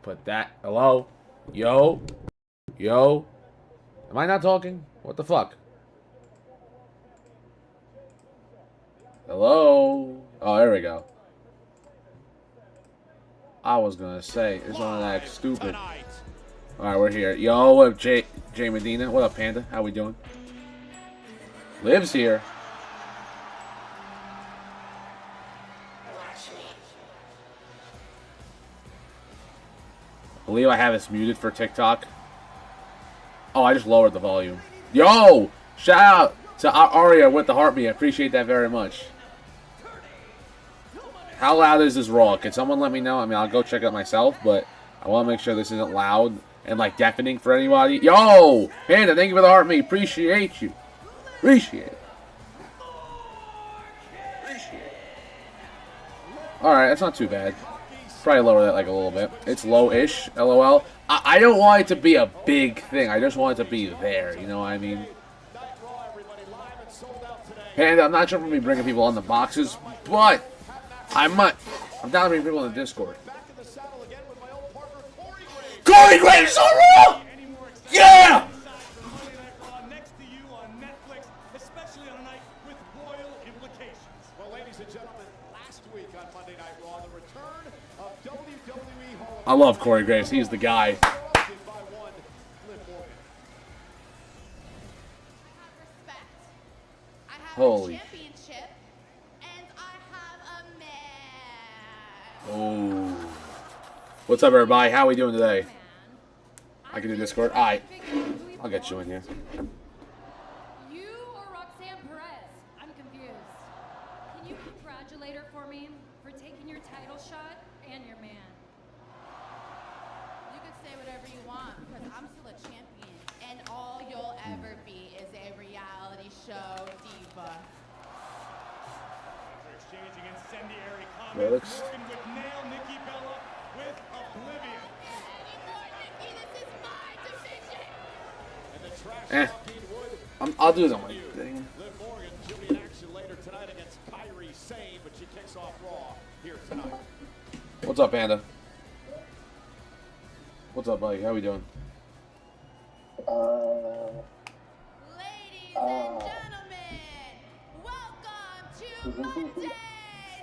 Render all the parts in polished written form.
put that. Hello? Yo? Yo? Am I not talking? What the fuck? Hello? Oh, there we go. I was gonna say, it's on that stupid. Alright, we're here. Yo, what up, Jay Medina? What up, Panda? How we doing? Liv's here. I believe I have this muted for TikTok. Oh, I just lowered the volume. Yo! Shout out to Aria with the heartbeat. I appreciate that very much. How loud is this Raw? Can someone let me know? I mean, I'll go check it out myself, but I want to make sure this isn't loud and, like, deafening for anybody. Yo! Panda, thank you for the heartbeat. Appreciate you. Appreciate it. Alright, that's not too bad. Probably lower that, like, a little bit. It's low-ish, LOL. I don't want it to be a big thing. I just want it to be there. You know what I mean? And I'm not sure if I'm going to be bringing people on the boxes, but I'm down to bring people in the Discord. Corey Graves on Raw! Yeah! I love Corey Graves. He's the guy. Holy. Oh. What's up, everybody? How we doing today? I can do Discord. All right. I'll get you in here. You or Roxanne Perez? I'm confused. Can you congratulate her for me for taking your title shot and your man? You could say whatever you want because I'm still a champion, and all you'll ever be is a reality show diva. Exchanging incendiary Relics. comments. Morgan would nail Nikki Bella with oblivion. Anymore, Nikki, this is my division. And the trash Eh. talking I'll do this on my thing. Liv Morgan should be in action later tonight against Kairi Sane, but she kicks off Raw here tonight. What's up, Panda? What's up, buddy? How we doing? Ladies and gentlemen, welcome to Monday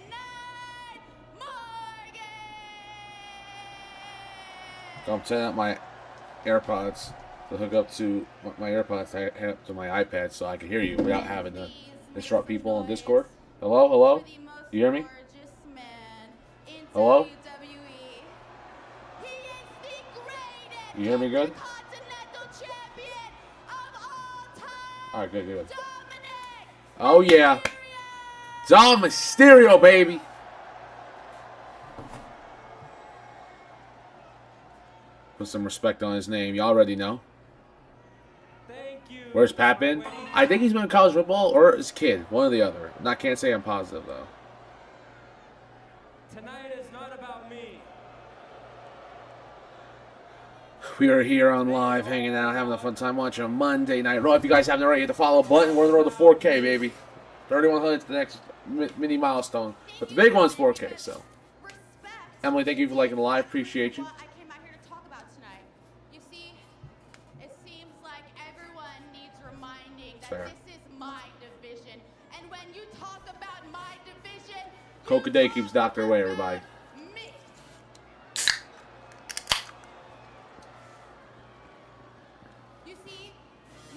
Night Morgan. I'm setting up my AirPods to hook up to my AirPods to my iPad so I can hear you without having to disrupt people on Discord. Hello? Hello? You hear me? Hello? You hear me good? Alright, good, good. Oh, yeah. Dom Mysterio, baby. Put some respect on his name. You already know. Where's Pat been? I think he's been in college football or his kid. One or the other. Can't say I'm positive, though. Tonight is not about me. We are here on live, hanging out, having a fun time watching Monday Night Raw. If you guys haven't already, hit the follow button. We're on the road to 4K, baby. 3,100 to the next mini milestone. But the big one's 4K, so. Emily, thank you for liking the live. Appreciate you. What I came out here to talk about tonight. You see, it seems like everyone needs reminding that Fair. this is my division. And when you talk about my division, Coca Day keeps Doctor away, everybody. me. You see,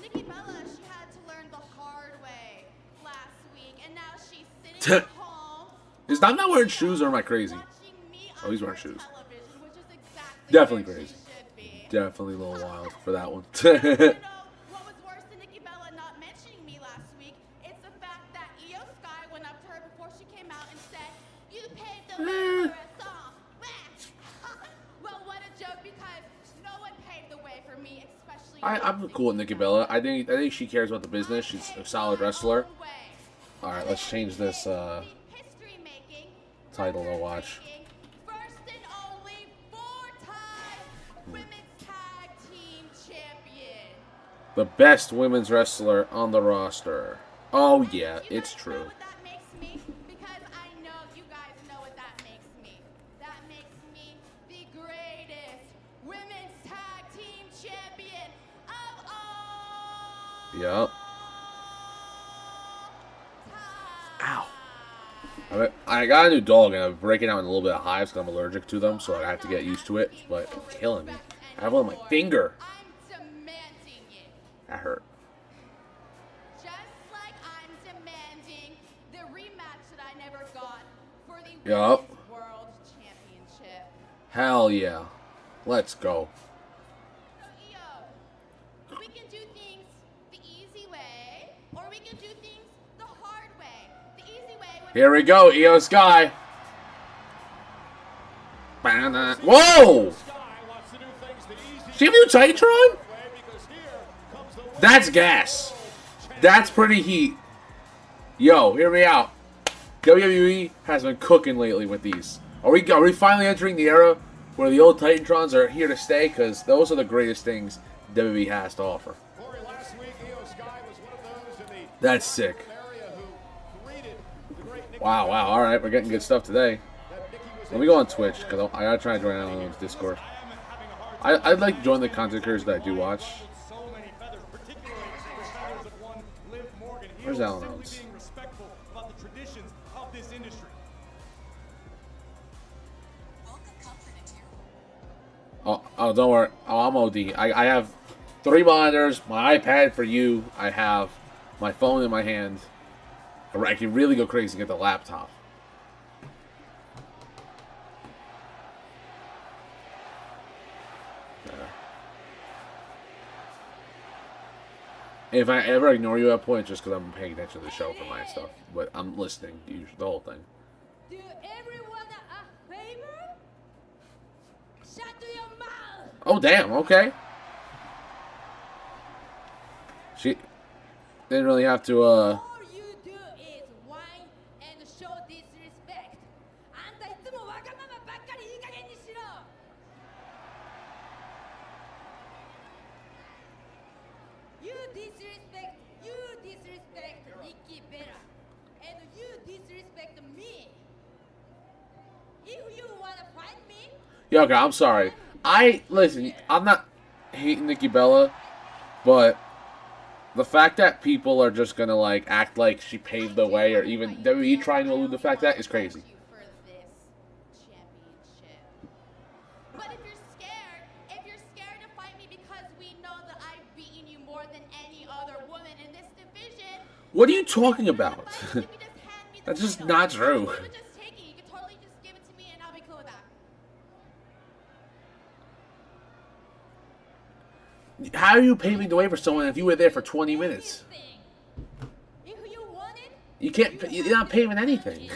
Nikki Bella, she had to learn the hard way last week, and now she's sitting at home. Is Dom not wearing shoes or am I crazy? watching me Oh, he's on wearing her shoes. television, which is exactly Definitely where she crazy. should be. Definitely a little wild for that one. You know, what was worse than Nikki Bella not mentioning me last week? It's the fact that Io Sky went up to her before she came out and said, "You paved the way for us all." Well, what a joke, because no one paved the way for me, especially. I'm cool with Nikki Bella. I think she cares about the business. She's a solid wrestler. All right, let's change this title to watch. First and only 4-time women's tag team champion. The best women's wrestler on the roster. Oh, yeah, You it's guys true. know what that makes me? Because I know you guys know what that makes me. That makes me the greatest Yup. Ow. I got a new dog, and I'm breaking out in a little bit of hives because I'm allergic to them, so I have to get used to it. But it's killing me. I have one on my finger. I'm demanding it. That hurt. Just like I'm demanding the rematch that I never got for the Yup. Women's World Championship. Hell yeah. Let's go. So, Io, we can do things the easy way, or we can do things the hard way. The easy way would Here we go, Io Sky. Whoa! She have a new Titantron? That's gas. That's pretty heat. Yo, hear me out. WWE has been cooking lately with these. Are we finally entering the era where the old Titantrons are here to stay? Because those are the greatest things WWE has to offer. That's sick. Wow, wow. All right, we're getting good stuff today. Let me go on Twitch because I gotta try to join Alan's Discord. I'd like to join the content creators that I do watch. Where's Alan Owens? Oh, don't worry. Oh, I'm OD. I have 3 monitors, my iPad for you. I have my phone in my hand. I can really go crazy and get the laptop. If I ever ignore you at that point, it's just because I'm paying attention to the show for my stuff. But I'm listening to you, the whole thing. Do everyone a favor? Shut your mouth! Oh, damn. Okay. She didn't really have to, All you do is whine and show disrespect. あんたいつもわがままばっかりいい加減にしろ! You disrespect Nikki Bella, and you disrespect me. If you wanna fight me, Yeah, okay, I'm sorry. Listen, I'm not hating Nikki Bella, but the fact that people are just gonna, like, act like she paved the way, or even WWE trying to elude the fact that is crazy. For this championship. But if you're scared to fight me because we know that I've beaten you more than any other woman in this division. What are you talking about? You can just hand me the That's just title. not true. You could just take it. You could totally just give it to me and I'll be cool with that. How are you paving the way for someone if you were there for 20 minutes? if you want it, You can't. You're not paving anything.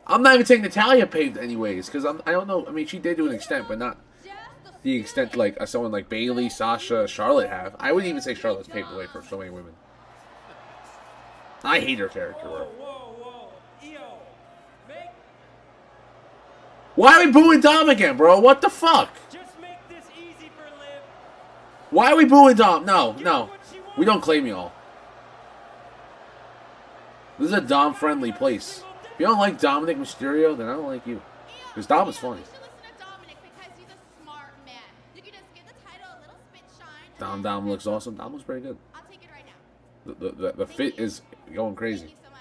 I'm not even saying Natalia paved anyways, because I don't know. I mean, she did to an extent, but not just the extent like someone like Bailey, Sasha, Charlotte have. I wouldn't even say Charlotte's paved the way for so many women. I hate her character work. Whoa. Io, make, Why are we booing Dom again, bro? What the fuck? just make this easy for Liv. Why are we booing Dom? No. We don't claim y'all. This is a Dom-friendly place. If you don't like Dominic Mysterio, then I don't like you. Because Dom is funny. You should listen to Dominic because he's a smart man. You can just give the title a little spit shine. Dom looks awesome. Dom looks pretty good. I'll take it right now. The fit is going Thank crazy. you so much.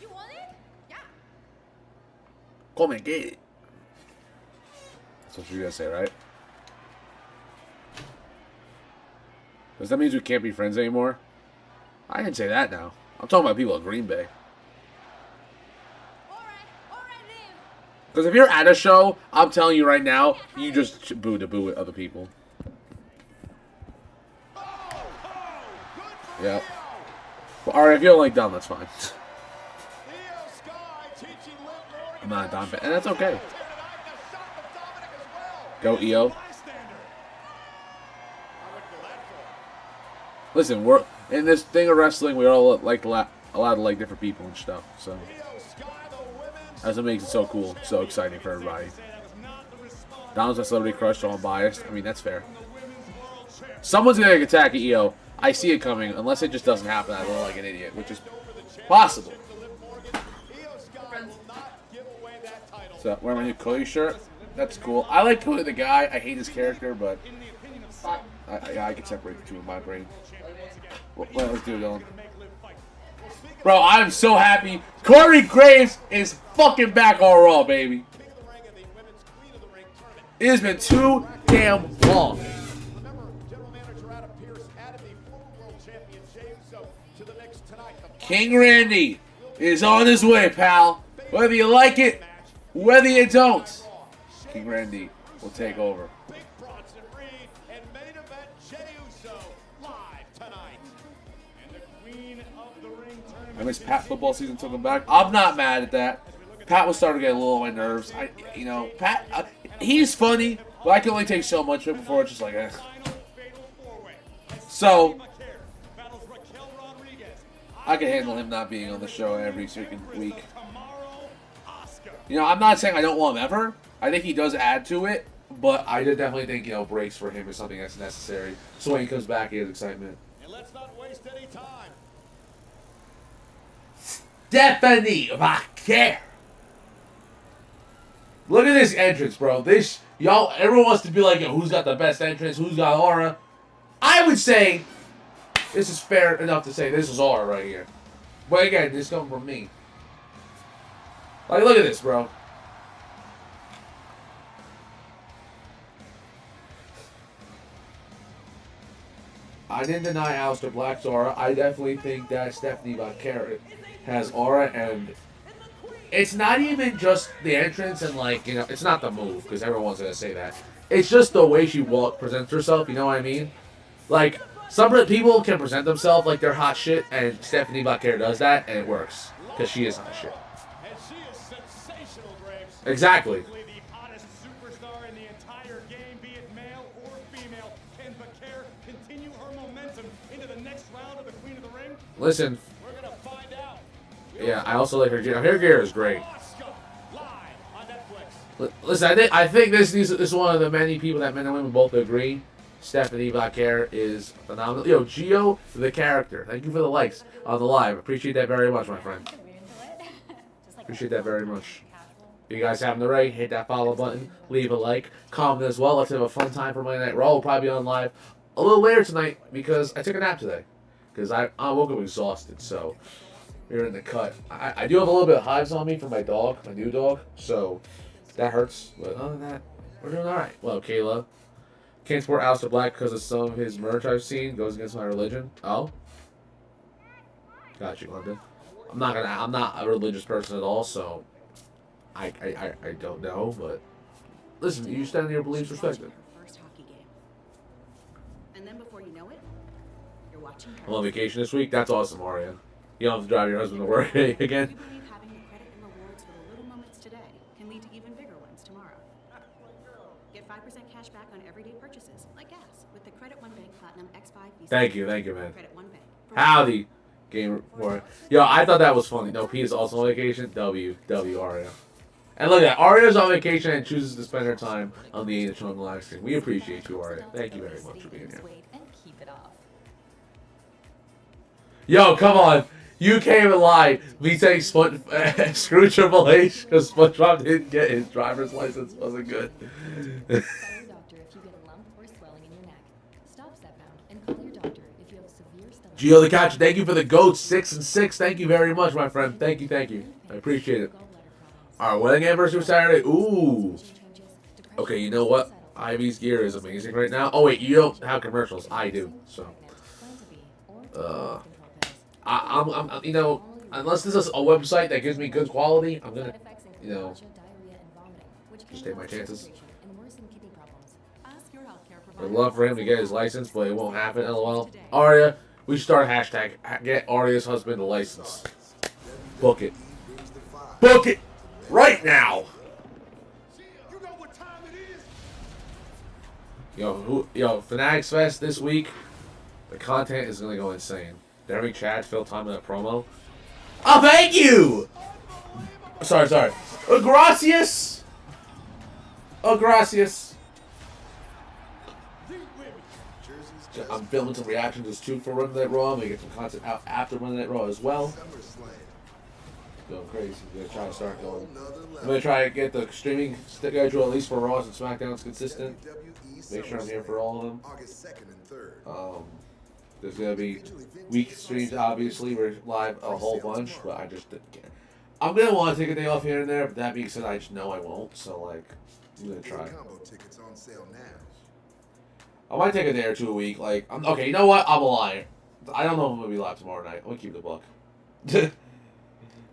You want it? Yeah. Come and get it. That's what you're gonna say, right? Does that mean we can't be friends anymore? I didn't say that now. I'm talking about people at Green Bay. all right, Liv. Because if you're at a show, I'm telling you right now, you just boo with other people. Yep. Well, alright, if you don't like Dom, that's fine. I'm not a Dom fan, and that's okay. Go, EO. Listen, we're in this thing of wrestling. We all like allowed to like different people and stuff. So that's what makes it so cool, so exciting for everybody. Dom's my celebrity crush, so I'm biased. I mean, that's fair. Someone's gonna attack EO. I see it coming. Unless it just doesn't happen, I look like an idiot, which is possible. So wearing my new Cody shirt. That's cool. I like Cody the guy. I hate his character, but I can separate the two in my brain. Let's do it, Dylan. Bro, I'm so happy. Corey Graves is fucking back on Raw, baby. It has been too damn long. King Randy is on his way, pal. Whether you like it, whether you don't, King Randy will take over. I miss Pat football season took him back. I'm not mad at that. Pat was starting to get a little on my nerves. Pat, he's funny, but I can only take so much of it before it's just like, eh. So, I can handle him not being on the show every freaking week. I'm not saying I don't want him ever. I think he does add to it, but I definitely think, breaks for him is something that's necessary. So when he comes back, he has excitement. And let's not waste any time. Stephanie Vaquer. Look at this entrance, bro. Everyone wants to be like, who's got the best entrance? Who's got aura? I would say this is fair enough to say this is aura right here. But again, this comes from me. Like, look at this, bro. I didn't deny Aleister Black's aura. I definitely think that Stephanie Vaquer has aura, and it's not even just the entrance and it's not the move because everyone's gonna say that. It's just the way she presents herself. You know what I mean? Like some people can present themselves like they're hot shit, and Stephanie Vaquer does that, and it works because she is hot shit. And she is sensational, Graves. Exactly. The hottest superstar in the entire game, be it male or female. Can Vaquer continue her momentum into the next round of the Queen of the Ring? Listen. We're gonna find out. Yeah, I also like her gear. Her gear is great. Live on Netflix. Listen, I think this is one of the many people that men and women both agree. Stephanie Vaquer is phenomenal. Yo, Gio, the character. Thank you for the likes on the live. Appreciate that very much, my friend. Appreciate that very much. If you guys haven't already, hit that follow button, leave a like, comment as well. Let's have a fun time for Monday Night Raw. We'll probably be on live a little later tonight because I took a nap today. Because I woke up exhausted, so we're in the cut. I do have a little bit of hives on me for my dog, my new dog, so that hurts. But other than that, we're doing all right. Well, Kayla, can't support Aleister Black because of some of his merch I've seen goes against my religion. Oh, got you, London. I'm not a religious person at all, so I don't know. But listen, you stand on your beliefs, respected. First hockey game. And then before you know it, you're watching her. I'm on vacation this week. That's awesome, Aria. You don't have to drive your husband to work again. We believe having the credit and rewards for the little moments today can lead to even bigger ones tomorrow. Get 5% cash back on everyday purchases, like gas, with the Credit One Bank Platinum X5 Visa. Thank you, man. Credit One Bank. Howdy, Game Report. Yo, I thought that was funny. No, P is also on vacation. W Aria. And look at that. Aria's on vacation and chooses to spend her time on the 8 Chung live stream. We appreciate you, Aria. Thank you very much for being here. And keep it off. Yo, come on. You came and lied. Me saying screw Triple H because SpongeBob didn't get his driver's license wasn't good. Call your doctor if you get a lump or swelling in your neck. Stop Zepbound and call your doctor if you have a severe stomach. Gio the Catcher, thank you for the goats. 6 and 6. Thank you very much, my friend. Thank you. I appreciate it. Our wedding anniversary was Saturday. Ooh. Okay, you know what? Ivy's gear is amazing right now. Oh wait, you don't have commercials. I do. So, I'm unless this is a website that gives me good quality, I'm gonna, just take my chances. I'd love for him to get his license, but it won't happen. LOL. Aria, we should start a hashtag. Get Aria's husband a license. Book it. Book it right now. You know what time it is? Yo, Fanatics Fest this week. The content is gonna go insane. They're having Chad fill time in a promo. Oh, thank you! Sorry. Gracias! Oh, gracias. I'm filming some reactions too for Monday Night Raw. I'm gonna get some content out after Monday Night Raw as well. Going crazy. I'm gonna try to start going. I'm gonna try to get the streaming schedule at least for Raws and SmackDowns consistent. Make sure I'm here for all of them. August 2nd and 3rd. There's gonna be week streams. Obviously, we're live a whole bunch, but I just didn't care. I'm gonna want to take a day off here and there, but that being said, I just know I won't. So like, I'm gonna try. Combo tickets on sale now. I might take a day or two a week. Like, okay, you know what? I'm a liar. I don't know if I'm gonna be live tomorrow night. I'm gonna keep the book.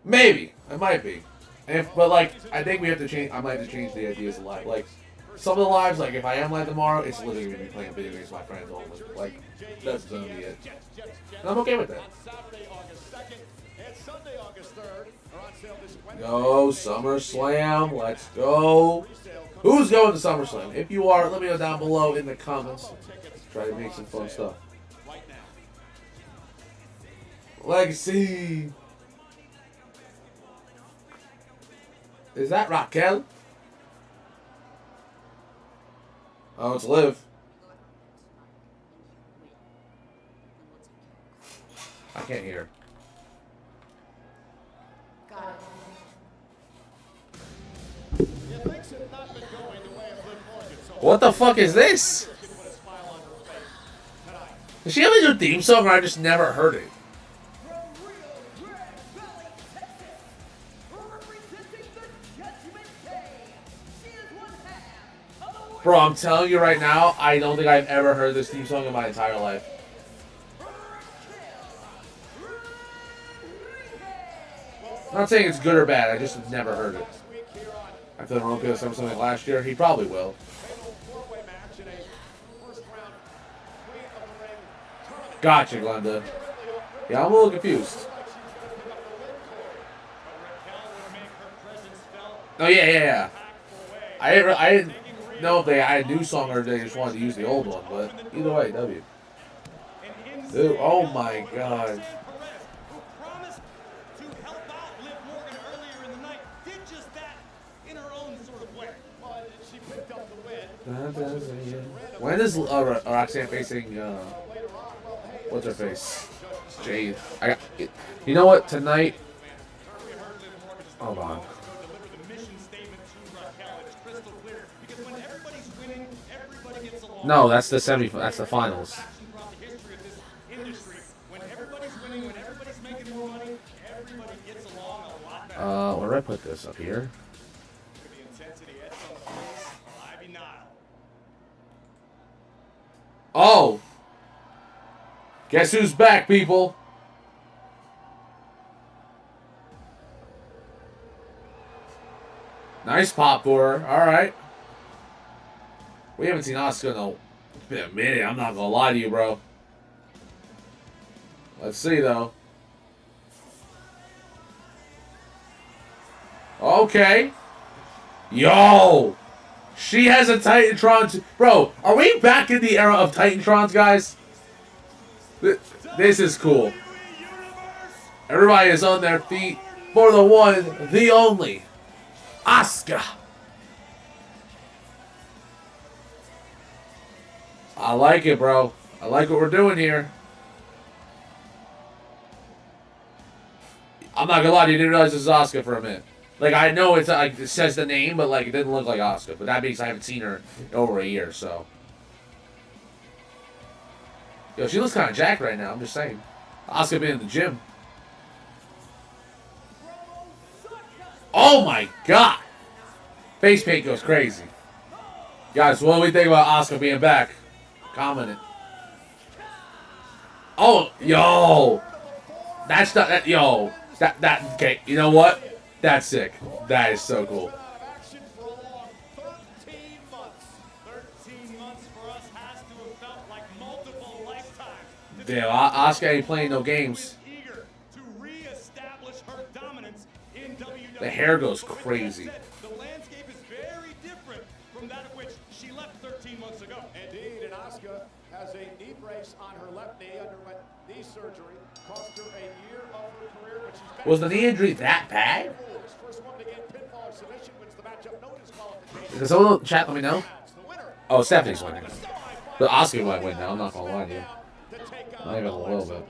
Maybe I might be, but like, I think we have to change. I might have to change the ideas of live. Like, some of the lives, like if I am live tomorrow, it's literally gonna be playing video games with my friends only. Like, that's gonna be it. And I'm okay with that. Go SummerSlam. Let's go. Who's going to SummerSlam? If you are, let me know down below in the comments. Try to make some fun stuff. Legacy. Is that Raquel? Oh, it's Liv. I can't hear. What the fuck is this? Does she have a new theme song or I just never heard it? Bro, I'm telling you right now, I don't think I've ever heard this theme song in my entire life. I'm not saying it's good or bad, I just never heard it. I feel Roman could have done something last year. He probably will. Gotcha, Glenda. Yeah, I'm a little confused. Oh, yeah. I didn't know if they had a new song or they just wanted to use the old one, but either way, W. Dude, oh my god. When is Roxanne facing, what's her face? Jade. You know what, tonight, hold on. No, that's the that's the finals. Where did I put this? Up here? Oh! Guess who's back, people? Nice pop for her. Alright. We haven't seen Asuka in it's been a minute. I'm not gonna lie to you, bro. Let's see, though. Okay. Yo! She has a Titantron. Bro, are we back in the era of Titantrons, guys? This is cool. Everybody is on their feet for the one, the only, Asuka. I like it, bro. I like what we're doing here. I'm not gonna lie to you, didn't realize this is Asuka for a minute. Like, I know it's like it says the name, but like it didn't look like Asuka. But that means I haven't seen her in over a year, so. Yo, she looks kind of jacked right now. I'm just saying. Asuka been in the gym. Oh my god! Face paint goes crazy. Guys, what do we think about Asuka being back? Comment it. Oh, yo! That's not yo. That okay. You know what? That's sick. That is so cool. 13 months for us has to have felt like multiple lifetimes. Damn, Asuka ain't playing no games. Eager to reestablish her dominance in WWE. The hair goes crazy. The landscape is very different from that of which she left 13 months ago. Indeed, and Asuka has a knee brace on her left knee, underwent knee surgery, cost her a year of her career, but she's back. Was the knee injury that bad? First one to get pinfall submission wins the matchup, no disqualification. Does someone in the chat let me know? Oh, Stephanie's winning. But Asuka might win now, I'm not gonna lie to you. Not even a little bit.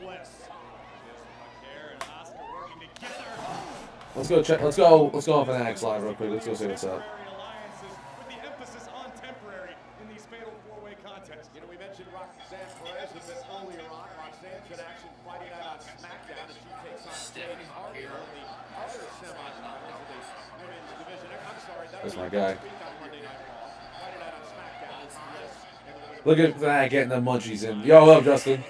Let's go check. Let's go on Fanatics Live real quick. Let's go see what's up. That's my guy. Look at that getting the munchies in. Yo, what up, Justin?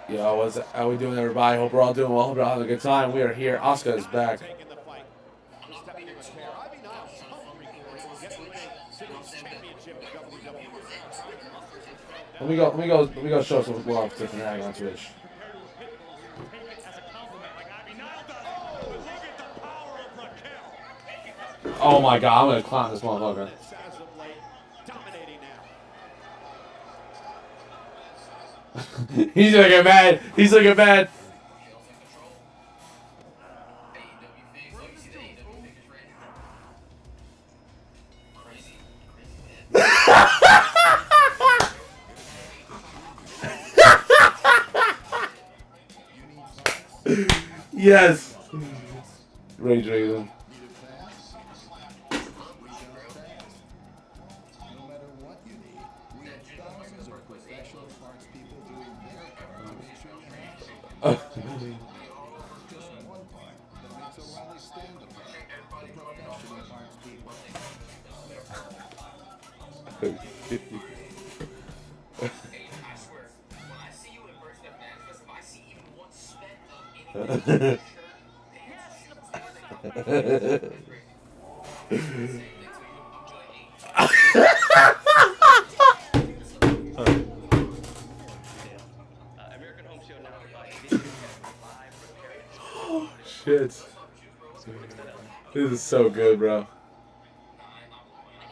Yo, how we doing, everybody? Hope we're all doing well. Hope we're all having a good time. We are here. Asuka is back. Let me go show some love to Fnatic on Twitch. Oh my god, I'm gonna clown this motherfucker. He's looking mad. He's looking mad. Yes. Rage Raven. Oh shit. This is so good, bro. I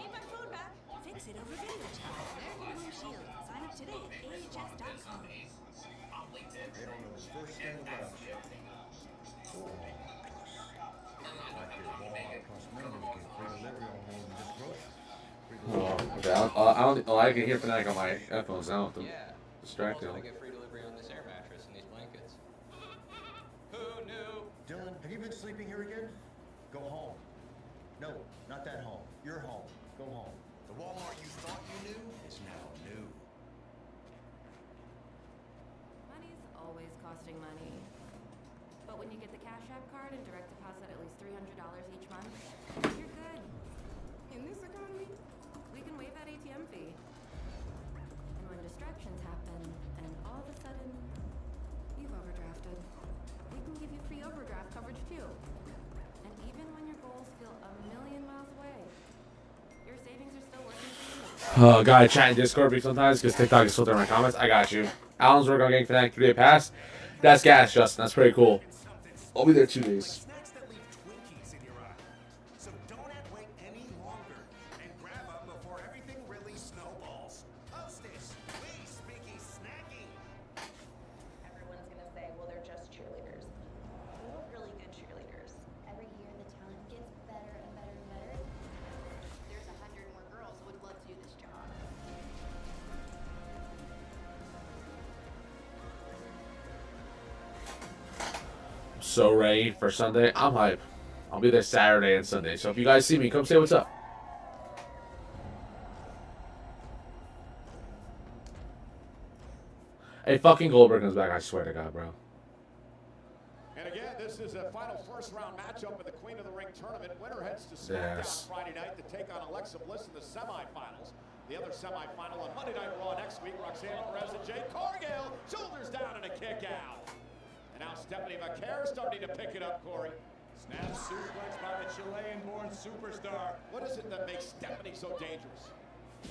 need my phone back. Fix it over video chat. American Home Shield. Sign up today at ahs.com. They don't know the first thing about you. Oh, okay. I can hear Fnatic on my headphones now. Yeah. Distracted. Also, I get free delivery on this air mattress and these blankets. Who knew? Dylan, have you been sleeping here again? Go home. No, not that home. Your home. Go home. The Walmart you thought you knew is now new. Money's always costing money. But when you get the Cash App card and direct deposit at least $300 each month, you're good. In this economy, we can waive that ATM fee. And when distractions happen, and all of a sudden, you've overdrafted, we can give you free overdraft coverage too. And even when your goals feel a million miles away, your savings are still working for you. Gotta chat in Discord sometimes because TikTok is filtering my comments. I got you. Alan's working on getting Fnatic 3-day pass. That's gas, Justin. That's pretty cool. I'll be there 2 days. Snacks that leave Twinkies in your eye. So don't wait any longer and grab them before everything really snowballs. Hostess, please, Speaky Snacky. Everyone's gonna say, well, they're just cheerleaders. We want really good cheerleaders. Every year, the talent gets better and better and better. There's 100 more girls who would love to do this job. So ready for Sunday. I'm hype. I'll be there Saturday and Sunday. So if you guys see me, come say what's up. Hey, fucking Goldberg comes back. I swear to God, bro. And again, this is a final first-round matchup of the Queen of the Ring tournament. Winner heads to SmackDown Yes. Friday night to take on Alexa Bliss in the semifinals. The other semifinal on Monday Night Raw next week. Roxanne Perez and Jade Cargill, shoulders down and a kick out. And now Stephanie McCare starting to pick it up, Corey. Snap suplex by the Chilean-born superstar. What is it that makes Stephanie so dangerous?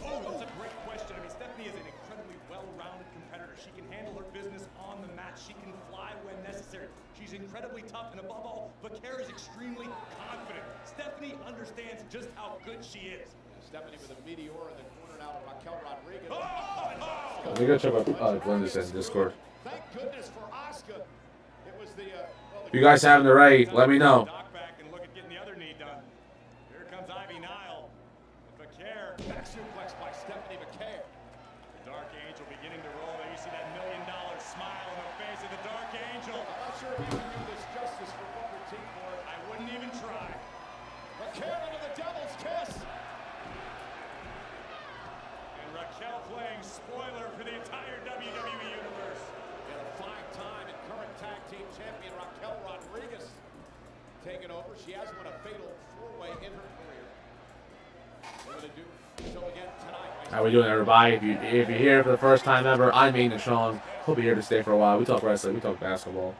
Oh, that's a great question. I mean, Stephanie is an incredibly well-rounded competitor. She can handle her business on the mat. She can fly when necessary. She's incredibly tough, and above all, Vaquer is extremely confident. Stephanie understands just how good she is. Stephanie with a meteor in the corner now to Raquel Rodriguez. Let me go check out Glenda's in Discord. Thank goodness for Asuka. It was the. If you guys have the right, let me know. Knock back and look at getting the other knee done. Here comes Ivy Nile. Vaquer. Back suplex by Stephanie McCare. The Dark Angel beginning to roll. There you see that $1 million smile on the face of the Dark Angel. I'm not sure if you can do this justice for Booker T. for it. I wouldn't even try. McCare into the devil's kiss. And Raquel playing spoiler for the entire WWE Universe. And a 5-time and current tag team champion Raquel Rodriguez taking over. She has won a fatal 4-way in her career. They're going to do so again tonight. How we doing, everybody? If you're here for the first time ever, I'm Aiden and Sean. He'll be here to stay for a while. We talk wrestling. We talk basketball.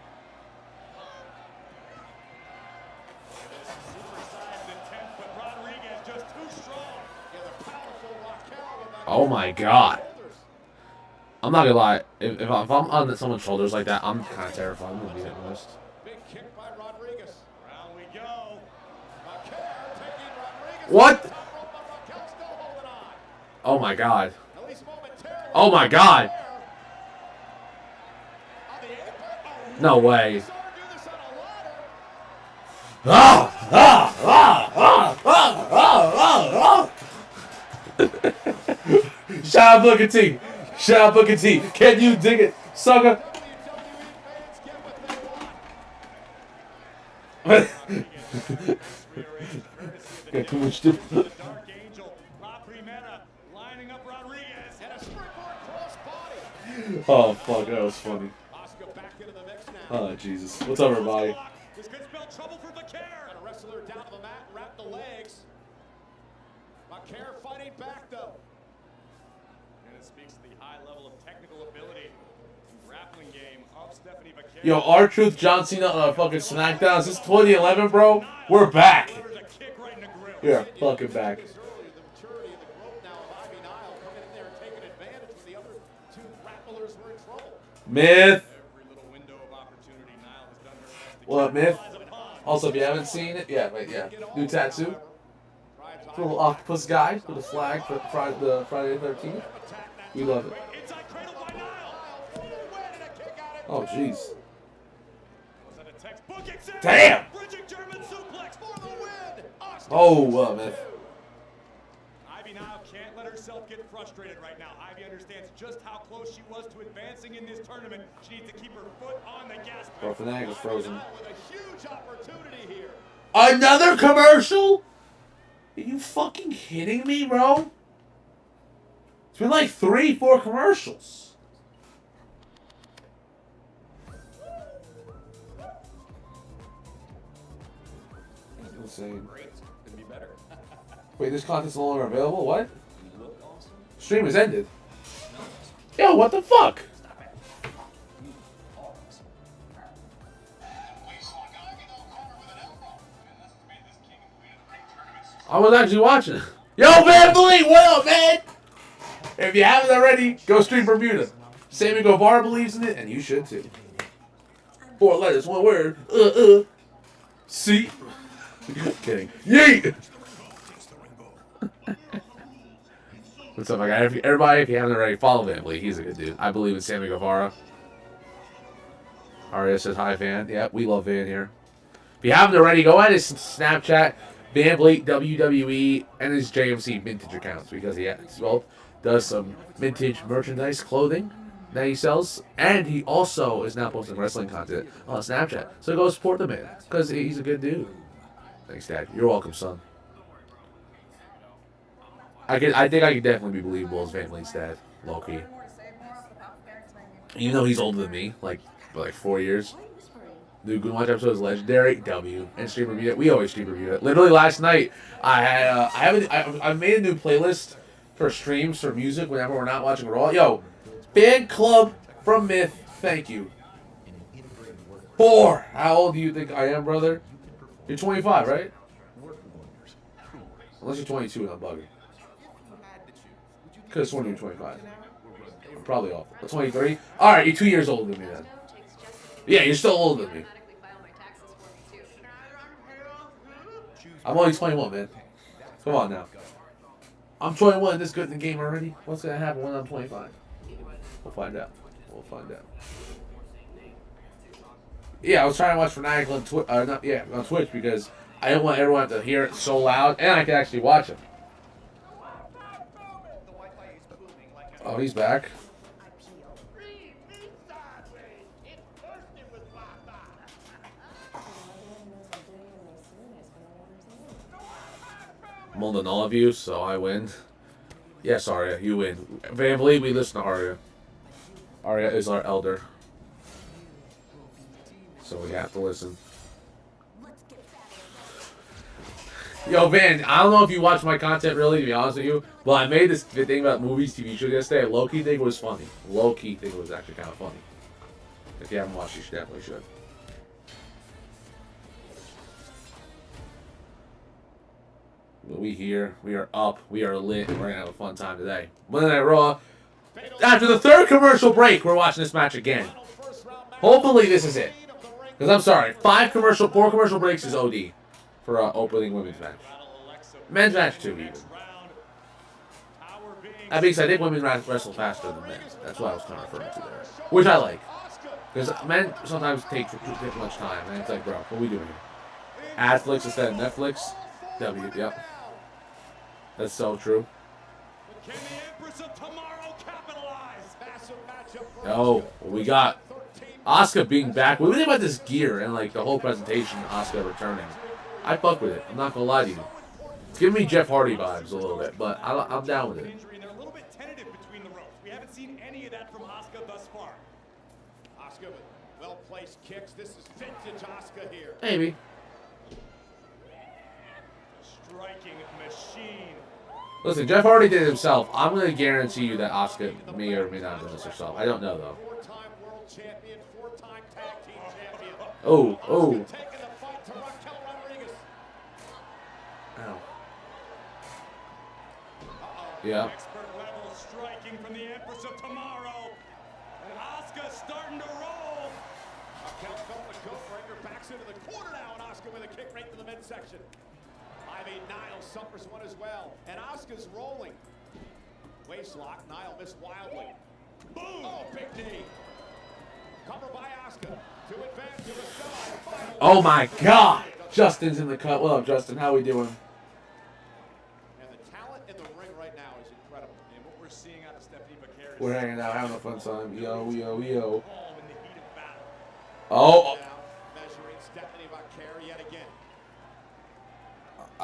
Oh my God! I'm not gonna lie. If I'm on someone's shoulders like that, I'm kind of terrified. I'm gonna be honest. Big kick by Rodriguez. Round we go. What? Oh my God! Oh my God! No way! Ah! Ah! Ah! Ah! Ah! Ah! Ah! Shout out Booker T. Shout out Booker T. Can you dig it, sucker? Got too much to. Oh fuck, that was funny. Oh Jesus. What's up, everybody? This could spell trouble for Vaquer. And a wrestler down to the mat, wrap the legs. Vaquer fighting back though. And it speaks to the high level of technical ability and grappling game of Stephanie Vaquer. Yo, R-Truth, John Cena on fucking SmackDown. Is this 2011, bro? We're back. Yeah, fucking back. Myth. What up, Myth? Also, if you haven't seen it, yeah, new tattoo. Little octopus guy with a flag for the Friday the 13th. We love it. Oh, jeez. Damn! Oh, Myth. Ivy Nile can't let herself get frustrated right now. Ivy understands just how close she was to advancing in this tournament. She needs to keep her foot on the gas pedal. Bro, Fanatic is frozen. With a huge opportunity here. Another commercial? Are you fucking kidding me, bro? It's been like 3-4 commercials. Insane. Could be better. Wait, this content's no longer available? What? Stream has ended. Yo, what the fuck? I was actually watching. Yo, Van Vliet, what up, man? If you haven't already, go stream Bermuda. Sammy Guevara believes in it, and you should too. 4 letters, 1 word. See? Kidding. Yeet! What's up, my guy? Everybody, if you haven't already, follow Van Vliet. He's a good dude. I believe in Sammy Guevara. Aria says hi, Van. Yeah, we love Van here. If you haven't already, go ahead and Snapchat Van Vliet WWE and his JMC vintage accounts because he does some vintage merchandise clothing that he sells, and he also is now posting wrestling content on Snapchat. So go support the man because he's a good dude. Thanks, Dad. You're welcome, son. I think I could definitely be believable as Van Vliet's dad, low-key. Even though he's older than me, like 4 years. The Good Watch episode is legendary. W and stream review it. We always stream review it. Literally last night, I had I made a new playlist for streams for music whenever we're not watching Raw. Yo, fan club from Myth. Thank you. 4. How old do you think I am, brother? You're 25, right? Unless you're 22 and I'm bugging. Could have sworn you were 25. Probably off. 23? Alright, you're 2 years older than me then. Yeah, you're still older than me. I'm only 21, man. Come on now. I'm 21 this good in the game already. What's going to happen when I'm 25? We'll find out. We'll find out. Yeah, I was trying to watch Fanatic on Twitch because I didn't want everyone to hear it so loud, and I could actually watch it. Oh, he's back. I'm older than all of you, so I win. Yes, Arya, you win. Van Vliet, we listen to Arya. Arya is our elder. So we have to listen. Yo, Van, I don't know if you watch my content really, to be honest with you, but I made this thing about movies, TV shows yesterday. Low-key think it was funny. Low-key think it was actually kind of funny. If you haven't watched it, you definitely should. But we here, we are up, we are lit, and we're going to have a fun time today. Monday Night Raw. After the third commercial break, we're watching this match again. Hopefully this is it. Because I'm sorry, 4 commercial breaks is OD for opening women's match. Men's match too, even. That being said, I think women wrestle faster than men. That's what I was kind of referring to there. Which I like. Because men sometimes take too much time. And it's like, bro, what are we doing here? Adflix instead of Netflix? W, yep. That's so true. Oh, what we got? Asuka being back. What do you think about this gear and like the whole presentation? Asuka returning. I fuck with it. I'm not gonna lie to you. It's giving me Jeff Hardy vibes a little bit, but I'm down with it. They're a little bit tentative between the ropes. We haven't seen any of that from Asuka thus far. Asuka with well-placed kicks. This is vintage Asuka here. Maybe. Striking machine. Listen, Jeff Hardy did it himself. I'm gonna guarantee you that Asuka may or may not have done this herself. I don't know though. 4-time world champion, 4-time tag team champion. Oh. Taking the fight to Raquel Rodriguez. Ow. Yeah. Expert level striking from the Empress of Tomorrow. And Asuka starting to roll. Raquel felt the coat, bring her backs into the corner now, and Asuka with a kick right to the midsection. Ivy Niles suffers one as well, and Asuka's rolling. Waistlock, Niles missed wildly. Boom! Oh, big knee. Cover by Asuka to advance to the side. Oh my God! Justin's in the cut. What up, Justin? How we doing? And the talent in the ring right now is incredible. And what we're seeing out of Stephanie Bakar is We're hanging out, having a fun time. Yo. calm in the heat of battle. Oh. Now measuring Stephanie Bakar yet again.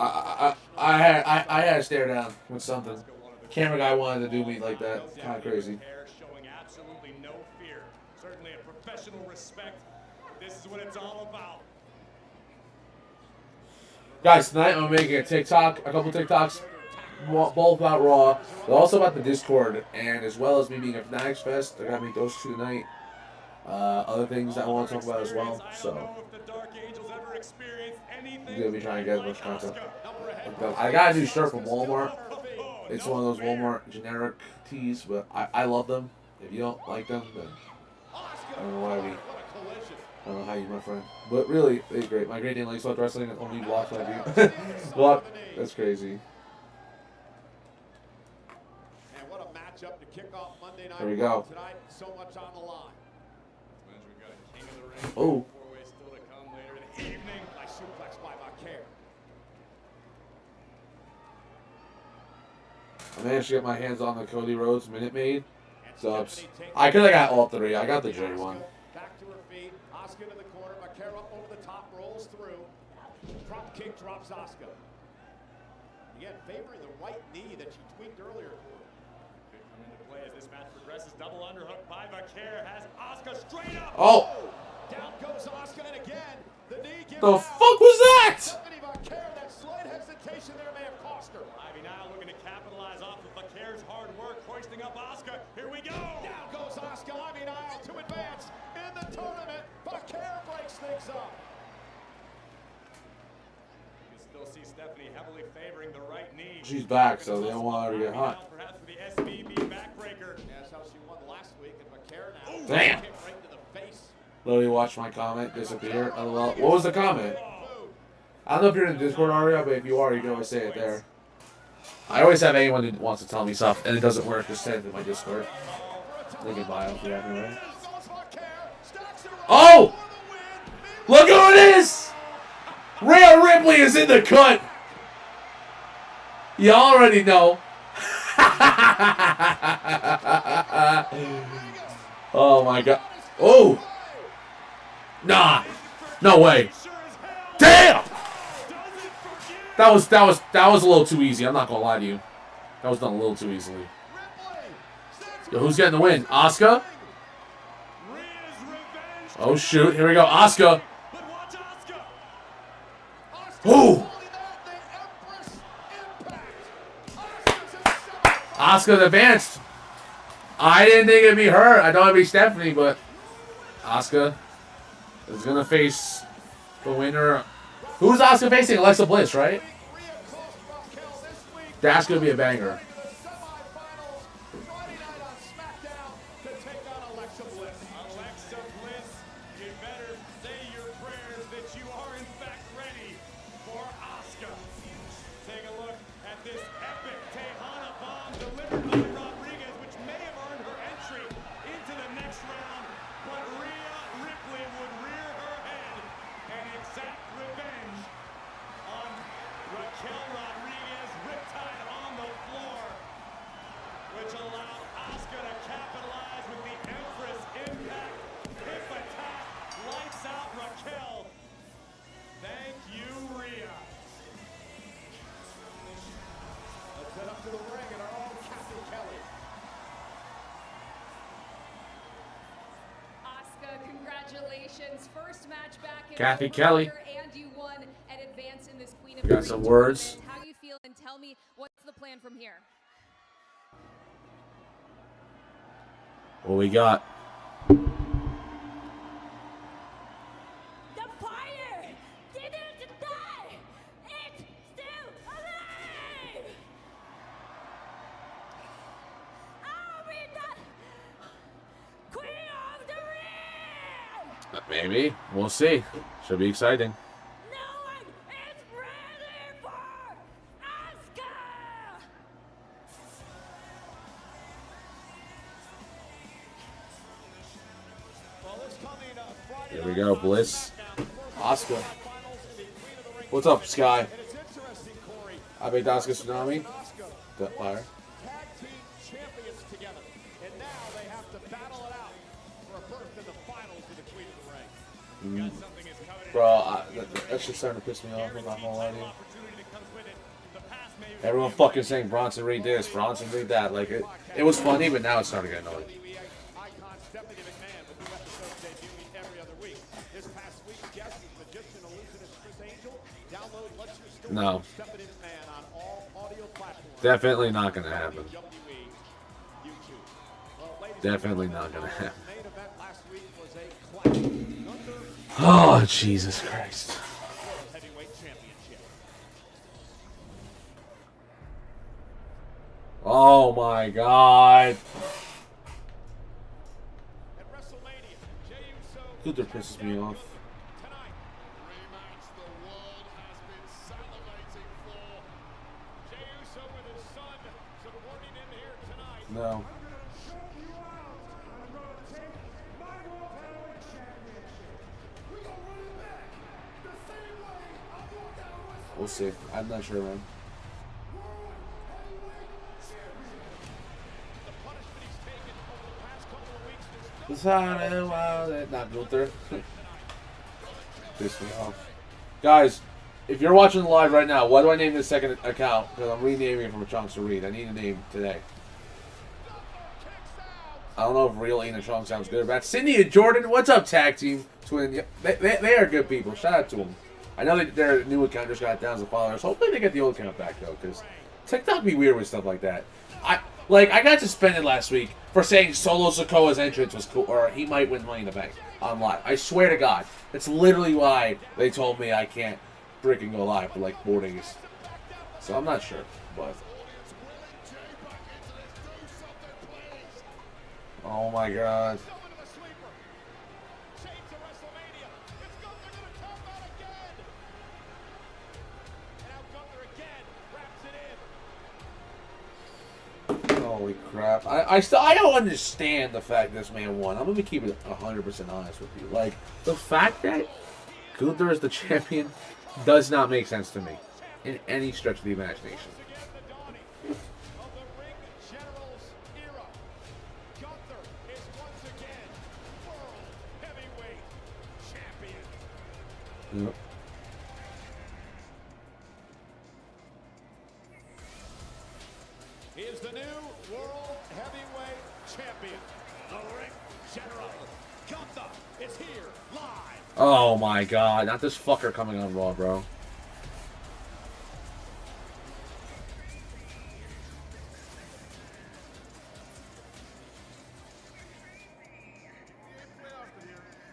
I had to stare down with something. Camera guy wanted to do me like that. Kind of crazy. Showing absolutely no fear. Certainly a professional respect. This is what it's all about. Guys, tonight I'm making a couple TikToks, both about Raw, but also about the Discord, and as well as me being a Fanatics Fest. I gotta make those 2 tonight. Other things that I want to talk about as well. So I'm gonna be trying to get as much content. I got a new shirt from Walmart. It's one of those Walmart generic tees, but I love them. If you don't like them, then I don't know why we. I don't know how you, my friend. But really, it's great. My great Dane likes Select Wrestling and only blocks my view. Block. That's crazy. And what a matchup to kick off Monday Night There we go. tonight. So much on the line. We've got a king of the ring. Oh. 4-way still to come later in the evening. Nice suplex by Bakar. I managed to get my hands on the Cody Rhodes Minute Maid subs. I could have got all 3. I got the J one. Back to her feet. Asuka to the corner. Bakar up over the top, rolls through. Drop kick drops Asuka. Again, favoring the right knee that she tweaked earlier. Could come into play as this match progresses. Double underhook by Bakar has Asuka straight up. Oh! Down goes Asuka, and again, the knee gives The out. fuck was that? Stephanie Bakar, that slight hesitation there may have cost her. Ivy Nile looking to capitalize off of Bakar's hard work, hoisting up Asuka. Here we go. Down goes Asuka, Ivy Nile to advance in the tournament. Bakar breaks things up. You can still see Stephanie heavily favoring the right knee. She's back, so they don't want her to get Ivy hot. Nile perhaps with the SBB backbreaker. Yeah, that's how she won last week, and Bakar now. Damn. Kick right to the face. Literally watched my comment disappear. LOL. What was the comment? I don't know if you're in the Discord area, but if you are, you can always say it there. I always have anyone who wants to tell me stuff, and it doesn't work. Just send it to my Discord. Link in bio if you have me, right? Oh! Look who it is! Rhea Ripley is in the cut! You already know. Oh my god. Oh! Nah. No way. Damn! That was a little too easy. I'm not gonna lie to you. That was done a little too easily. Yo, who's getting the win? Asuka? Oh, shoot. Here we go. Asuka. Who? Asuka advanced. I didn't think it'd be her. I thought it'd be Stephanie, but Asuka is going to face the winner. Who's Asuka facing? Alexa Bliss, right? That's going to be a banger. Congratulations, first match back in Kathy Kelly. And you won and advance in this Queen of We got some words. How you feel and tell me what's the plan from here. What we got? The fire didn't die. It's still alive. I'll be the Queen of the Ring. Maybe. We'll see. Should be exciting. No one is ready for Asuka. Here we go, Bliss. Asuka. What's up, Sky? I made Asuka Tsunami. That fire. Tag team champions together. And now they have to battle it out for a berth in the finals of the Queen of the Ring. Bro, that shit's starting to piss me off. I'm not gonna lie to you. Everyone fucking saying Bronson Reed this, Bronson Reed that. Like, it was funny, but now it's starting to get annoying. No. Definitely not gonna happen. Definitely not gonna happen. Oh, Jesus Christ. Oh my God. Gunther pisses me off. No. We'll see. I'm not sure, man. Not Gunther. Piss me off. Guys, if you're watching live right now, what do I name this second account? Because I'm renaming it from a Chunks to Read. I need a name today. I don't know if Real Ain't a Chunk sounds good or bad. Cindy and Jordan, what's up, tag team twin? They are good people. Shout out to them. I know their new account just got thousands of followers. Hopefully they get the old account back though, because TikTok be weird with stuff like that. I got suspended last week for saying Solo Sikoa's entrance was cool, or he might win Money in the Bank on live. I swear to God, that's literally why they told me I can't freaking go live for like 4 days. So I'm not sure, but. Oh my God. Holy crap. I don't understand the fact this man won. I'm going to keep it 100% honest with you. Like, the fact that Gunther is the champion does not make sense to me in any stretch of the imagination. Yep. World Heavyweight Champion, the Ring General, Gunther, is here live. Oh my god, not this fucker coming on Raw, bro.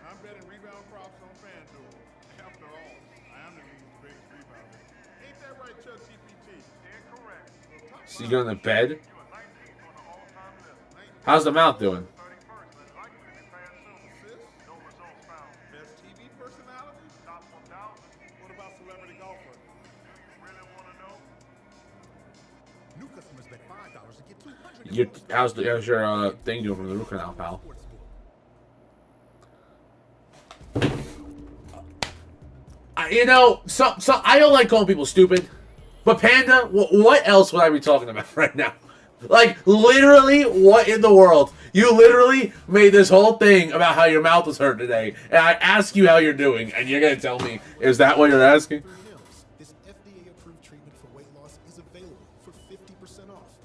I'm betting rebound props on FanDuel. After all, I am the league's biggest rebounder. Ain't that right, Chuck GPT? Incorrect. So you going to bed? How's the mouth doing? Best TV personality? Top 1,000. What about celebrity golfer? Do you really want to know? New customers bet $5 to get 200. How's your thing doing from the root canal, pal? You know, so I don't like calling people stupid, but Panda, what else would I be talking about right now? Like, literally, what in the world? You literally made this whole thing about how your mouth was hurt today, and I ask you how you're doing, and you're gonna tell me, is that what you're asking? This FDA-approved treatment for weight loss is available for 50% off.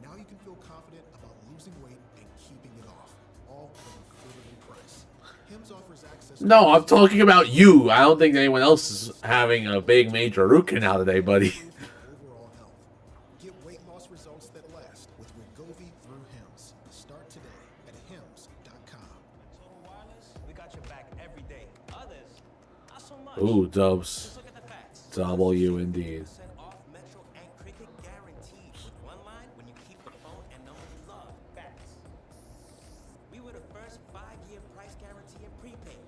Now you can feel confident about losing weight and keeping it off, all at an affordable price. Hims offers access to No, I'm talking about you. I don't think anyone else is having a big major root canal today, buddy. overall health. Get weight loss results that last with Wegovy through Hims. Start today at hims.com. Total Wireless, we got your back every day. Others, not so much. Ooh, dubs. Just look at the facts. W indeed. 50% off Metro and Cricket guaranteed with one line when you keep the phone and number you love. Facts. We were the first 5-year price guarantee in prepaid.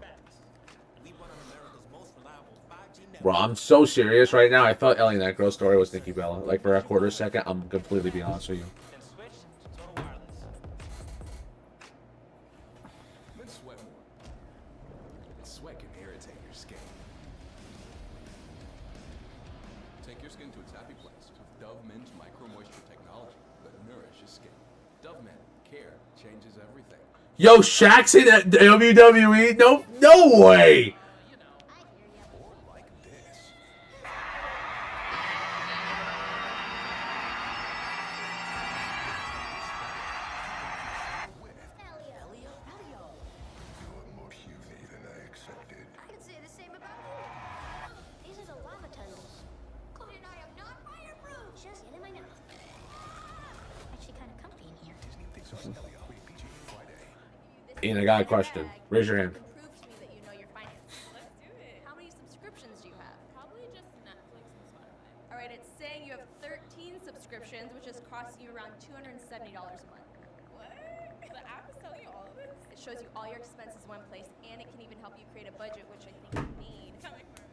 Facts. We run on America's most reliable 5G network. Bro, I'm so serious right now. I thought Ellie and that girl's story was Nikki Bella. Like, for a quarter second, I'm completely being honest with you. Then switch to Total Wireless. Men sweat more. And sweat can irritate your skin. Take your skin to its happy place with Dove Mint Micro Moisture technology that nourishes skin. Dove Mint care changes everything. Yo, Shaq's in at WWE? No way! Or like this. You're more puny than I expected. I can say the same about you. These are the lava tunnels. Chloe and I am not fireproof. Just get in my mouth. Actually, kind of comfy in here. Disney thinks of Elliot Queen PG Friday. Ian, I got a question. Raise your hand. Prove to me that you know your finances. Let's do it. How many subscriptions do you have? Probably just Netflix and Spotify. All right, it's saying you have 13 subscriptions, which is costing you around $270 a month. What? The app is telling you all of this? It shows you all your expenses in one place, and it can even help you create a budget, which I think you need. Coming from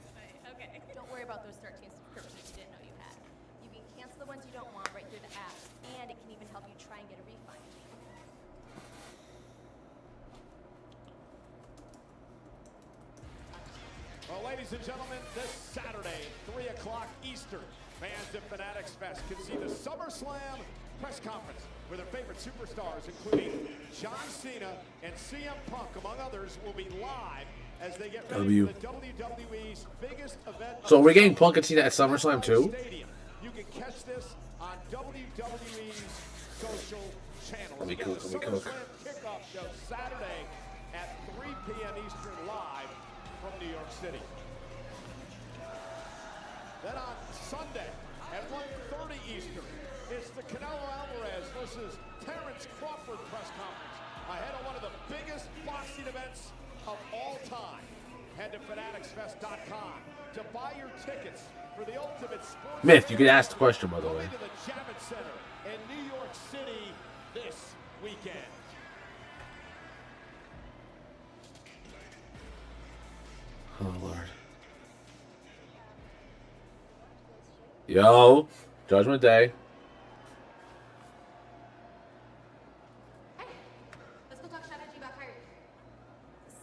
okay. Don't worry about those 13 subscriptions you didn't know you had. You can cancel the ones you don't want right through the app, and it can even help you try and get a refund. Well, ladies and gentlemen, this Saturday, 3 o'clock Eastern, fans at Fanatics Fest can see the SummerSlam press conference where their favorite superstars, including John Cena and CM Punk, among others, will be live as they get ready for the WWE's biggest event. So we're getting Punk and Cena at SummerSlam too? You can catch this on WWE's social channels. Let me Again, cook, the let me cook. SummerSlam kickoff show Saturday at 3 p.m. Eastern live from New York City. Then on Sunday at 1:30 Eastern, it's the Canelo Alvarez versus Terrence Crawford press conference ahead of one of the biggest boxing events of all time. Head to fanaticsfest.com to buy your tickets for the ultimate sports. Myth, you could ask the question, by the way. Coming to the Javits Center in New York City this weekend. Oh, Lord. Yo, Judgment Day. Hey, let's go talk strategy about hiring.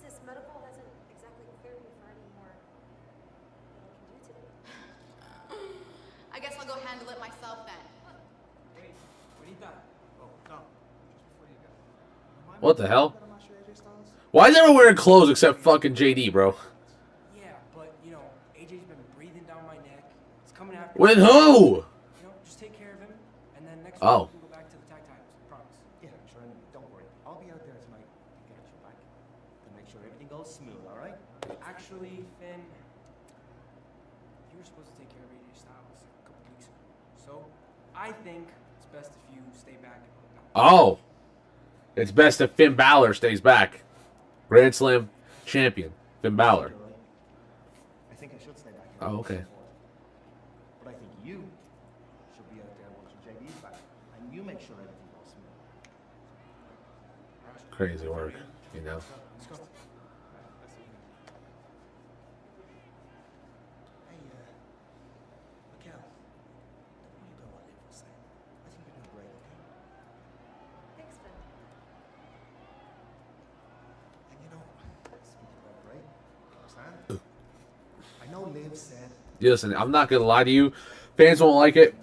Sis, medical hasn't exactly cleared me for any more than I can do today. I guess I'll go handle it myself then. Wait, Bonita. Oh, no. Just before you go. What the hell? Why is everyone wearing clothes except fucking JD, bro? Yeah, but, you know, AJ's been breathing down my neck. It's coming after With me. who? You know, just take care of him, and then next Oh. We can go back to the tag titles. Promise. Yeah, sure. And don't worry. I'll be out there tonight to get you back. To make sure everything goes smooth, all right? Actually, Finn, you were supposed to take care of AJ Styles a couple weeks ago. So, I think it's best if you stay back. Oh. It's best if Finn Balor stays back. Grand Slam champion. Finn Balor. I think I should stay back here. Oh, okay. But I think you should be out there watching JD's back. And you make sure everything goes smooth. Crazy work, you know. Let's go. Hey, Miguel, before you go out there for a second, I think you're doing great, okay? Thanks, Finn. And you know, speaking about great, Roxanne, I know Liv said Listen, I'm not gonna lie to you. Fans won't like it.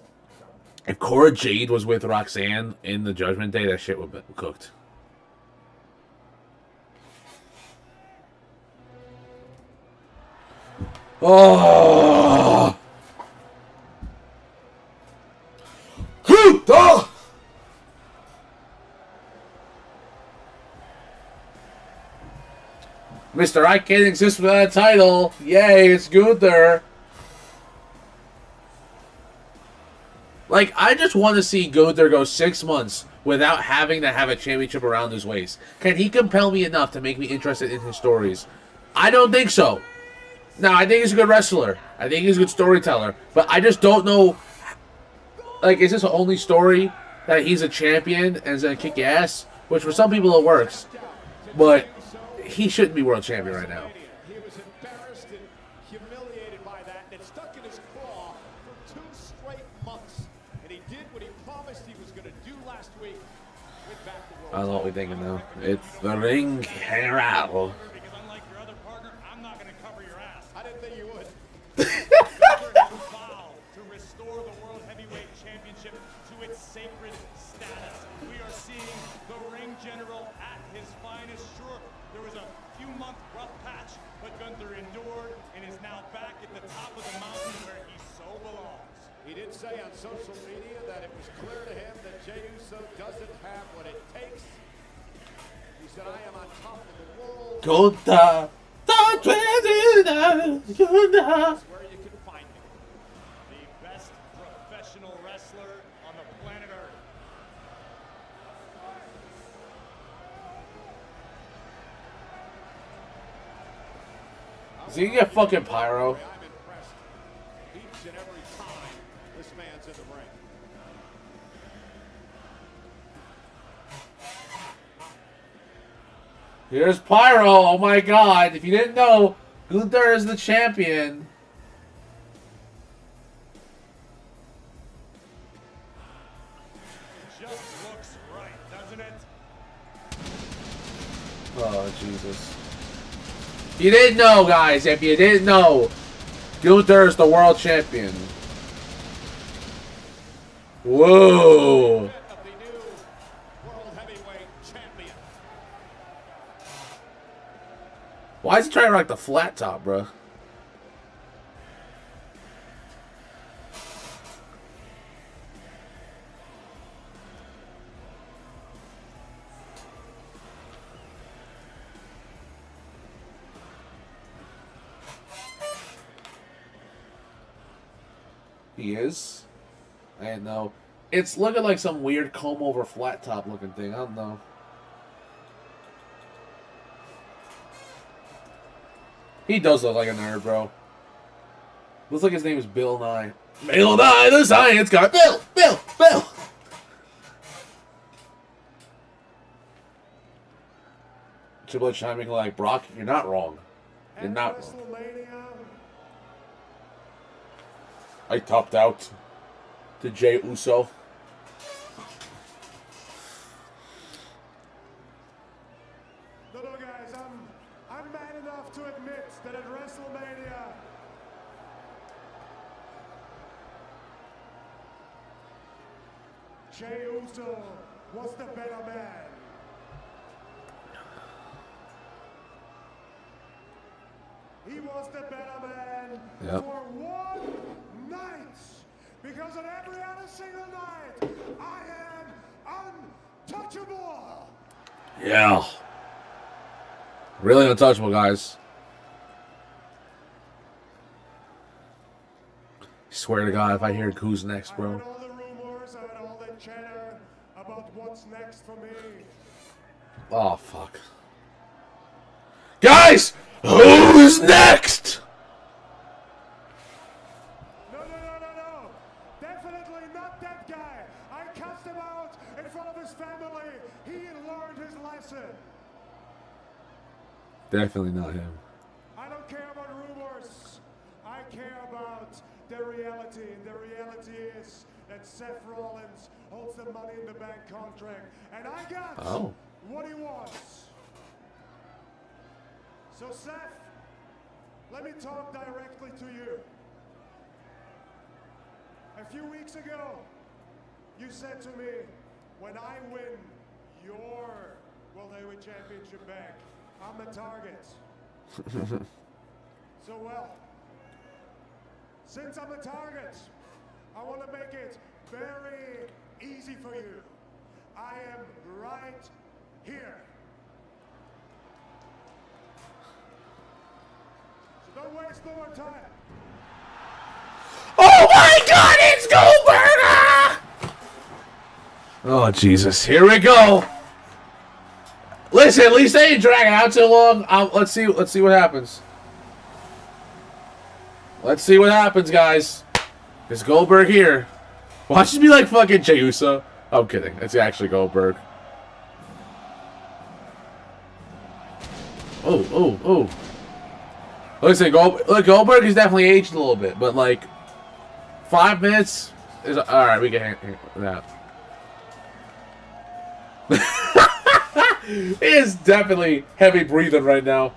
If Cora Jade was with Roxanne in the Judgment Day, that shit would be cooked. Oh! Oh! Mr. I Can't Exist Without a Title. Yay, it's Gunther. Like, I just want to see Gunther go 6 months without having to have a championship around his waist. Can he compel me enough to make me interested in his stories? I don't think so. No, I think he's a good wrestler. I think he's a good storyteller. But I just don't know. Like, is this the only story that he's a champion and is going to kick your ass? Which for some people it works. But he shouldn't be world champion right now. He was embarrassed and humiliated by that, and it stuck in his craw for 2 straight months. And he did what he promised he was going to do last week. Went back to world. I don't know what we're thinking now. It's the Ring General. Because unlike your other partner, I'm not going to cover your ass. I didn't think you would. Gunther has vowed to restore the World Heavyweight Championship to its sacred status. We are seeing the Ring General at his finest. Sure, there was a few-month rough patch, but Gunther endured and is now back at the top of the mountain where he so belongs. He did say on social media that it was clear to him that Jey Uso doesn't have what it takes. He said, I am on top of the world. Gunther. That's where you can find me. The best professional wrestler on the planet Earth. Is he gonna get fucking pyro? I'm impressed each and every time this man's in the ring. Here's pyro. Oh my god. If you didn't know, Gunther is the champion. Just looks right, doesn't it? Oh, Jesus. If you didn't know, guys, if you didn't know, Gunther is the world champion. Whoa. Of the new World Heavyweight Champion. Why is he trying to rock the flat top, bro? He is? I didn't know. It's looking like some weird comb over flat top looking thing. I don't know. He does look like a nerd, bro. Looks like his name is Bill Nye. Bill Nye, the science guy. Bill. Triple H chiming like, Brock, you're not wrong. You're not wrong. I topped out to Jey Uso. No, guys, I'm mad enough to admit that at WrestleMania, Jey Uso was the better man. He was the better man Yep. for one night. Because on every other single night, I am untouchable. Yeah. Really untouchable, guys. Swear to God, if I hear who's next, bro. I heard all the rumors, I heard all the chatter about what's next for me. Oh, fuck. Guys! Who's next? No. Definitely not that guy. I cussed him out in front of his family. He learned his lesson. Definitely not him. I don't care about rumors. I care about the reality. And the reality is that Seth Rollins holds the Money in the Bank contract. And I got what he wants. So Seth, let me talk directly to you. A few weeks ago, you said to me, when I win your World Heavyweight Championship back, I'm the target. So well, since I'm the target, I want to make it very easy for you. I am right here. So don't waste no more time. Oh my God, it's Goldberg! Oh Jesus, here we go. Listen, at least they ain't dragging out too long. Let's see what happens. Let's see what happens, guys. Is Goldberg here? Watch it be like fucking Jey Uso. I'm kidding. It's actually Goldberg. Oh. Listen, Goldberg is definitely aged a little bit, but like 5 minutes is all right. We can hang that. He is definitely heavy breathing right now.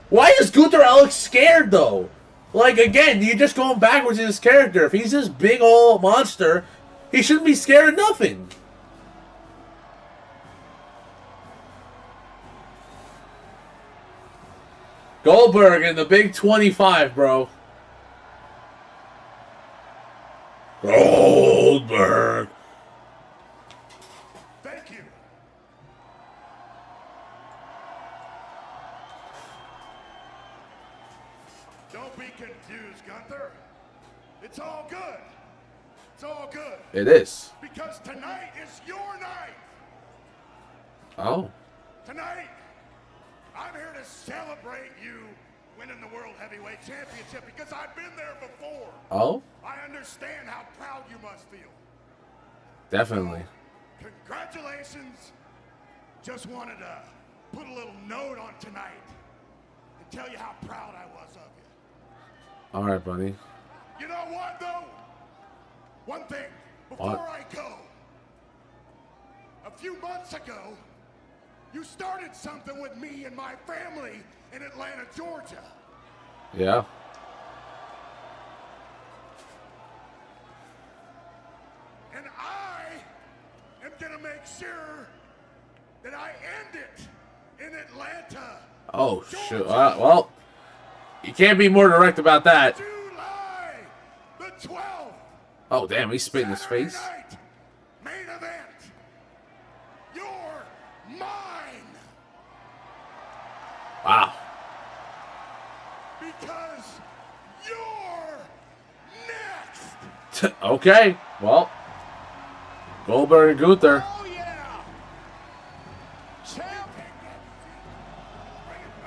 Why is Gunther Alex scared though? Like again, you're just going backwards in his character. If he's this big old monster, he shouldn't be scared of nothing. Goldberg in the big 25, bro. Goldberg. Thank you. Don't be confused, Gunther. It's all good. It's all good. It is. Because tonight is your night. Oh. Tonight, I'm here to celebrate you winning the World Heavyweight Championship because I've been there before. Oh? I understand how proud you must feel. Definitely. So, congratulations. Just wanted to put a little note on tonight and tell you how proud I was of you. All right, buddy. You know what, though? One thing before I go. A few months ago, you started something with me and my family in Atlanta, Georgia. Yeah. And I am going to make sure that I end it in Atlanta. Oh, shit. Well, you can't be more direct about that. July the 12th. Oh, damn, he's spitting his face. Night, main event. You're mine. Wow. Because you're next. Okay, well. Goldberg and Gunther. Oh, yeah. Champ.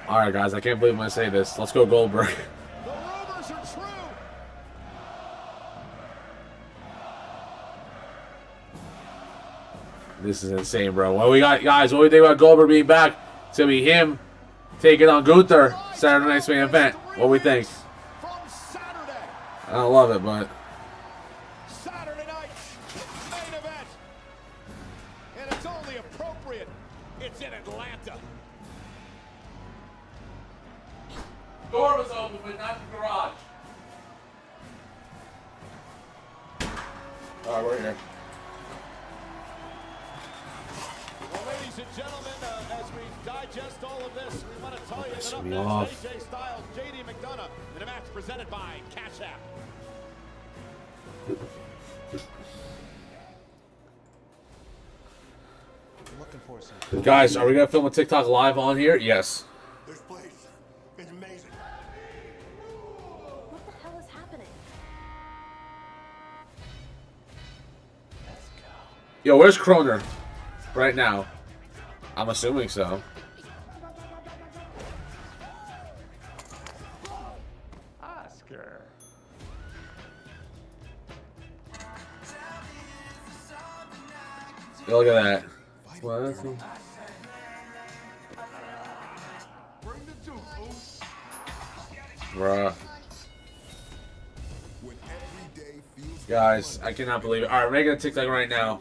All right, guys, I can't believe I'm going to say this. Let's go Goldberg. The rumors are true. This is insane, bro. What we got, guys? What do we think about Goldberg being back? It's going to be him taking on Gunther Saturday night's main event. What do we think? From Saturday. I don't love it, but Saturday night main event. And it's only appropriate. It's in Atlanta. door was open, but not the garage. All right, we're here. Well, ladies and gentlemen, as we digest digest all of this, we want to tell you that up me next, off. AJ Styles, JD McDonough in a match presented by Cash App. Looking for some. Guys, are we gonna film a TikTok live on here? Yes. This place is amazing. What the hell is happening? Yo, where's Kroner? Right now. I'm assuming so. Oscar. Yo, look at that. What is he? Bruh. Guys, I cannot believe it. Alright, we're making a TikTok right now.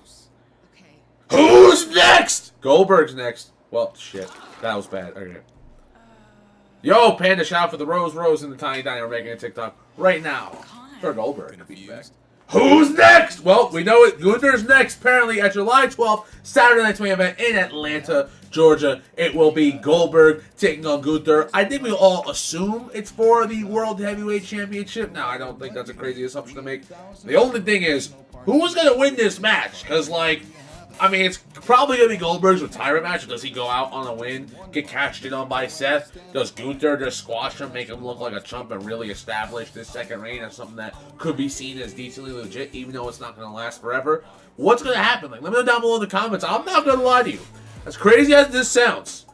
Who's next? Goldberg's next. Well, shit. That was bad. Okay. Yo, Panda, shout out for the Rose in the Tiny Diner. We're making a TikTok right now. For Goldberg to be back. Who's next? Well, we know it. Gunther's next. Apparently, at July 12th, Saturday night's main event in Atlanta, Georgia. It will be Goldberg taking on Gunther. I think we all assume it's for the World Heavyweight Championship. Now, I don't think that's a crazy assumption to make. The only thing is, who's going to win this match? Because, like, I mean, it's probably going to be Goldberg's retirement match. Does he go out on a win, get cashed in on by Seth? Does Gunther just squash him, make him look like a chump, and really establish this second reign as something that could be seen as decently legit, even though it's not going to last forever? What's going to happen? Like, let me know down below in the comments. I'm not going to lie to you. As crazy as this sounds,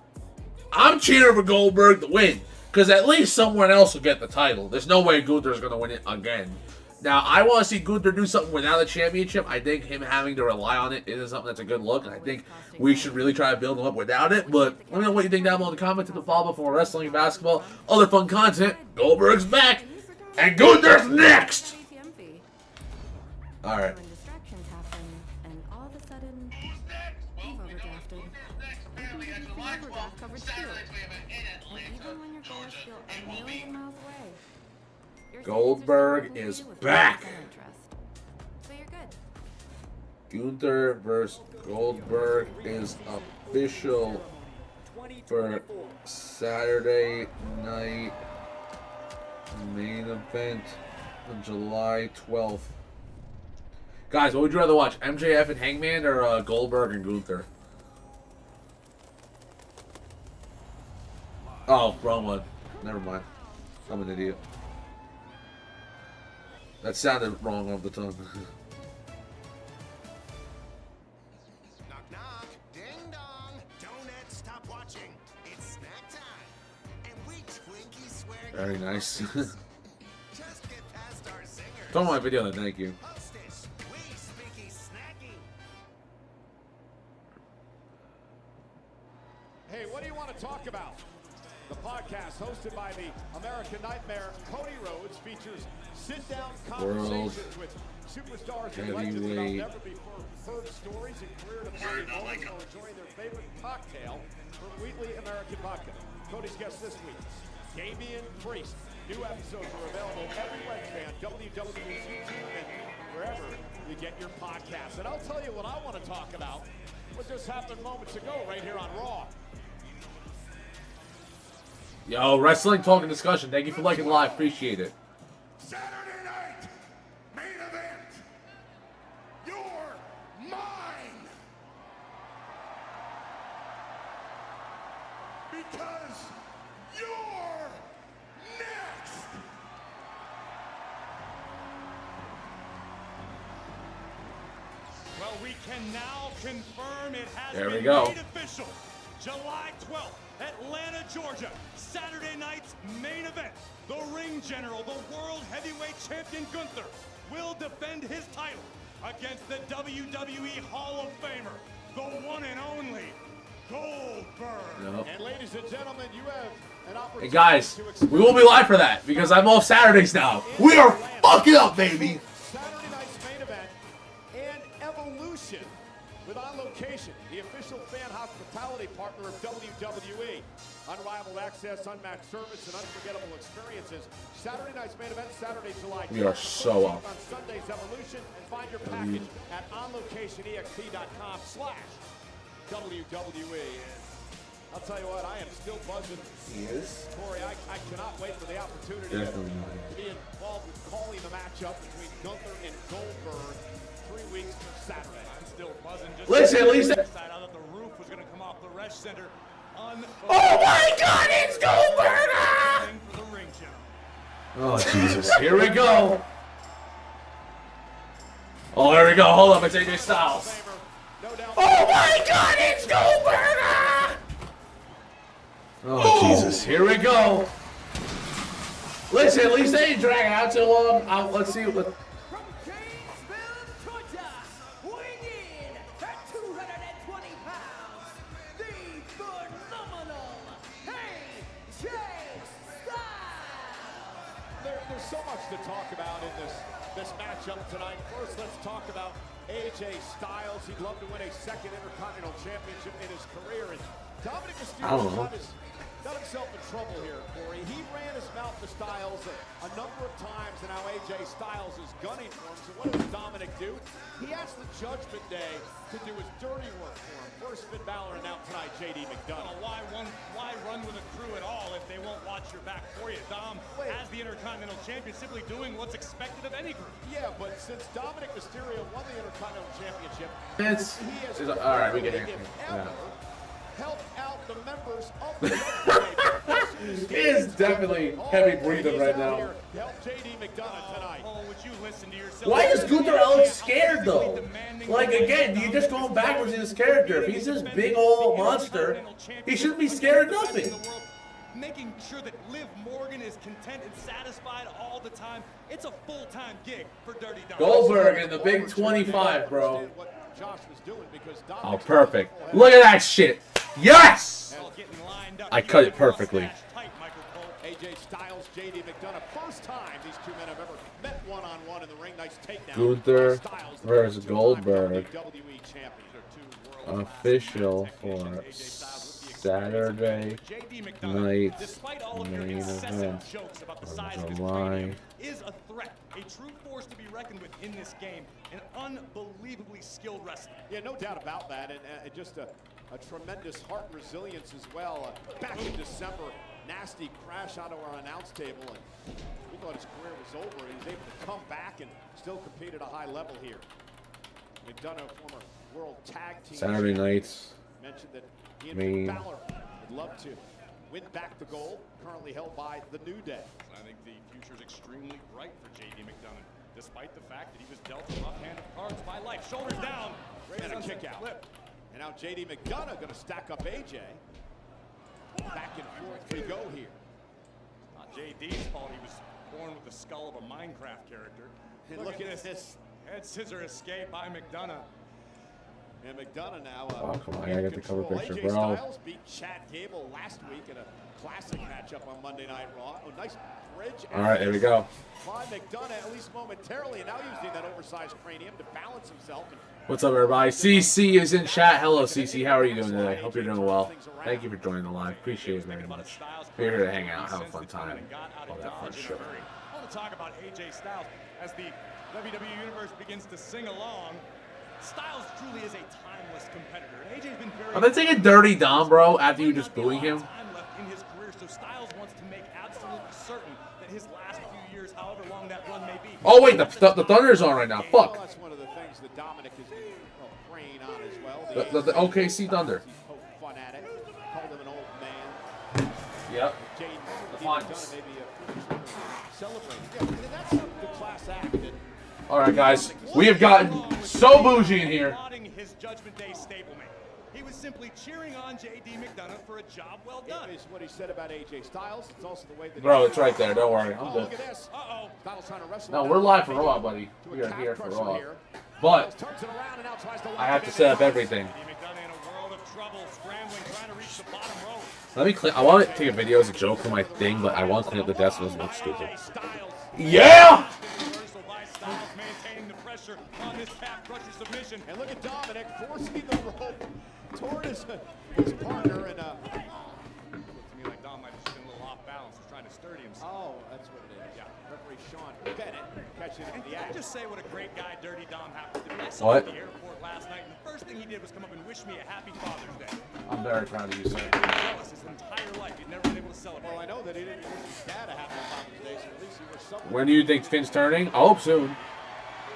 I'm cheering for Goldberg to win, because at least someone else will get the title. There's no way Gunther's going to win it again. Now, I want to see Gunther do something without a championship. I think him having to rely on it isn't something that's a good look, and I think we should really try to build him up without it. But let me know what you think down below in the comments. Hit the follow button for more wrestling, basketball, other fun content. Goldberg's back, and Gunther's next! Alright. When distractions happen, and all of a sudden, you've overdrafted. You can get free overdraft coverage too. And even when your goals feel a million miles away, your Goldberg is back! so you're good. Gunther versus Goldberg is official for Saturday night main event on July 12th. Guys, what would you rather watch? MJF and Hangman or Goldberg and Gunther? Oh, wrong one. Never mind. I'm an idiot. That sounded wrong off the tongue. Knock, knock. Ding dong. Donuts, stop watching. It's snack time. And we Twinkies swear. Very nice. Just get past our singers. Don't my video, then thank you. Hostess, we speaky snacky. Hey, what do you want to talk about? The podcast, hosted by the American Nightmare, Cody Rhodes, features sit-down conversations with superstars and legends about Heavyweight never-before-heard stories and career-defining moments while enjoying their favorite cocktail from Wheatley American Vodka. Cody's guest this week, Damian Priest. New episodes are available every Wednesday on WWE's YouTube and wherever you get your podcasts. And I'll tell you what I want to talk about. What just happened moments ago right here on Raw. Yo, wrestling talk and discussion. Thank you for liking live. Appreciate it. Saturday night, main event. You're mine. Because you're next. Well, we can now confirm it has There we been go. made official. July 12th, Atlanta, Georgia. Saturday night's main event. The ring general, the world heavyweight champion Gunther, will defend his title against the WWE Hall of Famer, the one and only Goldberg. Yep. And ladies and gentlemen, you have an opportunity Hey guys, to we won't be live for that because I'm off Saturdays now. We are fucking up, baby. Saturday night's main event and Evolution with On Location, the official fan hospitality partner of WWE. Unrivaled access, unmatched service, and unforgettable experiences. Saturday night's main event, Saturday, July 12th. We are so up. On Sunday's Evolution, and find your package at onlocationext.com/WWE. I'll tell you what, I am still buzzing. He is. Corey, I cannot wait for the opportunity to be involved with calling the matchup between Gunther and Goldberg 3 weeks from Saturday. I'm still buzzing. Just Listen, at least. I thought the roof was going to come off the Resch Center. Oh my God, it's Goldberg! For the ring Oh Jesus! Here we go. Oh, here we go. Hold up, it's AJ Styles. Oh my God, it's Goldberg! Oh Jesus! Here we go. Listen, at least they didn't drag it out too long. Let's see what. There's so much to talk about in this matchup tonight. First, let's talk about AJ Styles. He'd love to win a second Intercontinental Championship in his career. And Dominic Mysterio got himself in trouble here, Corey. He ran his mouth to Styles a number of times, and now AJ Styles is gunning for him. So what does Dominic do? He asked the Judgment Day to do his dirty work for him. First Finn Balor, and now tonight JD McDonough. Why run with a crew at all if they won't watch your back for you? Dom, as the Intercontinental Champion, simply doing what's expected of any group. Yeah, but since Dominic Mysterio won the Intercontinental Championship, he has all right, we get it. Help out the members of the He is definitely heavy breathing right now. Help JD McDonough tonight. Would you listen to yourself? Why is Gunther Alex scared though? Like again, you're just going backwards in his character. If he's this big old monster, he shouldn't be scared of nothing. Making sure that Liv Morgan is content and satisfied all the time. It's a full-time gig for Dirty Dom. Goldberg in the big 25, bro. Josh was doing because Oh, perfect. Look at that shit. Yes! I cut it perfectly. AJ Styles, JD McDonough. First time these two men have ever met one-on-one in the ring. Nice takedown. Gunther versus Goldberg. Official for Saturday night main event of July. Is a threat, a true force to be reckoned with in this game, an unbelievably skilled wrestler. Yeah, no doubt about that, and just a tremendous heart resilience as well. Back in December, nasty crash out of our announce table, and we thought his career was over. He was able to come back and still compete at a high level here. McDonough, former World Tag Team Saturday nights. Mentioned that he and Finn Balor would love to win back the gold, currently held by the New Day. I think the future is extremely bright for JD McDonough, despite the fact that he was dealt a rough hand of cards by life. Shoulders down, and a kick out. And now JD McDonough going to stack up AJ. Back and forth we go here. Not JD's fault he was born with the skull of a Minecraft character. And look at this. Head scissor escape by McDonough. And McDonough now. Oh, come on, I gotta get the cover picture, AJ bro. Styles beat Chad Gable last week in a classic matchup on Monday Night Raw. Oh, nice bridge. All right, here we go. By McDonough, at least momentarily, and now using that oversized cranium to balance himself. What's up, everybody? CC is in chat. Hello, CC. How are you doing today? Hope you're doing well. Thank you for joining the live. Appreciate it very much. We're here to hang out, have a fun time. All that fun shit. I want to talk about AJ Styles as the WWE Universe begins to sing along. Styles truly is a timeless competitor. AJ's been very. Are they taking Dirty Dom, bro, after you just booing him? Time left in his career, so Styles wants to make absolutely certain that his last few years, however long that run may be. Oh wait, the Thunder's on right now. Fuck. Well, that's one of the things that Dominic is preying on as well. The OKC Thunder. Fun at it. Called him an old man. Yep. The Fonts. Celebrating. Yeah, that's a good class act. All right, guys, we have gotten so bougie in here. His Judgment Day stablemate. He was simply cheering on JD McDonough for a job well done. It is what he said about AJ Styles. It's also the way that. Bro, it's right there. Don't worry, I'm good. Look at this. Uh-oh. Styles trying to wrestle. No, we're live for Raw, buddy. We are here for Raw. But I have to set up everything. Let me clean. I want to take a video as a joke for my thing, but I want to clean up the desk so it doesn't look stupid. Yeah! Maintaining the pressure on this calf crusher submission. And look at Dominic forcing the rope toward his partner. And looked to me like Dom might have just been a little off balance, was trying to 30 himself. Oh, that's what it is. Yeah. Referee Sean Bennett catching it in the Can I act. just say what a great guy Dirty Dom happens to be? I saw him at the airport last night, and the first thing he did was come up and wish me a happy Father's Day. I'm very proud of you, sir. Jealous his entire life. He'd never been able to celebrate. Well, I know that he didn't wish his dad a happy Father's Day, so at least he was somewhere. When do you think Finn's turning? I hope soon.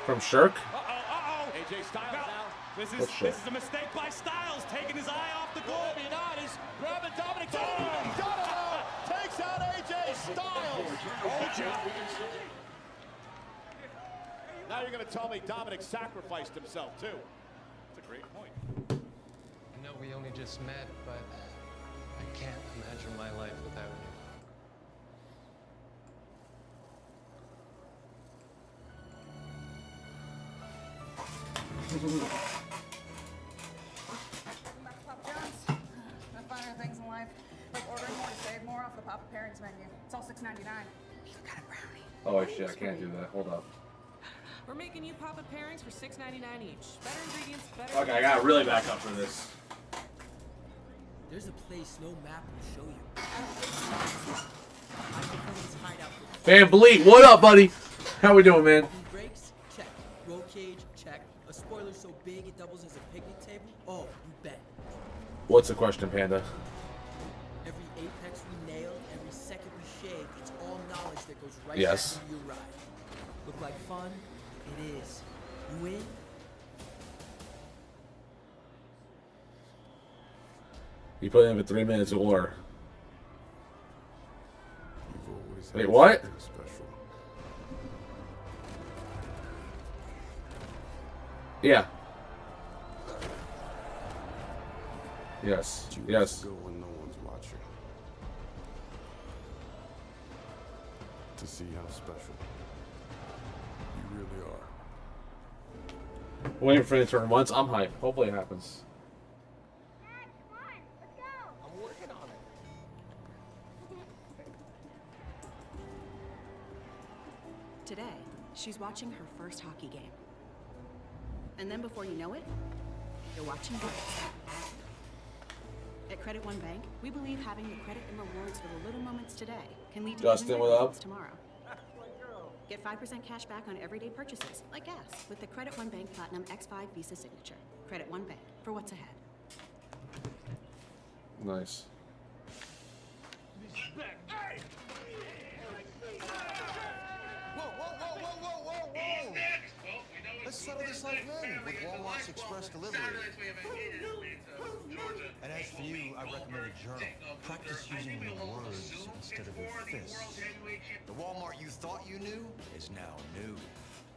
From Shirk? AJ Styles now. This is a mistake by Styles, taking his eye off the goal. Maybe not. He's grabbing Dominic. Takes out AJ Styles. Now you're going to tell me Dominic sacrificed himself, too. That's a great point. I know we only just met, but I can't imagine my life without you. Papa John's. I find other things in life, like ordering more to save more off the Papa Pairings menu. It's all $6.99. You got a brownie. Oh shit, I can't do that. Hold up. We're making you Papa Pairings for $6.99 each. Better ingredients, better. Okay, I gotta really back up for this. There's a place no map will show you. Van Vliet, what up, buddy? How we doing, man? Brakes? Check. Roll cage? Check. A spoiler so big it doubles as a picnic table? Oh, you bet. What's the question, Panda? Every apex we nail, every second we shave, it's all knowledge that goes right Yes. back into your ride. Look like fun? It is. You win? You put in for 3 minutes of war. Wait, what? Yeah. Yes. Yes. Go when no one's watching. To see how special you really are. Waiting for it to turn once. I'm hyped. Hopefully it happens. I'm working on it. Today, she's watching her first hockey game. And then before you know it, you're watching girls. At Credit One Bank, we believe having the credit and rewards for the little moments today can lead to Justin, even what bigger up? ones tomorrow. Get 5% cash back on everyday purchases, like gas, with the Credit One Bank Platinum X5 Visa Signature. Credit One Bank, for what's ahead. Nice. Let's settle this like men with Walmart's Express Delivery. And as for you, I recommend a journal. Practice using your words instead of your fists. The Walmart you thought you knew is now new.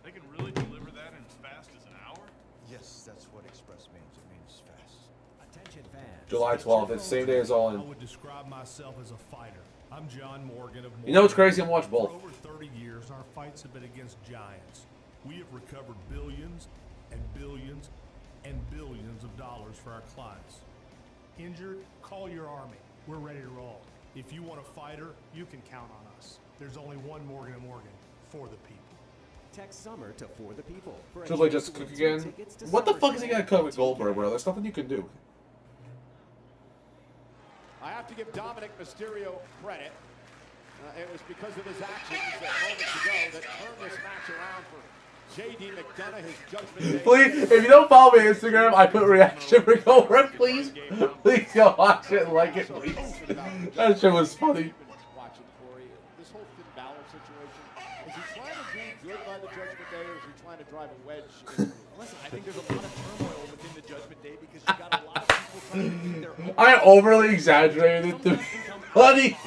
They can really deliver that in as fast as an hour? Yes, that's what Express means. It means fast. Attention fans. July 12th. It's the same day as All I In. would describe myself as a fighter. I'm John Morgan of Morgan. You know what's crazy? I'm watching both. For over 30 years, our fights have been against giants. We have recovered billions and billions and billions of dollars for our clients. Injured? Call your army. We're ready to roll. If you want a fighter, you can count on us. There's only one Morgan & Morgan for the people. Text summer to For the People. For a Triple H chance just to cook win 2 again. tickets to What the fuck is he SummerSlam. gonna cut with Goldberg, bro? There's nothing you can do. I have to give Dominic Mysterio credit. It was because of his actions moments ago that turned this match around for J.D. McDonough, his Judgment Day. Please, if you don't follow me on Instagram, I put reaction for Goldberg. Please, please go watch it and like it, please. That shit was funny. Watching Corey, this whole Finn Balor situation, is he trying to do good by the Judgment Day, or is he trying to drive a wedge in? Listen, I think there's a lot of turmoil within the Judgment Day because you got a lot of people trying to keep their own. I overly exaggerated it to be funny.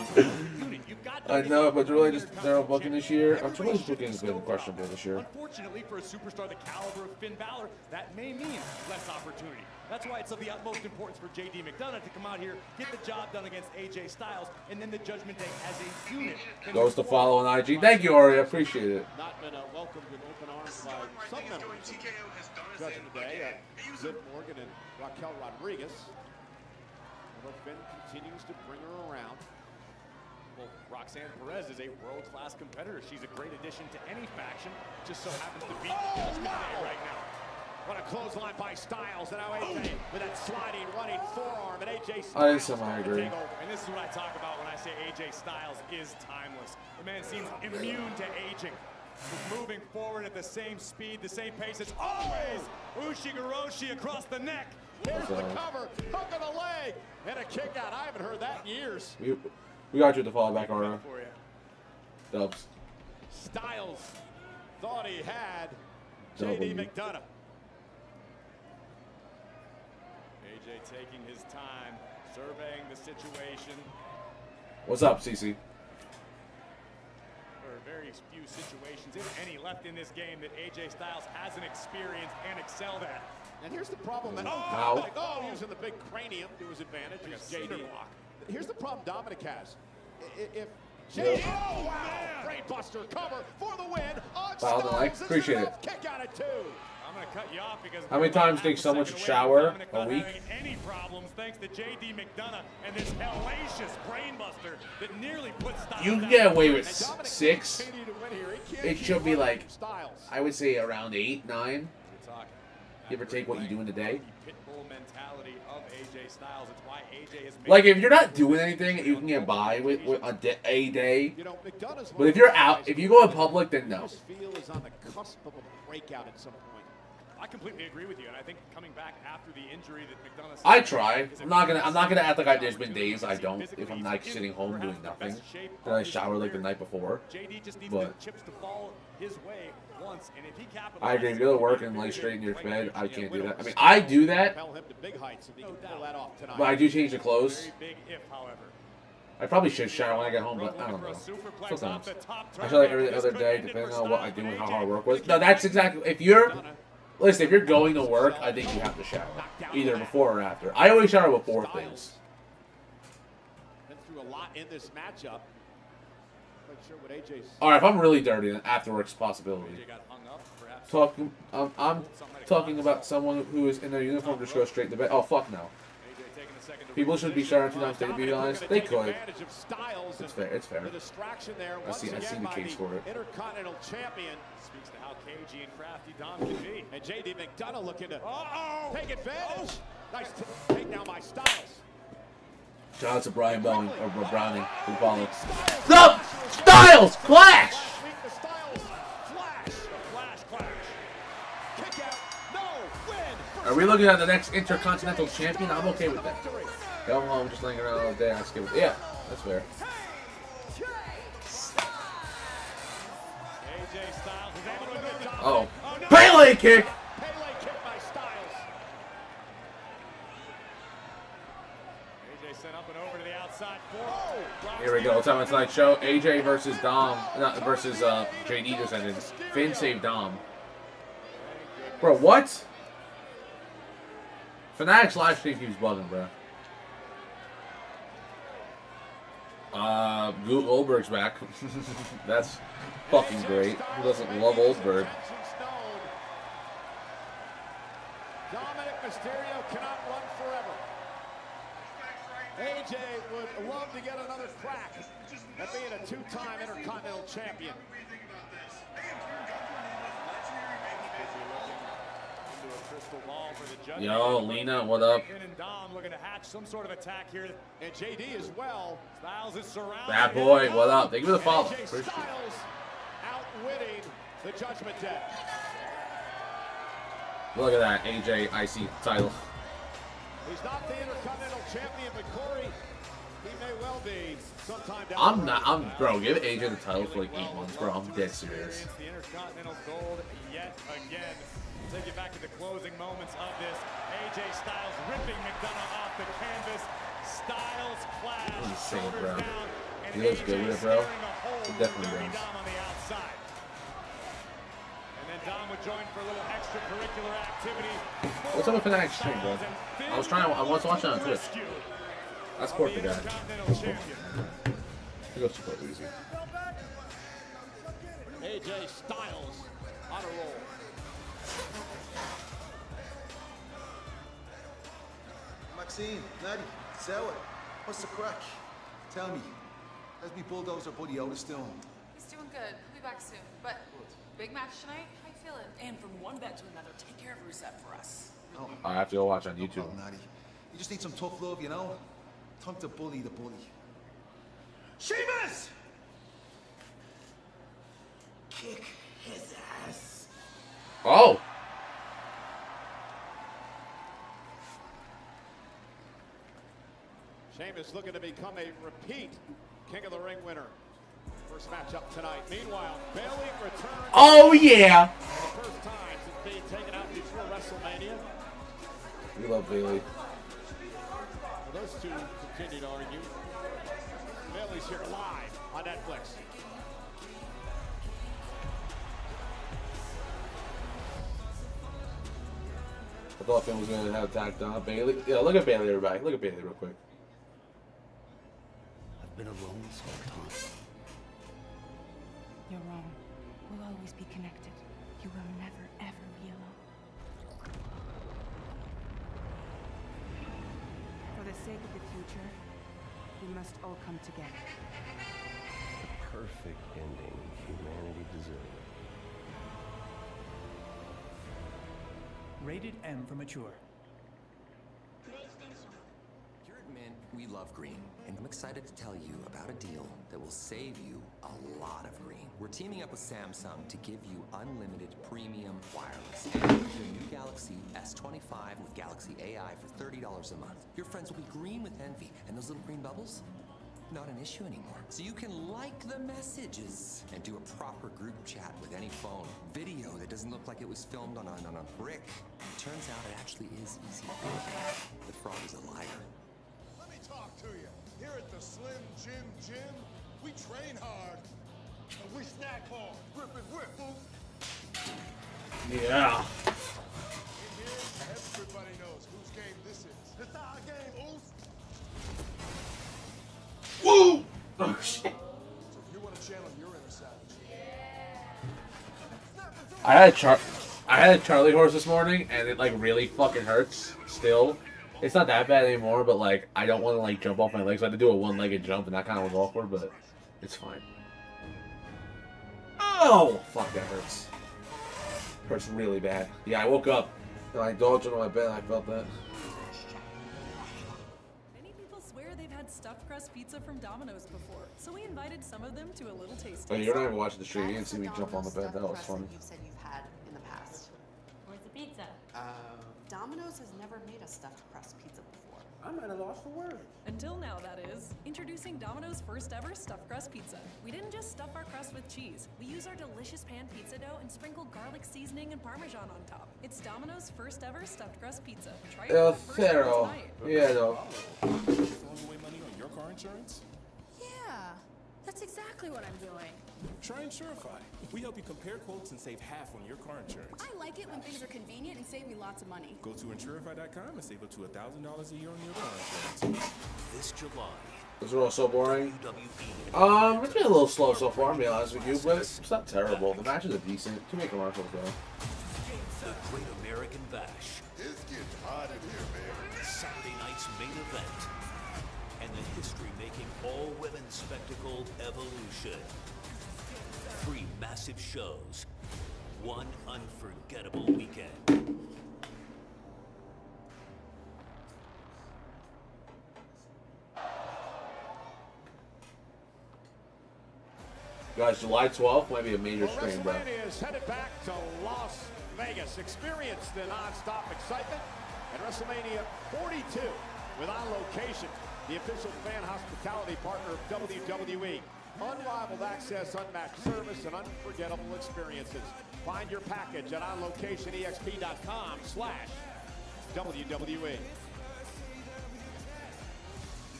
I know, but really just they're booking this year. I'm sure booking has been questionable this year. Unfortunately, for a superstar the caliber of Finn Balor, that may mean less opportunity. That's why it's of the utmost importance for J.D. McDonough to come out here, get the job done against AJ Styles, and then the Judgment Day as a unit. Goes to follow on IG. Thank you, Ori. I appreciate it. Not been welcomed with open arms by some members of Judgment Day. Liv Morgan and Raquel Rodriguez. Although Finn continues to bring her around. Well, Roxanne Perez is a world-class competitor. She's a great addition to any faction. Just so happens to be Judgment Day right now. What a clothesline by Styles, and now AJ with that sliding, running forearm, and AJ I Styles agree. And this is what I talk about when I say AJ Styles is timeless. The man seems immune to aging. He's moving forward at the same speed, the same pace as always. Ushigoroshi across the neck. Here's the cover, hook of the leg, and a kick out. I haven't heard that in years. We got you to follow back on Dubs. Styles thought he had W. JD McDonough. AJ taking his time, surveying the situation. What's up, CC? There are very few situations, if any, left in this game that AJ Styles hasn't experienced and excelled at. And here's the problem. Using the big cranium to his advantage. Like a JD. cinder block. Here's the problem Dominic has. If JD, oh wow, brainbuster cover for the win. On Foul the leg. Appreciate it. Kick out at 2. I'm going to cut you off because How many times do you think someone should shower a week? Any problems thanks to JD McDonough and this hellacious brainbuster that nearly put Styles You can down. get away with 6. It should be like, I would say around 8, 9. Give or take what you do in the day. Pitbull mentality of AJ Styles. It's why AJ has made Like if you're not doing anything, you can get by with a day. But if you're out, if you go in public, then no. This field is on the cusp of a breakout at some point. I completely agree with you, and I think coming back after the injury that McDonough. I try. I'm not gonna act like there's been days I don't. If I'm like sitting home doing nothing, then I shower like the night before. JD just needs But the chips to fall his way once, and if he I agree. If you go to work and lay straight in your bed, I can't do that. I mean, I do that, but I do change the clothes. I probably should shower when I get home, but I don't know. Sometimes. I feel like every other day, depending on what I do and how hard work was. No, that's exactly. If you're going to work, I think you have to shower. Either before or after. I always shower before things. Been through a lot in this matchup. Not sure what AJ's. Alright, if I'm really dirty, then afterwork's a possibility. I'm talking about someone who is in their uniform to go straight to bed. Oh, fuck no. People should be showering 2 times a day, to be honest. They could. It's fair. It's fair. I see the case for it. Intercontinental champion speaks to how cagey and crafty Dom can be. And JD McDonough looking to take advantage. Nice take down by Styles. Shout out to Brian Browning who followed. No! Styles! Clash! Are we looking at the next Intercontinental Champion? I'm okay with that. Go home, just laying around all day. I skip it. Yeah, that's fair. Oh. Pele kick! Pele kick by Styles. AJ sent up and over to the outside. Here we go. Time of tonight's show. AJ versus Dom. Versus JD just ended. Finn saved Dom. Bro, what? Fanatics live stream keeps bugging, bro. Goldberg's back. That's fucking great. Who doesn't love Goldberg? Dominic Mysterio cannot run forever. AJ would love to get another crack at being a 2-time Intercontinental Champion. Yo, Lena, what up? And Dom looking to hatch some sort of attack here. And JD as well. Styles is surrounded. Bad boy, what up? Thank you for the follow. AJ Styles outwitting the Judgment Day. Look at that, AJ IC title. He's not the Intercontinental Champion, but Corey, he may well be sometime down Bro, give AJ the title for like 8 months, bro. I'm dead serious. The Intercontinental gold yet again. We'll take you back to the closing moments of this. AJ Styles ripping McDonough off the canvas. Styles clash. Insane, bro. Down, He looks good with it, bro. He definitely does. Dom on the outside. And then Dom would join for a little extracurricular activity. What's up with Fanatics stream, bro? I was watching on Twitch. I support the guy. He goes super easy. AJ Styles on a roll. Maxine, Natty, Sarah, what's the crack? Tell me, how's me bulldozer buddy Otis doing? He's doing good. He'll be back soon. But big match tonight. How you feeling? And from one bet to another, take care of Rusev for us. Oh, I have to go watch on YouTube. Natty. You just need some tough love, you know? Time to bully the bully. Sheamus! Kick his ass. Oh. Sheamus looking to become a repeat King of the Ring winner. First matchup tonight. Meanwhile, Bayley returns. Oh, yeah. For the first time since being taken out before WrestleMania. We love Bayley. Well, those two continue to argue. Bayley's here live on Netflix. I thought Finn was going to have tacked on Bayley. Yeah, look at Bayley, everybody. Look at Bayley real quick. I've been alone this whole time. You're wrong. We'll always be connected. You will never, ever be alone. For the sake of the future, we must all come together. The perfect ending humanity deserved. Rated M for mature. Here at Mint, we love green, and I'm excited to tell you about a deal that will save you a lot of green. We're teaming up with Samsung to give you unlimited premium wireless and your new Galaxy S25 with Galaxy AI for $30 a month. Your friends will be green with envy, and those little green bubbles, not an issue anymore. So you can like the messages and do a proper group chat with any phone. Video that doesn't look like it was filmed on a brick. Turns out it actually is easy. The frog is a liar. Let me talk to you. Here at the Slim Jim Gym, we train hard and we snack hard. Rip and whip, fool. Yeah. In here, everybody knows whose game this is. It's our game, Oos. Woo! Oh, shit. So if you want to channel your inner savage. I had a Charlie horse this morning, and it like really fucking hurts still. It's not that bad anymore, but like I don't want to like jump off my legs. So I had to do a one-legged jump, and that kind of was awkward, but it's fine. Oh, fuck, that hurts. Hurts really bad. Yeah, I woke up and I dodged into my bed. And I felt that. Many people swear they've had stuffed crust pizza from Domino's before, so we invited some of them to a little taste. Oh, you're not even watching the stream. You didn't see me jump on the bed. That was funny. You've said you've had in the past. Where's the pizza? Domino's has never made a stuffed crust pizza before. I'm at a loss for words. Until now, that is. Introducing Domino's first ever stuffed crust pizza. We didn't just stuff our crust with cheese. We use our delicious pan pizza dough and sprinkle garlic seasoning and Parmesan on top. It's Domino's first ever stuffed crust pizza. Try it for the first time Zero. tonight. Yeah, no. Throwing away money on your car insurance? Yeah, that's exactly what I'm doing. Try Insurify. We help you compare quotes and save half on your car insurance. I like it when things are convenient and save me lots of money. Go to Insurify.com and save up to $1,000 a year on your car insurance. This July, Those are all so boring. It's been a little slow so far, to be honest with you, but it's not terrible. The matches are decent. Too many commercials though. the Great American Bash. It's getting hot in here, man. Saturday night's main event. And the history-making all-women's spectacle, Evolution. 3 massive shows. 1 unforgettable weekend. Guys, July 12th might be a major stream, bro. WrestleMania is headed back to Las Vegas. Experience the non-stop excitement at WrestleMania 42 with On Location, the official fan hospitality partner of WWE. Unrivaled access, unmatched service, and unforgettable experiences. Find your package at onlocationexp.com/WWE.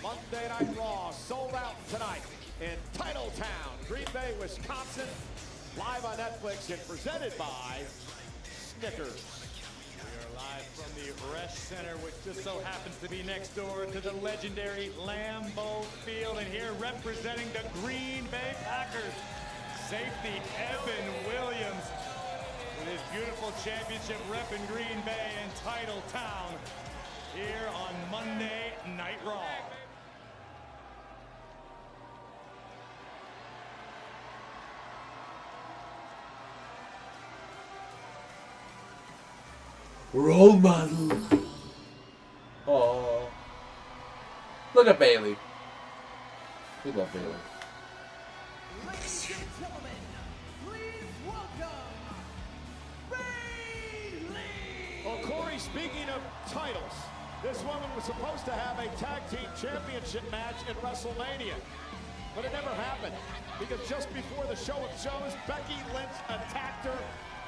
Monday Night Raw sold out tonight in Titletown, Green Bay, Wisconsin. Live on Netflix and presented by Snickers. We are live from the Resch Center, which just so happens to be next door to the legendary Lambeau Field. And here representing the Green Bay Packers, safety Evan Williams with his beautiful championship rep in Green Bay and Titletown here on Monday Night Raw. Role model. Oh, look at Bailey. We love Bailey. Ladies and gentlemen, please welcome Bailey! Well, Corey, speaking of titles, this woman was supposed to have a tag team championship match at WrestleMania, but it never happened because just before the show of shows, Becky Lynch attacked her,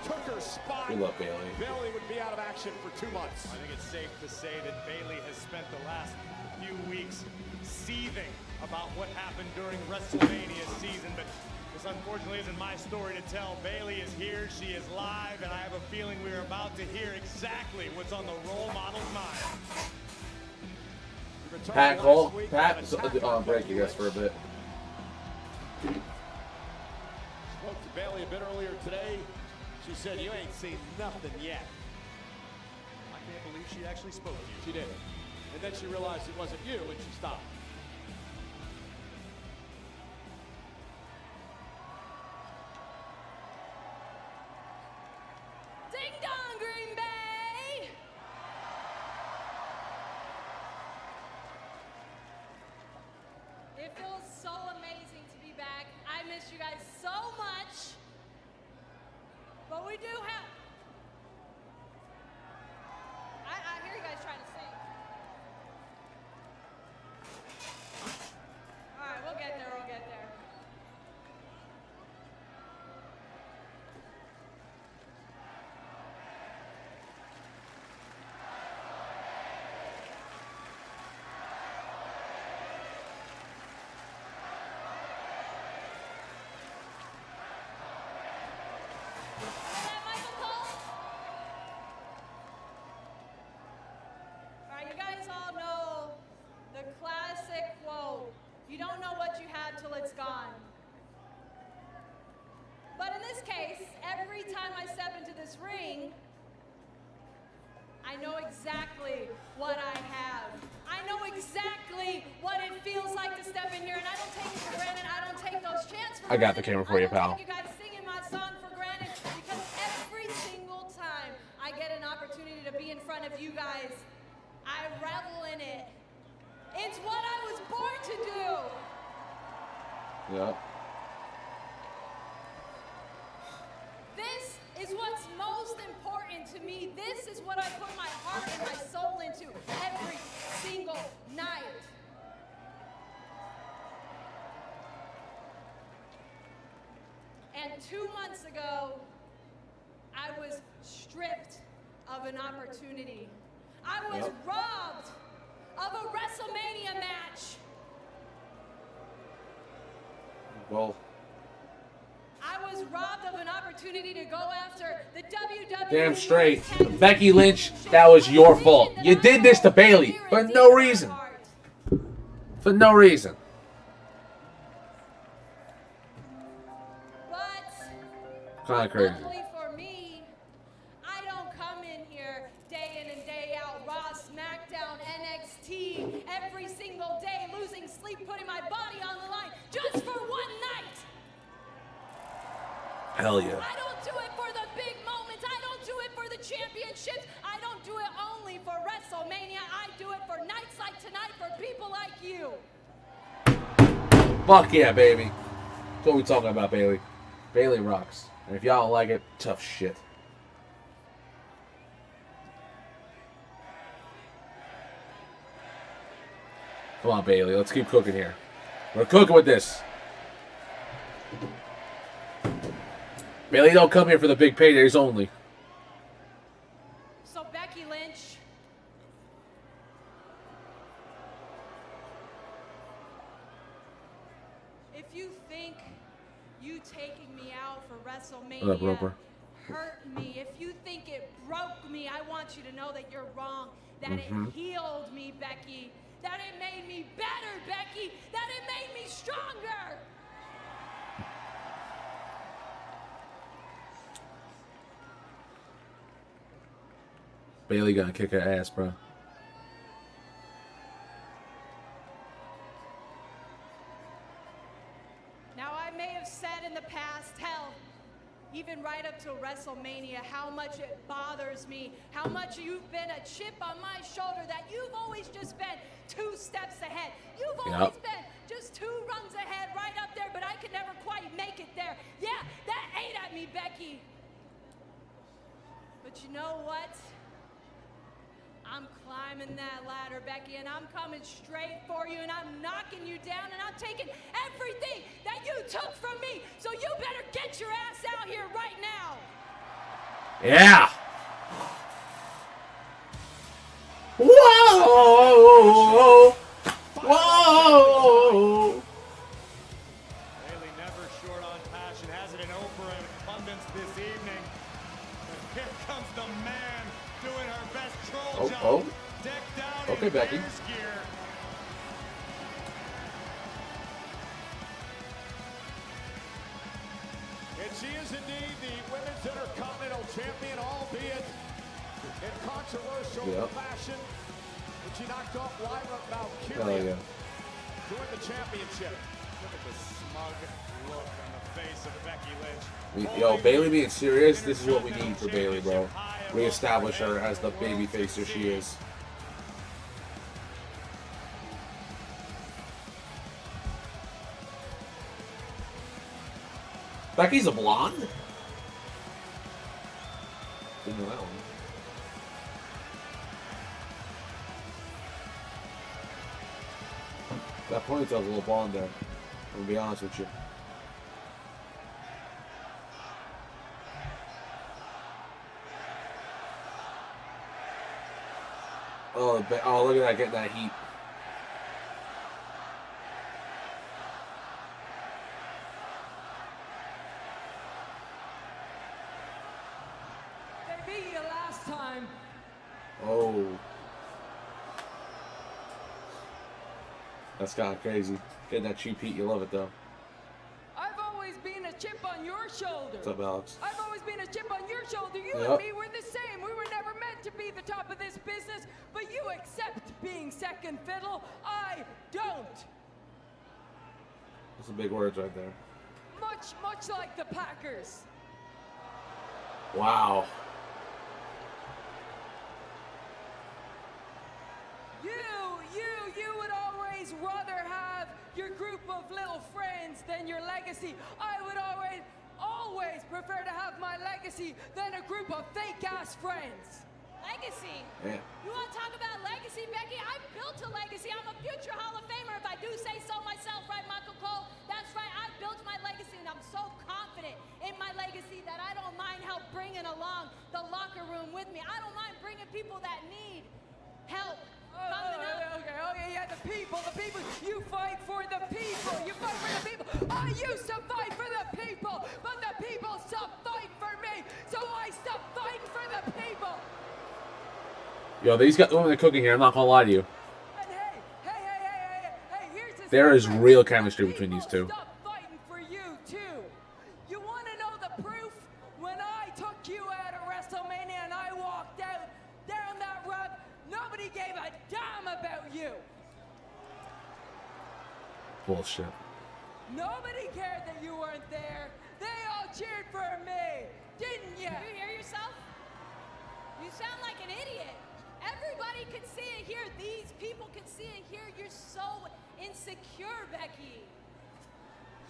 took her spot. We love Bailey. Bailey would be out of action for 2 months. I think it's safe to say that Bailey has spent the last few weeks seething about what happened during WrestleMania season, but this unfortunately isn't my story to tell. Bailey is here, she is live, and I have a feeling we're about to hear exactly what's on the role model's mind. Pat Cole. Pat is on break, I guess, for a bit. Spoke to Bailey a bit earlier today. She said, "You ain't seen nothing yet." I can't believe she actually spoke to you. She did. And then she realized it wasn't you, and she stopped. Ding dong, Green Bay! It feels so amazing to be back. I miss you guys so much. But we do have... I hear you guys trying to sing. All right, we'll get there, we'll get there. You guys all know the classic quote, you don't know what you have till it's gone. But in this case, every time I step into this ring, I know exactly what I have. I know exactly what it feels like to step in here, and I don't take it for granted. I don't take those chances for I got granted. the camera for you, pal. I don't take you guys singing my song for granted, because every single time I get an opportunity to be in front of you guys, I revel in it. It's what I was born to do. Yeah. This is what's most important to me. This is what I put my heart and my soul into every single night. And 2 months ago, I was stripped of an opportunity. I was robbed of a WrestleMania match. Well, I was robbed of an opportunity to go after the WWE. damn straight. Becky Lynch, that was your fault. You did this to Bailey for no reason. For no reason. Kind of crazy. Luckily for me, I don't come in here day in and day out, Raw, SmackDown, NXT, every single day, losing sleep, putting my body on the line just for one night. Hell yeah. I don't do it for the big moments. I don't do it for the championships. I don't do it only for WrestleMania. I do it for nights like tonight for people like you. Fuck yeah, baby. That's what we talking about, Bailey. Bailey rocks. And if y'all don't like it, tough shit. Come on, Bailey. Let's keep cooking here. We're cooking with this. Bailey don't come here for the big paydays only. So Becky Lynch, if you think you taking me out for What up, WrestleMania Roper? hurt me, if you think it broke me, I want you to know that you're wrong. That Mhm. it healed me, Becky. That it made me better, Becky. That it made me stronger. Bailey gonna kick her ass, bro. Now, I may have said in the past, hell, even right up to WrestleMania, how much it bothers me, how much you've been a chip on my shoulder, that you've always just been 2 steps ahead. You've always been just 2 rungs ladder, Becky, and I'm coming straight for you, and I'm knocking you down, and I'm taking everything that you took from me. So you better get your ass out here right now. Yeah. Whoa! Whoa! Bailey never short on passion, has it in over abundance this evening. But here comes the man doing her best troll job. Decked out Okay, in Becky. Bears gear. And she is indeed the Women's Intercontinental Champion, albeit in controversial fashion. When she knocked off Lyra Valkyria to win the championship. Look at the smug look on the face of Becky Lynch. Yo, Bailey being serious, this is what we need for Bailey, bro. Reestablish her as the babyface that she is. Becky's a blonde? Didn't know that one. That ponytail's a little blonde there. I'm gonna be honest with you. Oh, look at that, getting that heat. They beat you last time. Oh. That's kind of crazy. Getting that cheap heat, you love it though. I've always been a chip on your shoulder. What's up, Alex? I've always been a chip on your shoulder. You Yep. and me were the same. We were never meant to be the top of this business, but you accept being second fiddle. I don't. That's some big words right there. Much like the Packers. Wow. You would always rather have your group of little friends than your legacy. I would always prefer to have my legacy than a group of fake-ass friends. Legacy? Yeah. You want to talk about legacy, Becky? I built a legacy. I'm a future Hall of Famer if I do say so myself, right, Michael Cole? That's right, I built my legacy, and I'm so confident in my legacy that I don't mind help bringing along the locker room with me. I don't mind bringing people that need help. Okay, yeah, the people, you fight for the people, you fight for the people. I used to fight for the people, but the people stopped fighting for me, so I stopped fighting for the people. Yo, these got the women cooking here. I'm not gonna lie to you. And hey, here's the There is real chemistry between these two. Stop fighting for you too. You want to know the proof? When I took you out at WrestleMania and I walked out down that road, nobody gave a damn about you. Bullshit. Nobody cared that you weren't there. They all cheered for me, didn't you? You hear yourself? You sound like an idiot. Everybody could see and hear. These people could see and hear. You're so insecure, Becky.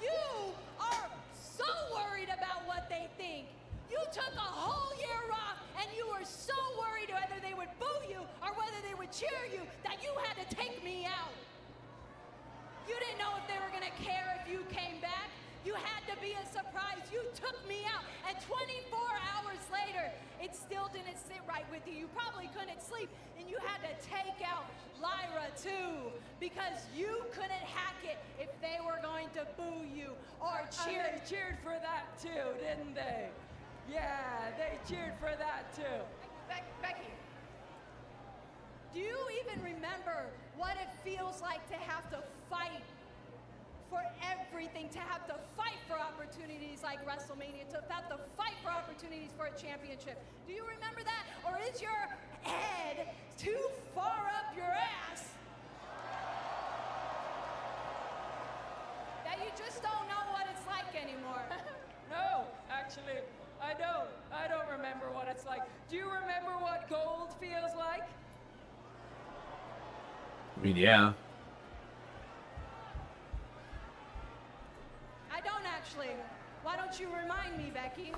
You are so worried about what they think. You took a whole year off and you were so worried whether they would boo you or whether they would cheer you that you had to take me out. You didn't know if they were gonna care if you came back. You had to be a surprise. You took me out, and 24 hours later, it still didn't sit right with you. You probably couldn't sleep, and you had to take out Lyra too, because you couldn't hack it if they were going to boo you or cheer. And they cheered for that too, didn't they? Yeah, they cheered for that too. Becky, do you even remember what it feels like to have to fight for everything, to have to fight for opportunities like WrestleMania, to have to fight for opportunities for a championship? Do you remember that? Or is your head too far up your ass that you just don't know what it's like anymore? No, actually, I don't. I don't remember what it's like. Do you remember what gold feels like? I mean, yeah. I don't actually. Why don't you remind me, Becky?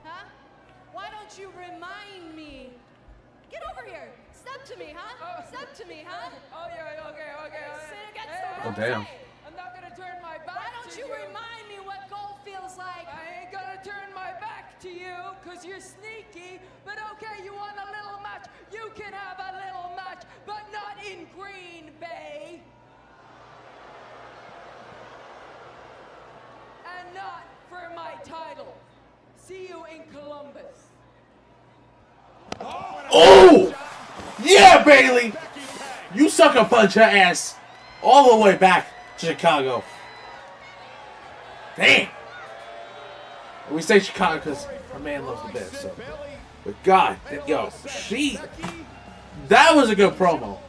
Huh? Why don't you remind me? Get over here. Step to me, huh? Step to me, huh? Oh, yeah, okay. Sit against the Oh, damn. I'm not gonna turn my back Why don't to you remind me what gold feels like? I ain't gonna turn my back to you, cause you're sneaky. But okay, you want a little match? You can have a little match, but not in Green Bay. And not for my title. See you in Columbus. Oh! Yeah, Bailey! You sucker punch her ass all the way back to Chicago. Damn! We say Chicago because our man loves the Bears, so. But God, yo, that was a good promo.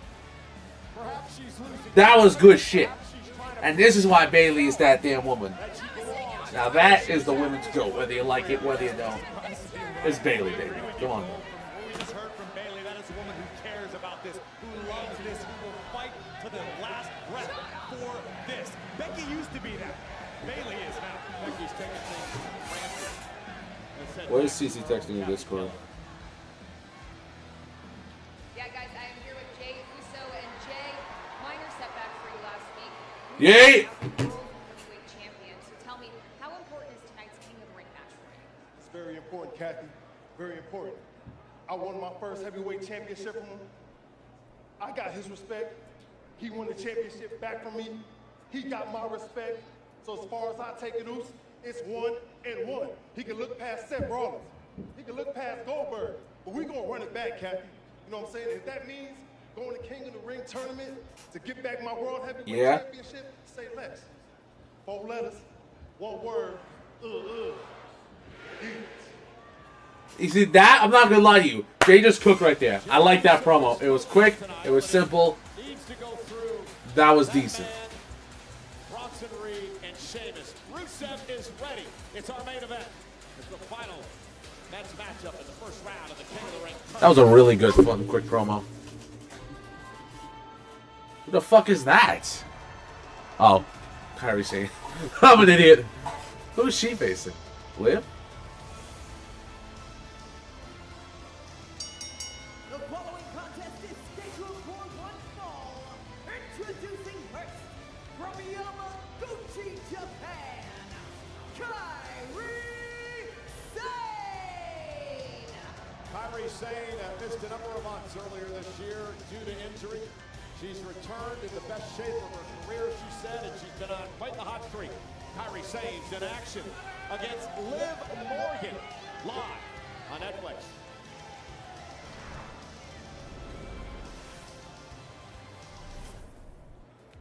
That was good shit. And this is why Bailey is that damn woman. Now that is the women's goat, whether you like it, whether you don't. It's Bailey, baby. Come on. We just heard from Bailey. That is a woman who cares about this, who loves this, who will fight to the last breath for this. Becky used to be that. Bailey is now. Becky's taking things for granted. What is CC texting in Discord? Yeah, guys, I am here with Jay Uso, and Jay, minor setback for you last week. Yay! Heavyweight champion. So tell me, how important is tonight's King of the Ring match for you? It's very important, Kathy. Very important. I won my first heavyweight championship from him. I got his respect. He won the championship back from me. He got my respect. So as far as I take it, Oos, it's 1-1. He can look past Seth Rollins. He can look past Goldberg. But we're going to run it back, Kathy. You know what I'm saying? If that means going to King of the Ring tournament to get back my World Heavyweight Championship, say less. 4 letters, 1 word, You see that? I'm not gonna lie to you. Jay just cooked right there. I like that promo. It was quick. It was simple. That was decent. Bronson Reed and Sheamus. Rusev is ready. It's our main event. It's the final men's matchup in the first round of the King of the Ring. That was a really good, fun, quick promo. Who the fuck is that? Oh, Kairi Sane. I'm an idiot. Who is she facing? Liv? The following contest is scheduled for one fall. Introducing first, from Yamaguchi, Japan, Kairi Sane! Kairi Sane missed a number of months earlier this year due to injury. She's returned in the best shape of her career, she said, and she's been on quite the hot streak. Kairi Sane's in action against Liv Morgan, live on Netflix.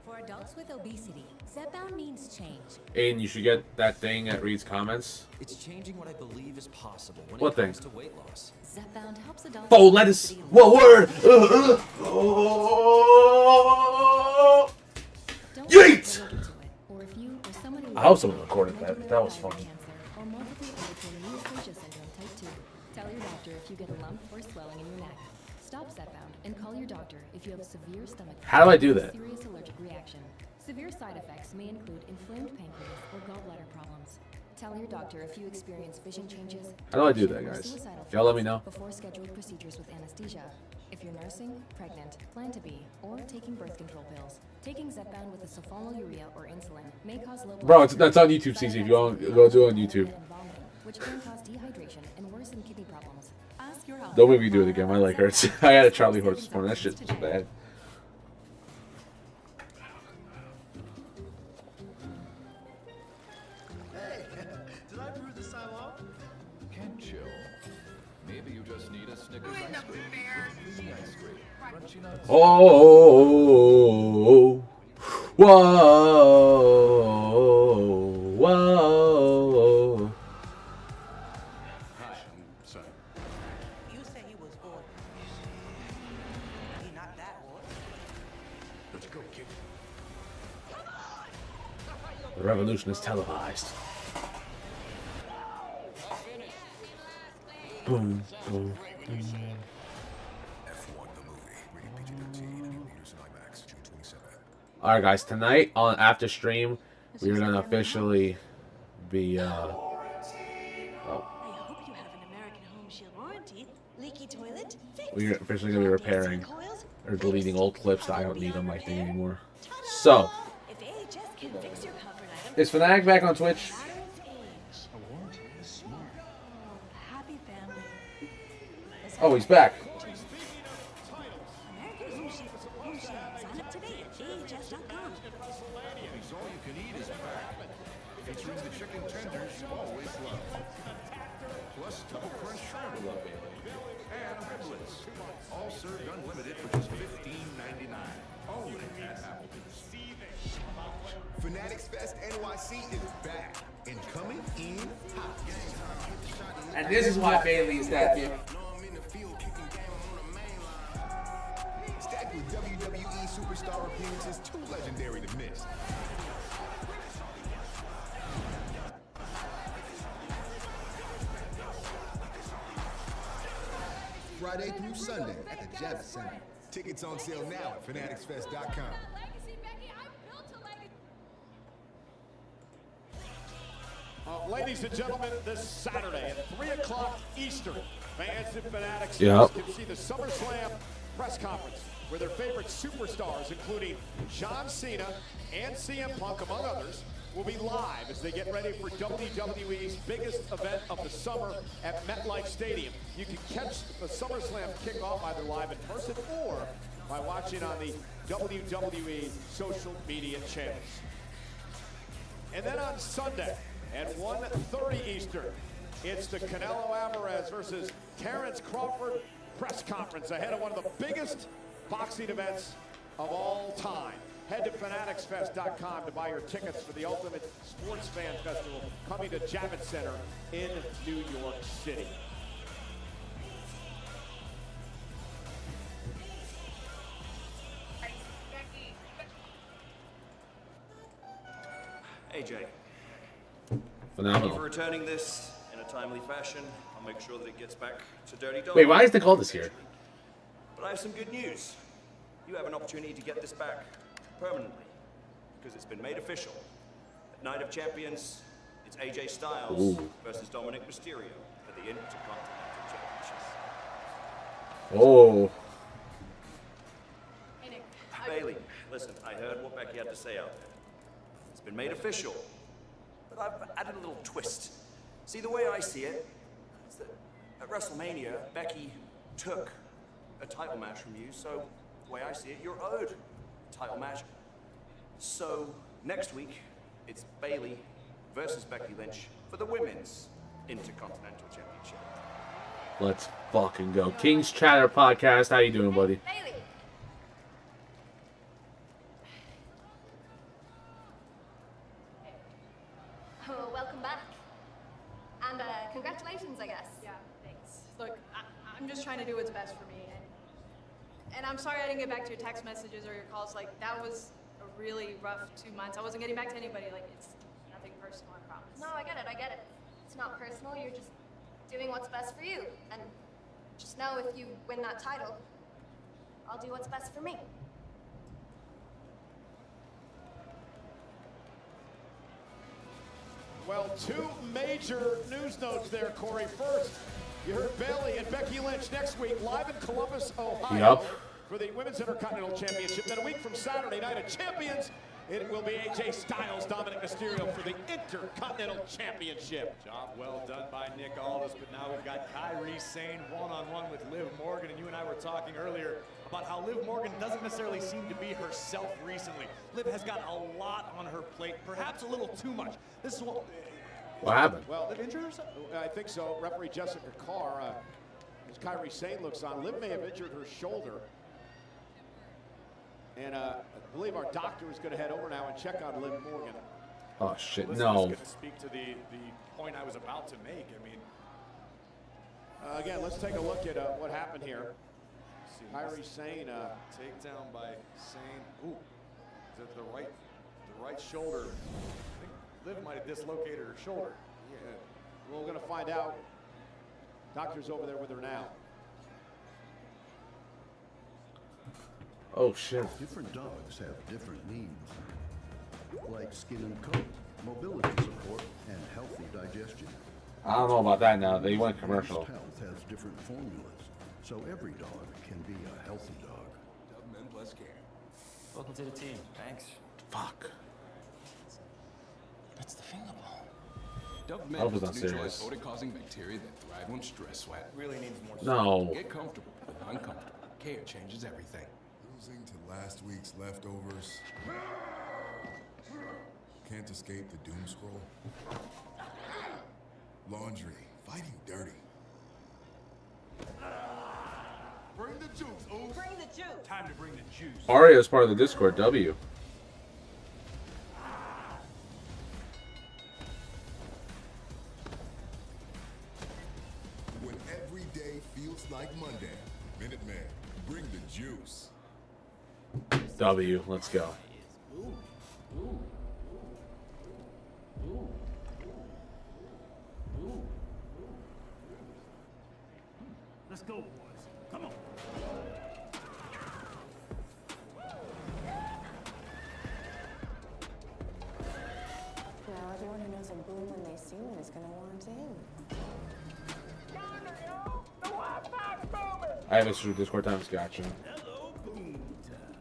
For adults with obesity, Zepbound means change. Aiden, you should get that thing that reads comments. It's changing what I believe is possible when What it thing? comes to weight loss. Zepbound helps adults. Oh, lettuce. What word? Oh. Yeet! Or if you or someone who I hope someone recorded that. That was funny. or multiple autoimmune neoplasia syndrome type 2. Tell your doctor if you get a lump or swelling in your neck. Stop Zepbound and call your doctor if you have severe stomach pain How do I do or that? serious allergic reaction. Severe side effects may include inflamed pancreas or gallbladder problems. Tell your doctor if you experience vision changes. How do I do that, or guys? suicidal Y'all let me thoughts know. Before scheduled procedures with anesthesia. If you're nursing, pregnant, plan to be, or taking birth control pills, taking Zepbound with a sulfonylurea or insulin may cause low blood Bro, sugar, that's on YouTube, CC. If you want, go do it on YouTube. which can cause dehydration and worsen kidney problems. Ask your health. Don't make me do it again. My leg hurts. I had a Charlie horse this morning. That shit's bad. Hey, did I brew the Cylon? Can't chill. Maybe you just need a Snickers ice cream. With mini ice cream. Crunchy nuts. Oh, whoa, whoa. Hi, I'm sorry. You say he was old. He not that old. Let's go, kid. The revolution is televised. Boom, boom, boom. Alright guys, tonight on after stream, we're gonna officially be I hope you have an American Home Shield warranty. Leaky toilet, fix We're officially going to be repairing or deleting old clips that I don't need on my thing anymore. So, is Fanatic back on Twitch? Oh, he's back. Featuring the chicken tenders always love. Plus double crunch shrimp and riblets. All served unlimited for just $15.99. Only at Applebee's. Fanatics Fest NYC is back and coming in hot. And this is why Bailey is that here. Stacked with WWE superstar appearances too legendary to miss. Friday through Sunday at the Javits Center. Tickets on sale now at fanaticsfest.com. Ladies and gentlemen, this Saturday at 3 o'clock Eastern, fans and fanatics Yep. can see the SummerSlam press conference where their favorite superstars, including John Cena and CM Punk, among others, will be live as they get ready for WWE's biggest event of the summer at MetLife Stadium. You can catch the SummerSlam kickoff either live in person or by watching on the WWE social media channels. And then on Sunday at 1:30 Eastern, it's the Canelo Alvarez versus Terrence Crawford press conference ahead of one of the biggest boxing events of all time. Head to fanaticsfest.com to buy your tickets for the Ultimate Sports Fan Festival coming to Javits Center in New York City. AJ. Phenomenal. Thank you for returning this in a timely fashion. I'll make sure that it gets back to Dirty Dog. Wait, why is Nicole this here? But I have some good news. You have an opportunity to get this back permanently because it's been made official. At Night of Champions, it's AJ Styles versus Dominic Mysterio for the Intercontinental Championship. Oh. Bailey, listen, I heard what Becky had to say out there. It's been made official, but I've added a little twist. See, the way I see it is that at WrestleMania, Becky took a title match from you, so the way I see it, you're owed a title match. So next week, it's Bailey versus Becky Lynch for the Women's Intercontinental Championship. Let's fucking go. King's Chatter Podcast. How you doing, buddy? Bailey. Oh, welcome back. And congratulations, I guess. Yeah, thanks. Look, I'm just trying to do what's best for me. And I'm sorry I didn't get back to your text messages or your calls. Like, that was a really rough 2 months. I wasn't getting back to anybody. Like, it's nothing personal, I promise. No, I get it. It's not personal. You're just doing what's best for you. And just know if you win that title, I'll do what's best for me. Well, two major news notes there, Corey. First, you heard Bailey and Becky Lynch next week live in Columbus, Ohio for the Women's Intercontinental Championship. Then a week from Saturday Night of Champions, it will be AJ Styles, Dominic Mysterio for the Intercontinental Championship. Job well done by Nick Aldis, but now we've got Kairi Sane one-on-one with Liv Morgan, and you and I were talking earlier about how Liv Morgan doesn't necessarily seem to be herself recently. Liv has got a lot on her plate, perhaps a little too much. This is what happened? Well, Liv injured herself? I think so. Referee Jessica Carr, as Kairi Sane looks on, Liv may have injured her shoulder. And I believe our doctor is going to head over now and check on Liv Morgan. Oh, shit, Listen, no. I was going to speak to the point I was about to make. I mean, again, let's take a look at what happened here. Kairi Sane. Takedown by Sane. Ooh, is it the right shoulder? I think Liv might have dislocated her shoulder. Yeah. Well, we're going to find out. Doctor's over there with her now. Oh, shit. Different dogs have different needs, like skin and coat, mobility support, and healthy digestion. I don't know about that now. They went commercial. Health has different formulas. so every dog can be a healthy dog. Dubman plus care. Welcome to the team. Thanks. Fuck. That's the fingerball. Dubman I hope it's is not a serious. neutralized odor-causing bacteria that thrive on stress. Sweat really needs more. No. Get comfortable with uncomfortable. Care changes everything. Losing to last week's leftovers. Can't escape the doom scroll. Laundry. Fighting dirty. Bring the juice, ooh. Bring the juice. Time to bring the juice. Aria is part of the Discord. W. When every day feels like Monday. Minuteman, bring the juice. W. Let's go. Let's go, boys. Come on. Now everyone who knows a boom when they see one is gonna want in. I have extra Discord times. Gotcha. Hello, boom time.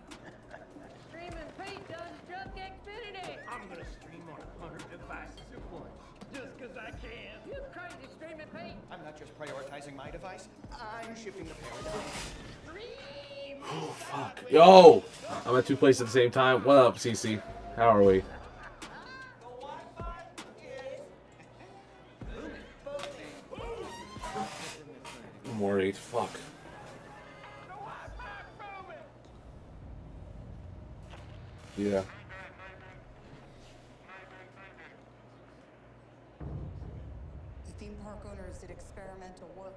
Streaming Pete does junk Xfinity. I'm gonna stream on 100 devices at once, just 'cause I can. You crazy Streaming Pete. I'm not just prioritizing my device, I'm shifting the paradigm. Oh, fuck. Yo! I'm at two places at the same time. What up, CC? How are we? I'm worried. Fuck. Yeah. The theme park owners did experimental work.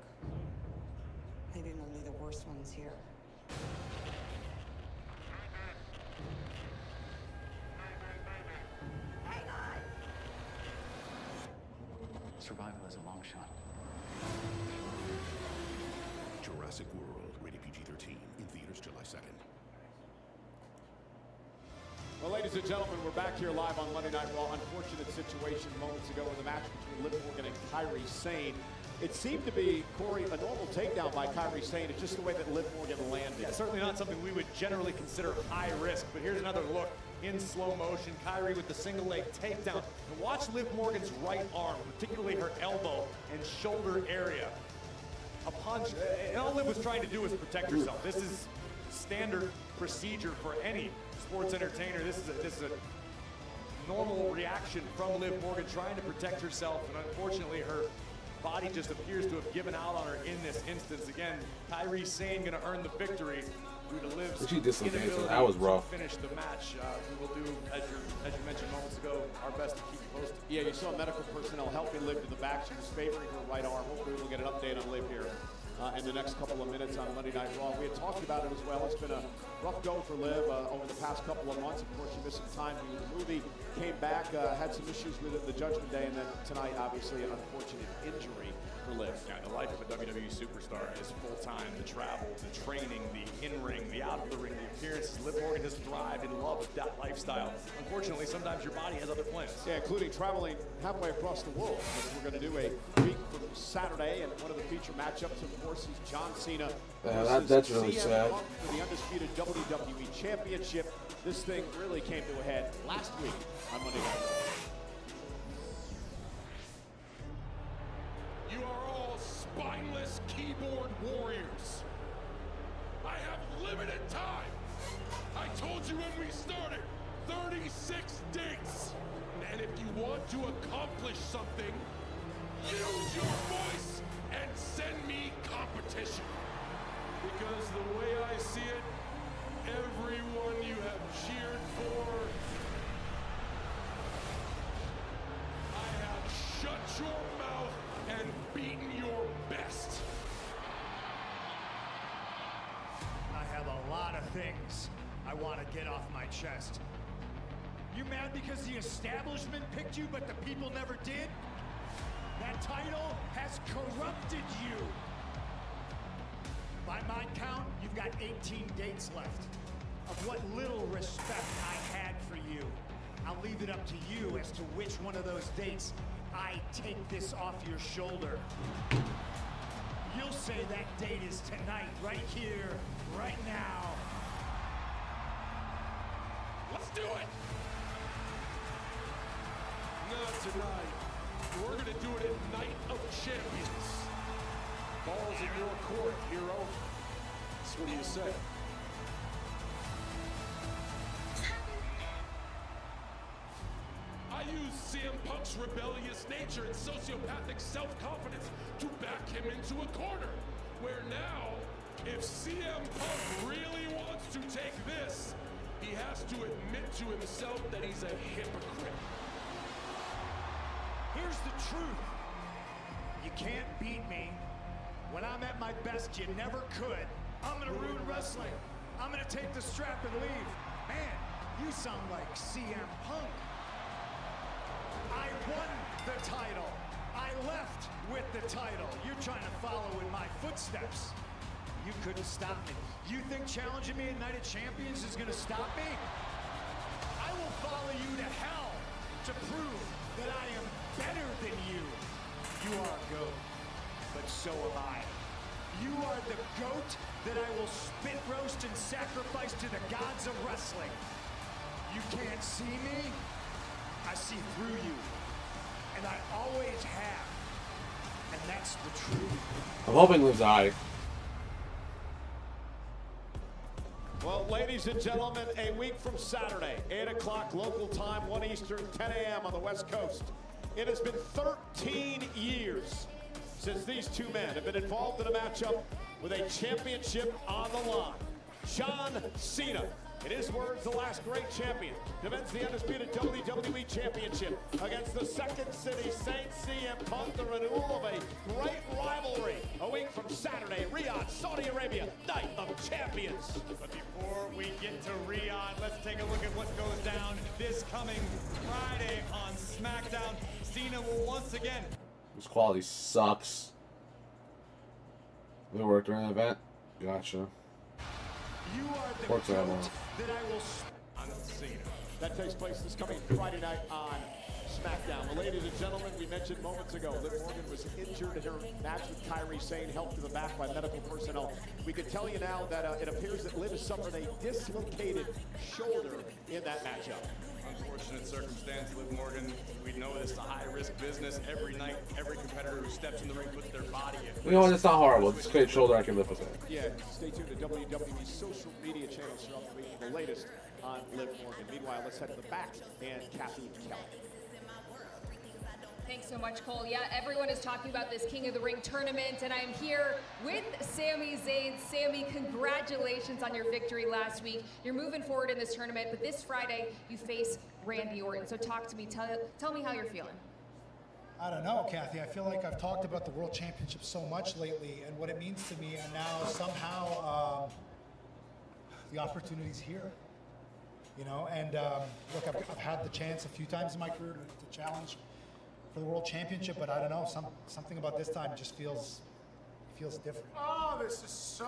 Maybe only the worst ones here. Survival is a long shot. Jurassic World, rated PG-13, in theaters July 2nd. Well, ladies and gentlemen, we're back here live on Monday Night Raw. Unfortunate situation moments ago in the match between Liv Morgan and Kairi Sane. It seemed to be, Corey, a normal takedown by Kairi Sane. It's just the way that Liv Morgan landed. Yeah, certainly not something we would generally consider high risk, but here's another look in slow motion. Kyrie with the single leg takedown. And watch Liv Morgan's right arm, particularly her elbow and shoulder area. And all Liv was trying to do was protect herself. This is standard procedure for any sports entertainer. This is a normal reaction from Liv Morgan trying to protect herself, and unfortunately her body just appears to have given out on her in this instance. Again, Kairi Sane going to earn the victory due to Liv's She dislocated, inability so that was rough. to finish the match. We will do, as you mentioned moments ago, our best to keep you posted. Yeah, you saw medical personnel helping Liv to the back. She was favoring her right arm. Hopefully we'll get an update on Liv here in the next couple of minutes on Monday Night Raw. We had talked about it as well. It's been a rough go for Liv over the past couple of months. Of course, she missed some time due to the movie, came back, had some issues with it the Judgment Day, and then tonight, obviously, an unfortunate injury for Liv. Yeah, the life of a WWE superstar is full-time. The travel, the training, the in-ring, the out-of-the-ring, the appearances. Liv Morgan has thrived and loved that lifestyle. Unfortunately, sometimes your body has other plans. Yeah, including traveling halfway across the world. We're going to do a week from Saturday, and one of the feature matchups, of course, is John Cena. That's really CM sad. Punk for the undisputed WWE Championship. This thing really came to a head last week on Monday Night Raw. You are all spineless keyboard warriors. I have limited time. I told you when we started, 36 dates. And if you want to accomplish something, use your voice and send me competition. Because the way I see it, everyone you have cheered for, I have shut your mouth and beaten your best. I have a lot of things I want to get off my chest. You mad because the establishment picked you, but the people never did? That title has corrupted you. By my count, you've got 18 dates left. Of what little respect I had for you, I'll leave it up to you as to which one of those dates I take this off your shoulder. You'll I'll say that date is tonight, right here, right now. Let's do it! Not tonight. We're gonna do it at Night of Champions. Ball's in your court, hero. So what do you say? I use CM Punk's rebellious nature and sociopathic self-confidence to back him into a corner. Where now, if CM Punk really wants to take this, he has to admit to himself that he's a hypocrite. Here's the truth. You can't beat me. When I'm at my best, you never could. I'm gonna ruin wrestling. I'm gonna take the strap and leave. Man, you sound like CM Punk. I won the title. I left with the title. You're trying to follow in my footsteps. You couldn't stop me. You think challenging me at Night of Champions is gonna stop me? I will follow you to hell to prove that I am better than you. You are a goat, but so am I. You are the goat that I will spit roast and sacrifice to the gods of wrestling. You can't see me. I see through you. And I always have. And that's the truth. I'm hoping Liv's eye. Well, ladies and gentlemen, a week from Saturday, 8 o'clock local time, 1 Eastern, 10 a.m. on the West Coast. It has been 13 years since these two men have been involved in a matchup with a championship on the line. John Cena, in his words, the last great champion, defends the undisputed WWE Championship against the Second City Saints, CM Punk, the renewal of a great rivalry. A week from Saturday, Riyadh, Saudi Arabia, Night of Champions. But before we get to Riyadh, let's take a look at what goes down this coming Friday on SmackDown. Cena will once again. This quality sucks. They worked during the event. Gotcha. You are the Works out well. that I will on Cena. That takes place this coming Friday night on SmackDown. Well, ladies and gentlemen, we mentioned moments ago Liv Morgan was injured in her match with Kairi Sane, helped to the back by medical personnel. We can tell you now that it appears that Liv has suffered a dislocated shoulder in that matchup. Unfortunate circumstance, Liv Morgan. We know this is a high-risk business. Every night, every competitor who steps in the ring puts their body in. You know what? It's not horrible. It's a great shoulder I can live with it. Yeah, stay tuned to WWE's social media channels throughout the week for the latest on Liv Morgan. Meanwhile, let's head to the back and Kathy Kelly. Thanks so much, Cole. Yeah, everyone is talking about this King of the Ring tournament, and I'm here with Sami Zayn. Sami, congratulations on your victory last week. You're moving forward in this tournament, but this Friday you face Randy Orton. So talk to me. Tell me how you're feeling. I don't know, Kathy. I feel like I've talked about the World Championship so much lately and what it means to me, and now somehow the opportunity's here. You know, and look, I've had the chance a few times in my career to challenge for the World Championship, but I don't know, something about this time just feels different. Oh, this is so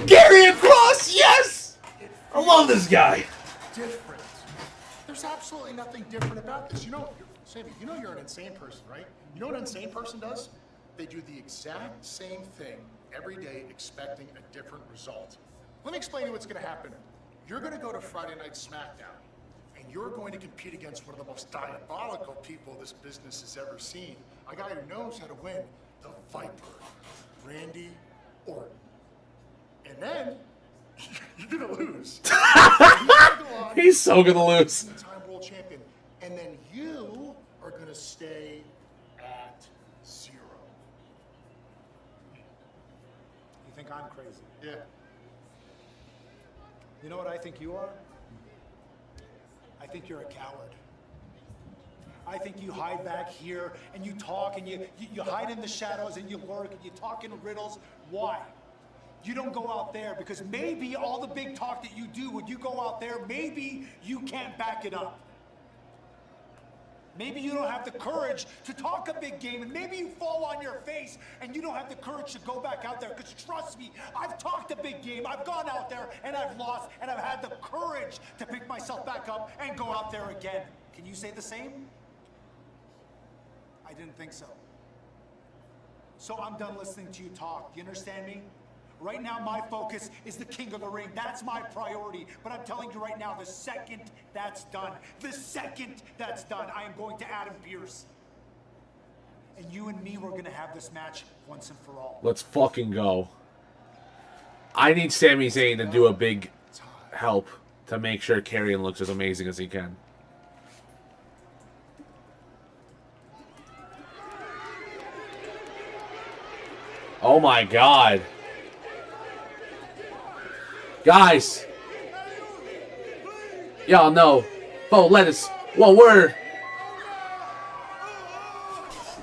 Gary Cross, yes! I love this guy. different. There's absolutely nothing different about this. You know, Sammy, you know you're an insane person, right? You know what an insane person does? They do the exact same thing every day, expecting a different result. Let me explain to you what's going to happen. You're going to go to Friday Night SmackDown, and you're going to compete against one of the most diabolical people this business has ever seen. A guy who knows how to win, the Viper, Randy Orton. And then, you're going to lose. He's so gonna lose. Time world champion. And then you are going to stay at 0. You think I'm crazy? Yeah. You know what I think you are? I think you're a coward. I think you hide back here and you talk and you hide in the shadows and you lurk and you talk in riddles. Why? You don't go out there because maybe all the big talk that you do when you go out there, maybe you can't back it up. Maybe you don't have the courage to talk a big game, and maybe you fall on your face and you don't have the courage to go back out there, because trust me, I've talked a big game, I've gone out there and I've lost, and I've had the courage to pick myself back up and go out there again. Can you say the same? I didn't think so. So I'm done listening to you talk. You understand me? Right now, my focus is the King of the Ring. That's my priority. But I'm telling you right now, the second that's done, I am going to Adam Pearce. And you and me, we're going to have this match once and for all. Let's fucking go. I need Sami Zayn to do a big help to make sure Karrion looks as amazing as he can. Oh my god. Guys. Y'all know. Bo, let us. Well, we're.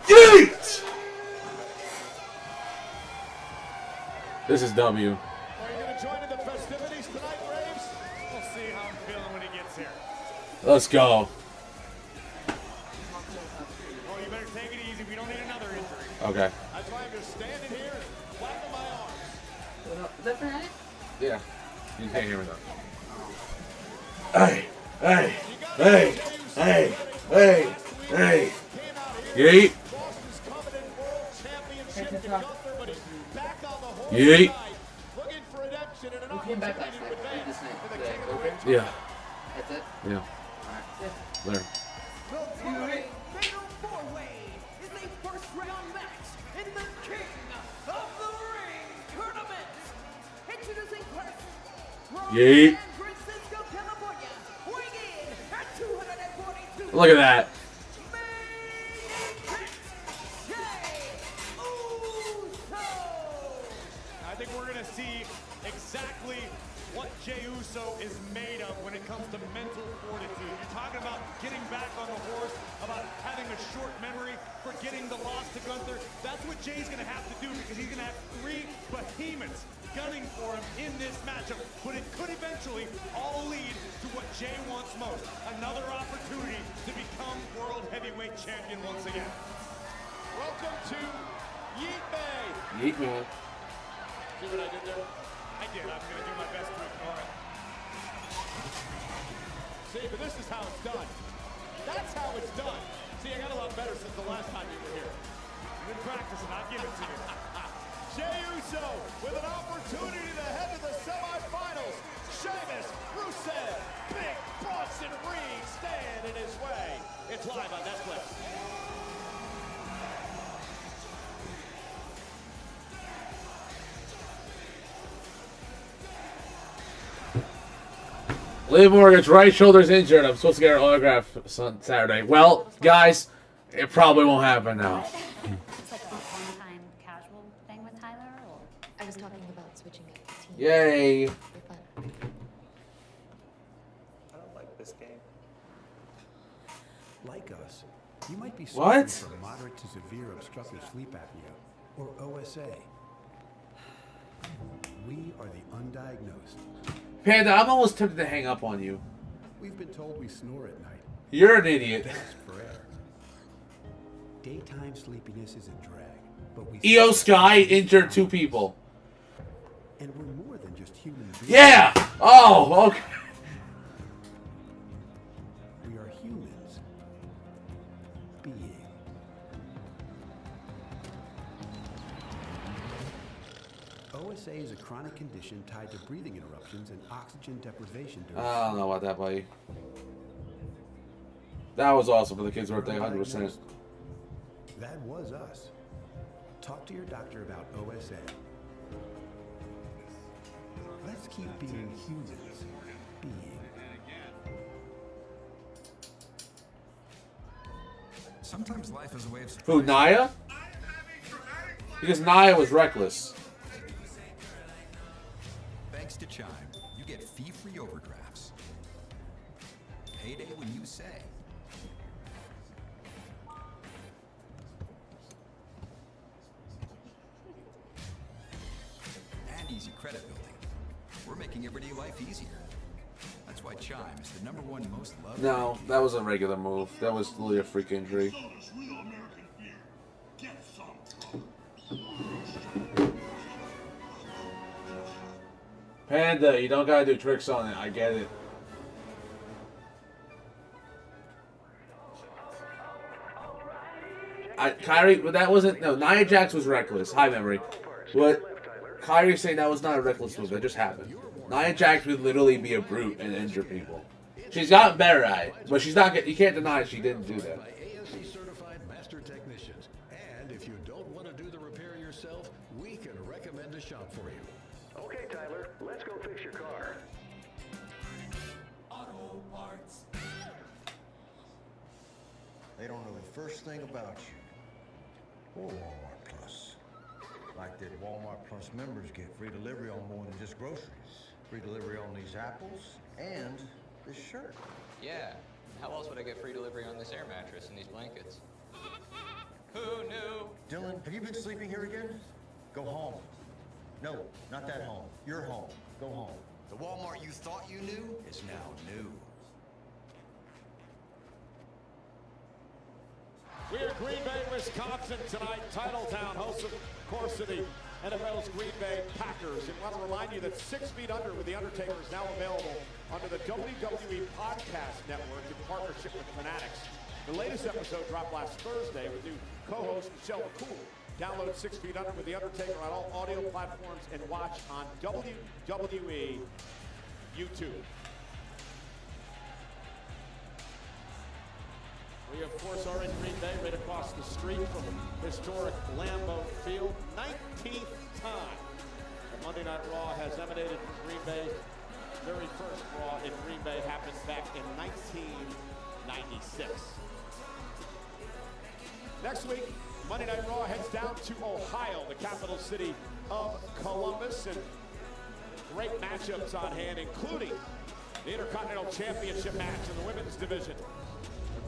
Yeet! This is W. Are you going to join in the festivities tonight, Graves? We'll see how I'm feeling when he gets here. Let's go. Oh, you better take it easy. We don't need another injury. Okay. That's why I'm just standing here and flapping my arms. Is that Fanatic? Yeah. You can't hear me though. Hey, hey, hey, hey, hey, hey. Yeet. Yeet. Who came back last night? This night. Today. Okay. Yeah. That's it? Yeah. Alright. There. Four-way is a first-round match in the King of the Ring tournament. Introducing first, Yeet. Francisco, California, weighing in at 242. Look at that. I think we're going to see exactly what Jey Uso is made of when it comes to mental fortitude. You're talking about getting back on the horse, about having a short memory, forgetting the loss to Gunther. That's what Jey's going to have to do because he's going to have three behemoths gunning for him in this matchup. But it could eventually all lead to what Jey wants most, another opportunity to become World Heavyweight Champion once again. Welcome to Yeet Bay. Yeet, man. See what I did there? I did. I'm going to do my best to ignore it. See, but this is how it's done. That's how it's done. See, I got a lot better since the last time you were here. You've been practicing. I'll give it to you. Jey Uso with an opportunity to head to the semifinals. Sheamus, Rusev, Big Boston Reed stand in his way. It's live on Netflix. Liv Morgan's right shoulder's injured. I'm supposed to get her autograph on Saturday. Well, guys, it probably won't happen now. It's like a one-time casual thing with Tyler, or? I was talking about switching up the team. Yay. For fun. I don't like this game. Like us, you might be What? suffering from moderate to severe obstructive sleep apnea, or OSA. We are the undiagnosed. Panda, I'm almost tempted to hang up on you. We've been told we snore at night. You're an idiot. Gasp for air. Daytime sleepiness is a drag, but we EO Sky injured 2 people. and we're more than just human beings. Yeah! Oh, okay. We are humans. Being. OSA is a chronic condition tied to breathing interruptions and oxygen deprivation during I don't know about that, buddy. That was awesome for the kid's birthday, 100%. That was us. Talk to your doctor about OSA. Let's keep being humans. Being. Sometimes life is a way of Who, Naya? Because Naya was reckless. Thanks to Chime, you get fee-free overdrafts. Payday when you say. And easy credit building. We're making everyday life easier. That's why Chime is the #1 most loved. No, that was a regular move. That was literally a freak injury. Panda, you don't gotta do tricks on it. I get it. Kyrie, but that wasn't. No, Nia Jax was reckless. High memory. What Kyrie's saying, that was not a reckless move. That just happened. Nia Jax would literally be a brute and injure people. She's gotten better at it, but she's not. You can't deny she didn't do that. ASE certified master technicians. And if you don't want to do the repair yourself, we can recommend a shop for you. Okay, Tyler, let's go fix your car. Auto Parts. They don't know the first thing about you. Or Walmart Plus. Like that Walmart Plus members get free delivery on more than just groceries. Free delivery on these apples and this shirt. Yeah. How else would I get free delivery on this air mattress and these blankets? Who knew? Dylan, have you been sleeping here again? Go home. No, not that home. Your home. Go home. The Walmart you thought you knew is now new. We are Green Bay, Wisconsin tonight. Titletown hosts, of course, of the NFL's Green Bay Packers. And want to remind you that 6 Feet Under with The Undertaker is now available under the WWE Podcast Network in partnership with Fanatics. The latest episode dropped last Thursday with new co-host Michelle McCool. Download 6 Feet Under with The Undertaker on all audio platforms and watch on WWE YouTube. We, of course, are in Green Bay, right across the street from historic Lambeau Field. 19th time the Monday Night Raw has emanated from Green Bay. Very first Raw in Green Bay happened back in 1996. Next week, Monday Night Raw heads down to Ohio, the capital city of Columbus, and great matchups on hand, including the Intercontinental Championship match in the women's division.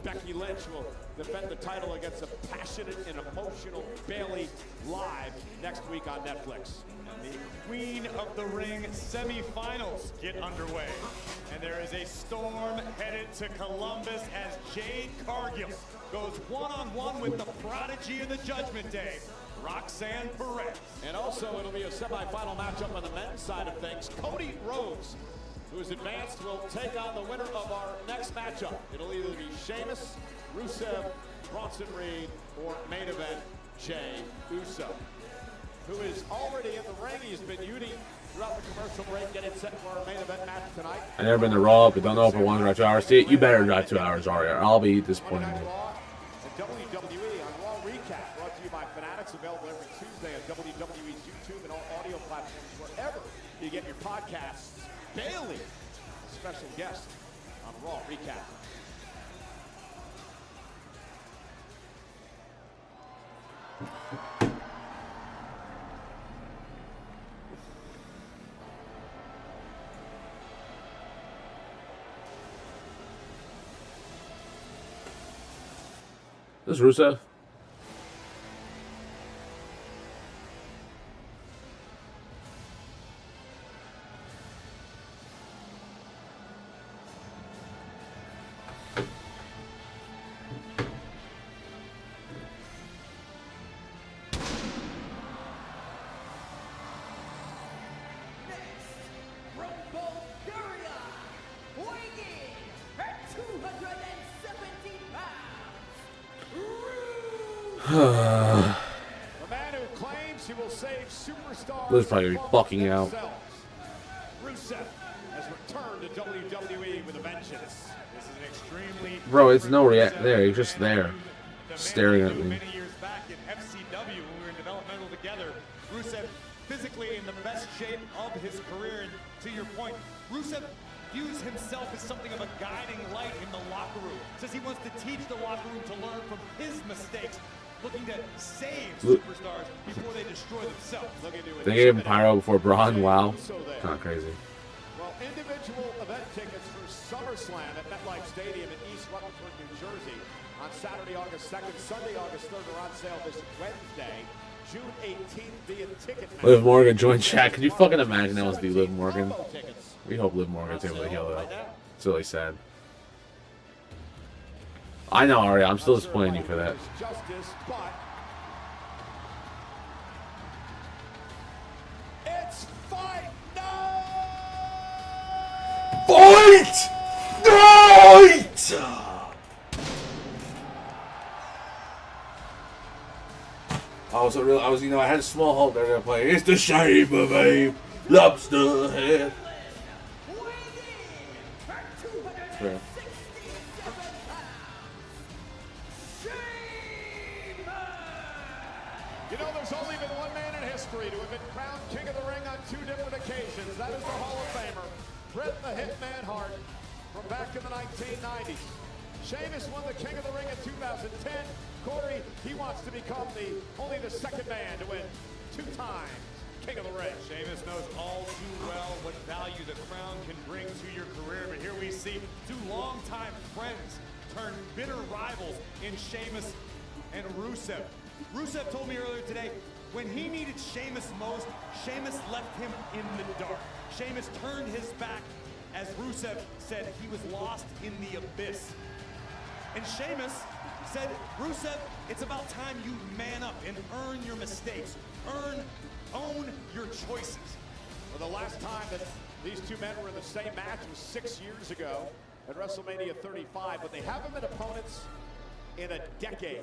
Becky Lynch will defend the title against a passionate and emotional Bayley live next week on Netflix. The Queen of the Ring semifinals get underway. And there is a storm headed to Columbus as Jade Cargill goes one-on-one with the prodigy of the Judgment Day, Roxanne Perez. And also it'll be a semifinal matchup on the men's side of things. Cody Rhodes, who is advanced, will take on the winner of our next matchup. It'll either be Sheamus, Rusev, Bronson Reed, or main event Jey Uso, who is already in the ring. He's been Udi throughout the commercial break, getting set for our main event match tonight. I never been to Raw, but don't know if I want to drive 2 hours. See, you better drive 2 hours, Aria. I'll be disappointed. And WWE on Raw Recap, brought to you by Fanatics, available every Tuesday on WWE's YouTube and all audio platforms wherever you get your podcasts. Bayley, special guest on Raw Recap. This is Rusev. The man who claims he will save superstars. Liz probably gonna be fucking out. Rusev has returned to WWE with a vengeance. This is an extremely Bro, it's no react there. He's just there, staring at me. Many years back in FCW when we were in developmental together, Rusev physically in the best shape of his career. And to your point, Rusev views himself as something of a guiding light in the locker room. Says he wants to teach the locker room to learn from his mistakes, looking to save superstars before they destroy themselves. They gave him pyro before Braun. Wow, kind of crazy. Well, individual event tickets for SummerSlam at MetLife Stadium in East Rutherford, New Jersey on Saturday, August 2nd, Sunday, August 3rd are on sale this Wednesday, June 18th via Ticketmaster. Liv Morgan joined chat. Could you fucking imagine that was the Liv Morgan? We hope Liv Morgan's able to heal though. It's really sad. I know, Aria. I'm still disappointed in you for that. Justice, but it's fight night! Fight night! I had a small hope they were gonna play. It's the Shaver, babe, lobster head. Yeah. You know, there's only been one man in history to have been crowned King of the Ring on 2 different occasions. That is the Hall of Famer, Bret the Hitman Hart, from back in the 1990s. Sheamus won the King of the Ring in 2010. Corey, he wants to become only the second man to win 2 times King of the Ring. Sheamus knows all too well what value the crown can bring to your career, but here we see 2 longtime friends turn bitter rivals in Sheamus and Rusev. Rusev told me earlier today, when he needed Sheamus most, Sheamus left him in the dark. Sheamus turned his back as Rusev said he was lost in the abyss. And Sheamus said, Rusev, it's about time you man up and earn your mistakes. Own your choices. Well, the last time that these 2 men were in the same match was 6 years ago at WrestleMania 35, but they haven't been opponents in a decade.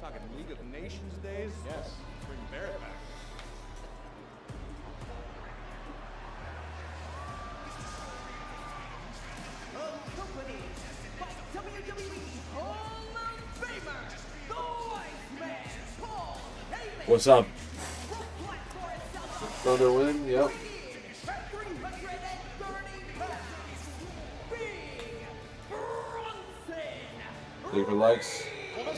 Talking League of Nations days? Yes. Bring Barrett back. What's up? Thunder win? Yep. Thank you for likes.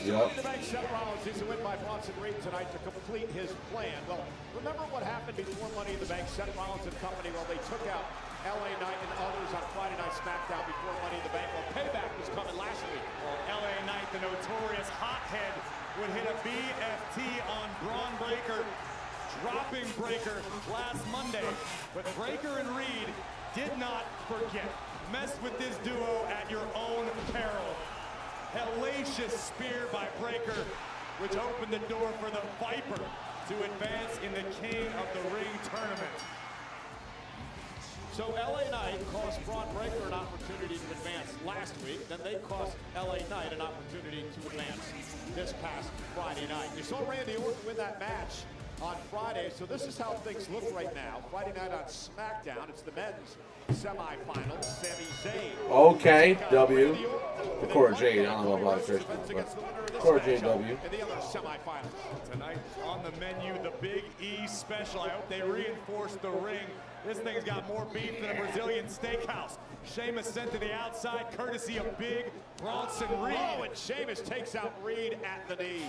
Yep. Seth Rollins needs to win by Bronson Reed tonight to complete his plan. Well, remember what happened before Money in the Bank? Seth Rollins and company, well, they took out LA Knight and others on Friday Night SmackDown before Money in the Bank. Well, payback was coming last week. Well, LA Knight, the notorious hothead, would hit a BFT on Braun Breaker, dropping Breaker last Monday. But Breaker and Reed did not forget. Mess with this duo at your own peril. Hellacious spear by Breaker, which opened the door for the Viper to advance in the King of the Ring tournament. So LA Knight cost Braun Breaker an opportunity to advance last week. Then they cost LA Knight an opportunity to advance this past Friday night. You saw Randy Orton win that match on Friday. So this is how things look right now. Friday night on SmackDown, it's the men's semifinal. Sami Zayn. Okay, W. Record J. I don't know about search, but record JW. In the other semifinals. Tonight on the menu, the Big E special. I hope they reinforce the ring. This thing's got more beef than a Brazilian steakhouse. Sheamus sent to the outside, courtesy of Big Bronson Reed. Oh, and Sheamus takes out Reed at the knees.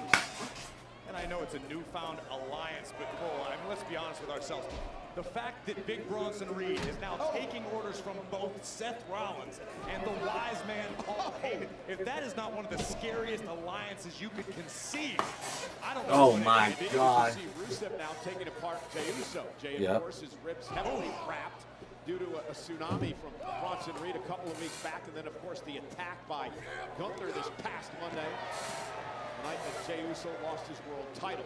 And I know it's a newfound alliance, but Cole, I mean, let's be honest with ourselves. The fact that Big Bronson Reed is now taking orders from both Seth Rollins and the wise man Paul Heyman, if that is not one of the scariest alliances you could conceive, I don't know. Oh my God. You see Rusev now taking apart Jey Uso. Jey, of course, his ribs heavily wrapped due to a tsunami from Bronson Reed a couple of weeks back, and then, of course, the attack by Gunther this past Monday, the night that Jey Uso lost his world title.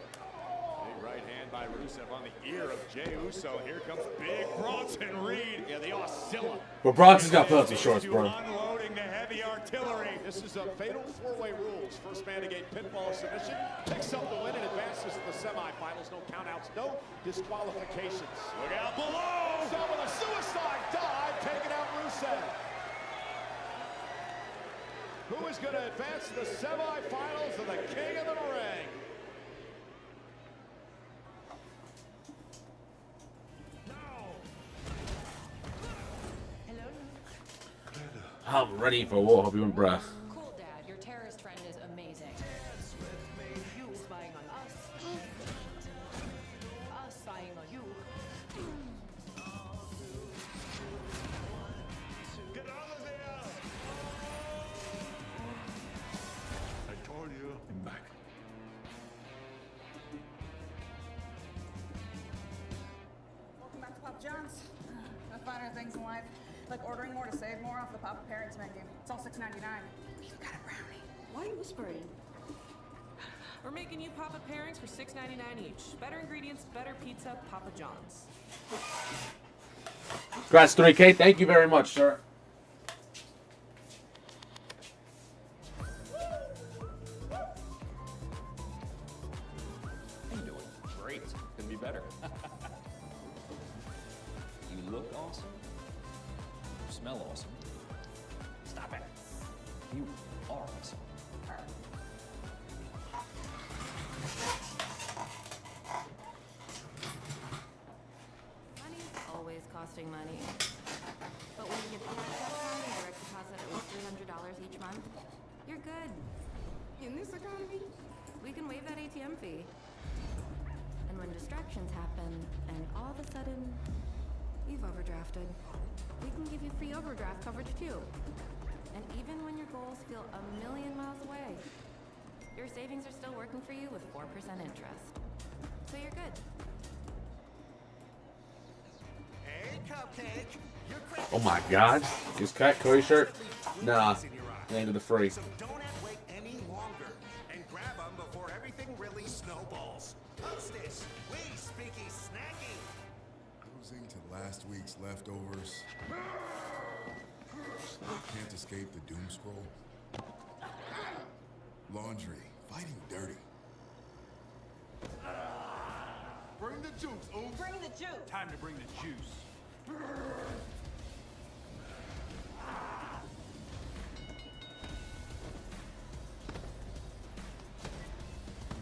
Big right hand by Rusev on the ear of Jey Uso. Here comes Big Bronson Reed. Yeah, the Oscilla. But Bronson's got pussy shorts, bro. Unloading the heavy artillery. This is a fatal 4-way rules. First man to gain pinfall submission picks up the win and advances to the semifinals. No countouts, no disqualifications. Look out below! So with a suicide dive, taking out Rusev. Who is going to advance to the semifinals of the King of the Ring? I'm ready for war. Hope you in breath. Cool, Dad. Your terrorist friend is amazing. You spying on us. Us spying on you. Get out of there! I told you. I'm back. Welcome back to Papa John's. No finer things in life, like ordering more to save more off the Papa Parents menu. It's all $6.99. We've got a brownie. Why are you whispering? We're making you Papa pairings for $6.99 each. Better ingredients, better pizza, Papa John's. Congrats, 3K. Thank you very much, sir. smell awesome. Stop it. You are awesome. Money's always costing money. But when you get the cash up front and direct deposit at least $300 each month, you're good. In this economy, we can waive that ATM fee. And when distractions happen, and all of a sudden, you've overdrafted, we can give you free overdraft coverage too. And even when your goals feel a million miles away, your savings are still working for you with 4% interest. So you're good. Hey, Cupcake. You're crazy. Oh my God. Is Cat Cody shirt? Nah. End of the free. So don't have to wait any longer and grab them before everything really snowballs. Hostess, we speaky snacky. Losing to last week's leftovers. Can't escape the doom scroll. Laundry, fighting dirty. Bring the juice, ooh. Bring the juice. Time to bring the juice.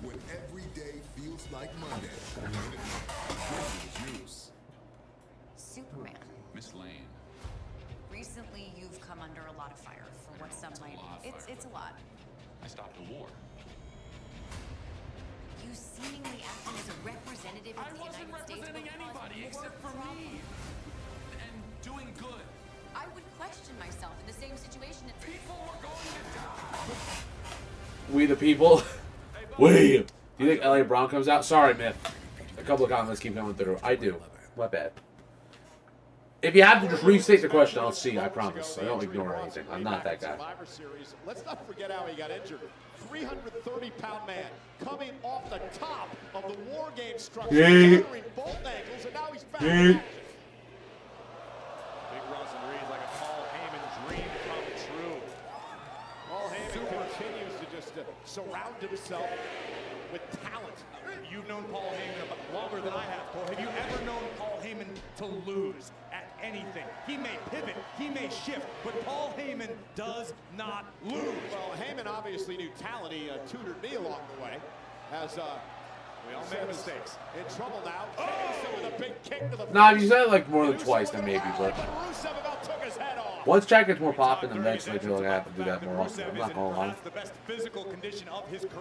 When every day feels like Monday. Bring the juice. Superman. Miss Lane. Recently, you've come under a lot of fire for what some might. It's a lot. I stopped a war. You seemingly acting as a representative of the United States. Representing anybody except for me. And doing good. I would question myself in the same situation. People were going to die. We the people. We. Do you think LA Brown comes out? Sorry, Myth. A couple of comments keep coming through. I do. My bad. If you have to just restate the question, I'll see. I promise. I don't ignore anything. I'm not that guy. Let's not forget how he got injured. 330-pound man coming off the top of the War Game structure, covering both ankles, and now he's back in action. Big Russ and Reed like a Paul Heyman dream come true. Paul Heyman continues to just surround himself with talent. You've known Paul Heyman longer than I have, Cole. Have you ever known Paul Heyman to lose at anything? He may pivot, he may shift, but Paul Heyman does not lose. Well, Heyman obviously knew talent. He tutored me along the way. As we all make mistakes. In trouble now. Oh! With a big kick to the Nah, if you said it like more than twice, then maybe. But once Jack gets more popping, then eventually I feel like I have to do that more often. I'm not gonna lie.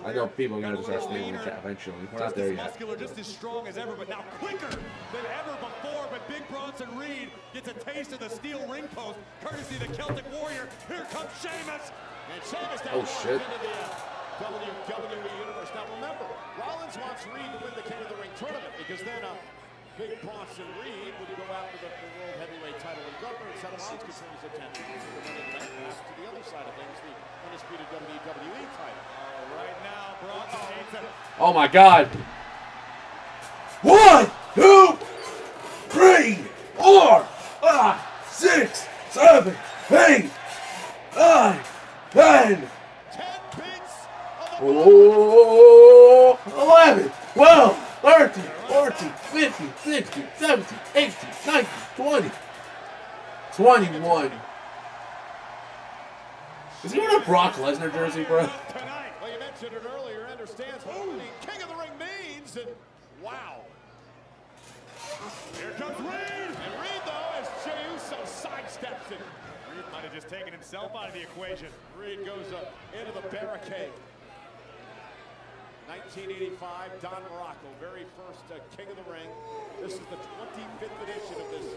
I know people are gonna just start stealing the chat eventually. We're not there yet. Muscular, just as strong as ever, but now quicker than ever before. But Big Bronson Reed gets a taste of the steel ring post, courtesy of the Celtic Warrior. Here comes Sheamus. And Sheamus oh shit. Into the WWE Universe. Now remember, Rollins wants Reed to win the King of the Ring tournament because then Big Bronson Reed would go after the World Heavyweight title in Governor, and Seth Rollins could turn his attention to the Money in the Bank match to the other side of things, the undisputed WWE title. Right now, Bronson needs it. Oh my God. 1, 2, 3, 4, 5, 6, 7, 8, 9, 10. 10 beats Oh, 11, 12, 13, 14, 15, 16, 17, 18, 19, 20, 21. Is he wearing a Brock Lesnar jersey, bro? Well, you mentioned it earlier, understands what winning King of the Ring means, and wow. Here comes Reed! And Reed, though, as Jey Uso sidesteps it. Reed might have just taken himself out of the equation. Reed goes into the barricade. 1985, Don Morocco, very first King of the Ring. This is the 25th edition of this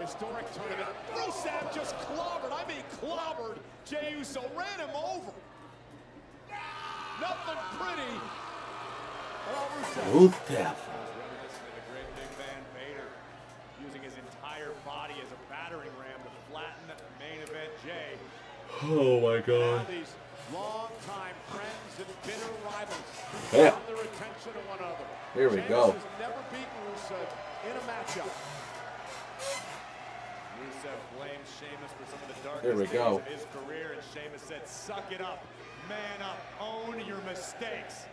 historic tournament. Rusev just clobbered, clobbered Jey Uso, ran him over. Nothing pretty. Smooth tap. Reminiscent of the great big man Vader, using his entire body as a battering ram to flatten the main event Jey. Oh my God. Now these long-time friends and bitter rivals Yeah. turn their attention to one another. Here we go. Sheamus has never beaten Rusev in a matchup. Rusev blames Sheamus for some of the darkest Here we days go. of his career, and Sheamus said, "Suck it up, man up, own your mistakes."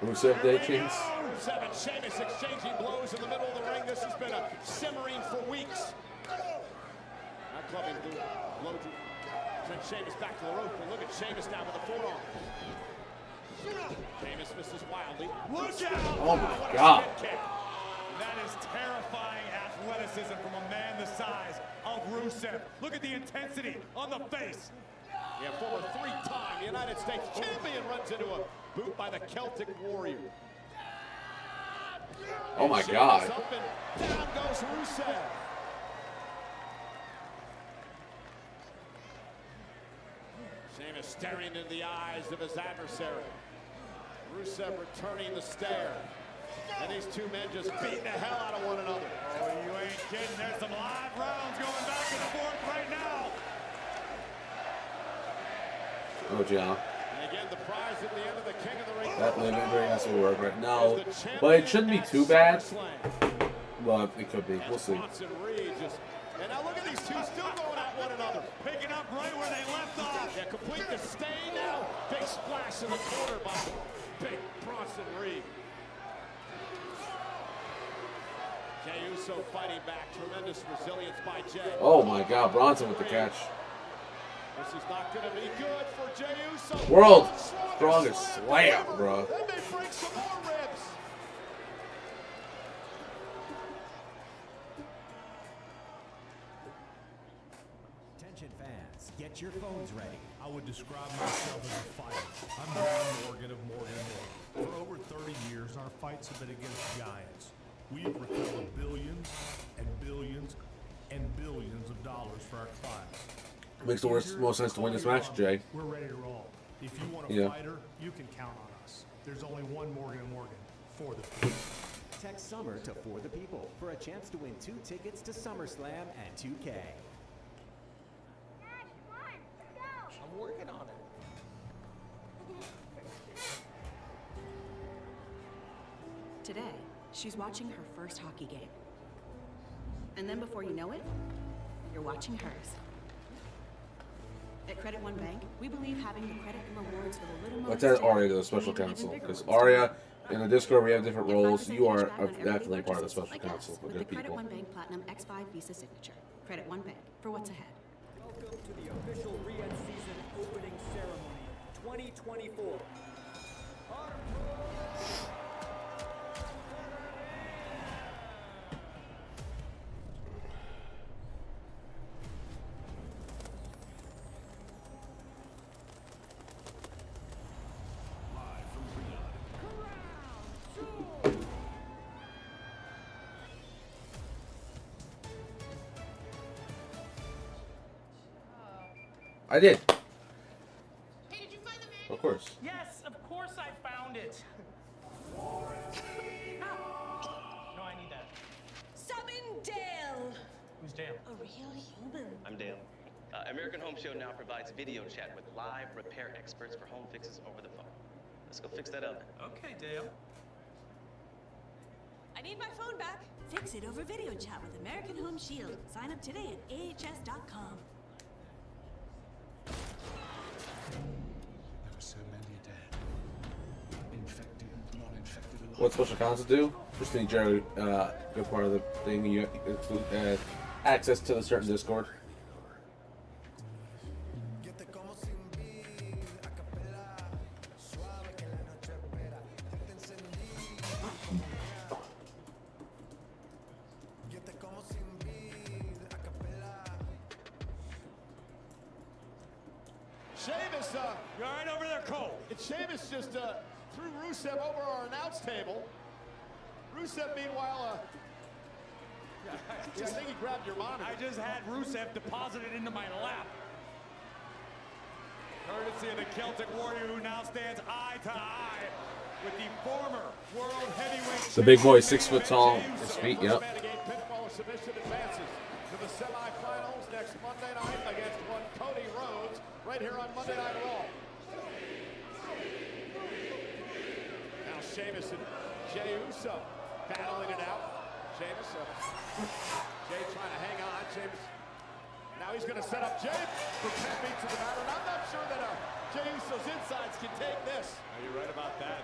Rusev Day chance. Rusev and Sheamus exchanging blows in the middle of the ring. This has been a simmering for weeks. Not clubbing the blow to send Sheamus back to the rope, but look at Sheamus now with the forearm. Sheamus misses wildly. Look out! Oh my God. That is terrifying athleticism from a man the size of Rusev. Look at the intensity on the face. Yeah, former three-time United States champion runs into a boot by the Celtic Warrior. Oh my And God. Sheamus up and down goes Rusev. Sheamus staring into the eyes of his adversary. Rusev returning the stare. And these two men just beating the hell out of one another. Oh, you ain't kidding. There's some live rounds going back and forth right now. Oh, John. And again, the prize at the end of the King of the Ring. That limit break has to work right now. But it shouldn't be too bad. But it could be. We'll see. And now look at these two still going at one another. Picking up right where they left off. Yeah, complete disdain now. Big splash in the corner by Big Bronson Reed. Jey Uso fighting back. Tremendous resilience by Jey. Oh my God, Bronson with the catch. This is not going to be good for Jey Uso. World strongest slam, bro. They may break some more ribs. Attention fans, get your phones ready. I would describe myself as a fighter. I'm Brian Morgan of Morgan & Morgan. For over 30 years, our fights have been against giants. We have recovered billions and billions and billions of dollars for our clients. Makes the most sense to win this match, Jay. We're ready to roll. If you want a fighter, you can count on us. There's only one Morgan & Morgan for the people. Text SUMMER to For the People for a chance to win 2 tickets to SummerSlam and 2K. I'm working on it. Today, she's watching her first hockey game. And then before you know it, you're watching hers. At Credit One Bank, we believe having the credit and rewards for the little Let's add Arya to the special counsel. Because Arya, in the Discord, we have different roles. You are definitely part of the special counsel. We're with the good Credit people. One Bank Platinum X5 Visa signature. Credit One Bank, for what's ahead. Welcome to the official re-end season opening ceremony 2024. I did. Hey, did you find the manual? Of course. Yes, of course I found it. No, I need that. Summon Dale. Who's Dale? A real human. I'm Dale. American Home Show now provides video chat with live repair experts for home fixes over the phone. Let's go fix that up. Okay, Dale. I need my phone back. Fix it over video chat with American Home Shield. Sign up today at ahs.com. There were so many dead. Infected, non-infected, alive. What special counsel do? Just need Jerry, good part of the thing. You include access to the certain Discord. Sheamus, you're right over there, Cole. Sheamus just threw Rusev over our announce table. Rusev, meanwhile, I think he grabbed your monitor. I just had Rusev deposited into my lap. Courtesy of the Celtic Warrior, who now stands eye to eye with the former world heavyweight. The big boy, 6 foot tall, his feet, yep. Pinfall submission advances to the semifinals next Monday night against one Cody Rhodes right here on Monday Night Raw. Now Sheamus and Jey Uso battling it out. Sheamus, Jey trying to hang on. Sheamus, now he's going to set up Jey for 10 beats of the matter. And I'm not sure that Jey Uso's insides can take this. Are you right about that?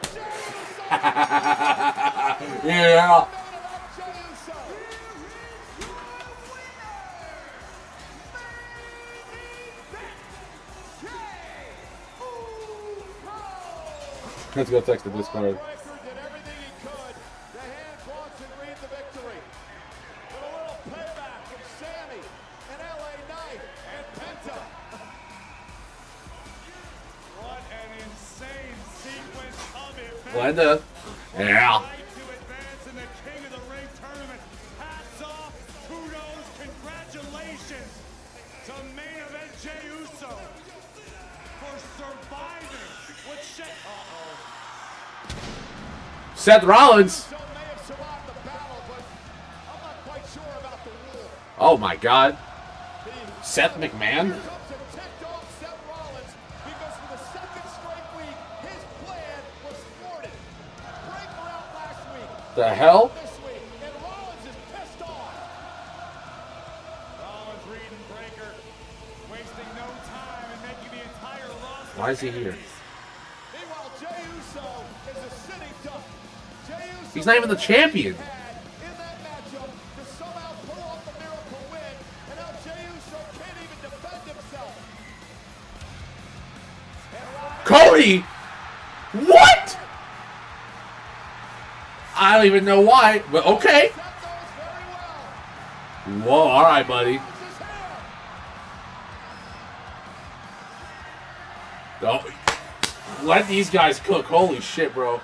Yeah. Let's go text the Discord. Did everything he could to hand Bronson Reed the victory. With a little payback from Sammy and LA Knight and Penta. What an insane sequence of events. Glenda. Yeah. To advance in the King of the Ring tournament. Hats off, kudos, congratulations to main event Jey Uso for surviving what Seth Rollins. Oh my God. Seth McMahon. The hell? Why is he here? He's not even the champion. Cody! What? I don't even know why, but okay. Whoa, alright, buddy. Oh, let these guys cook. Holy shit, bro.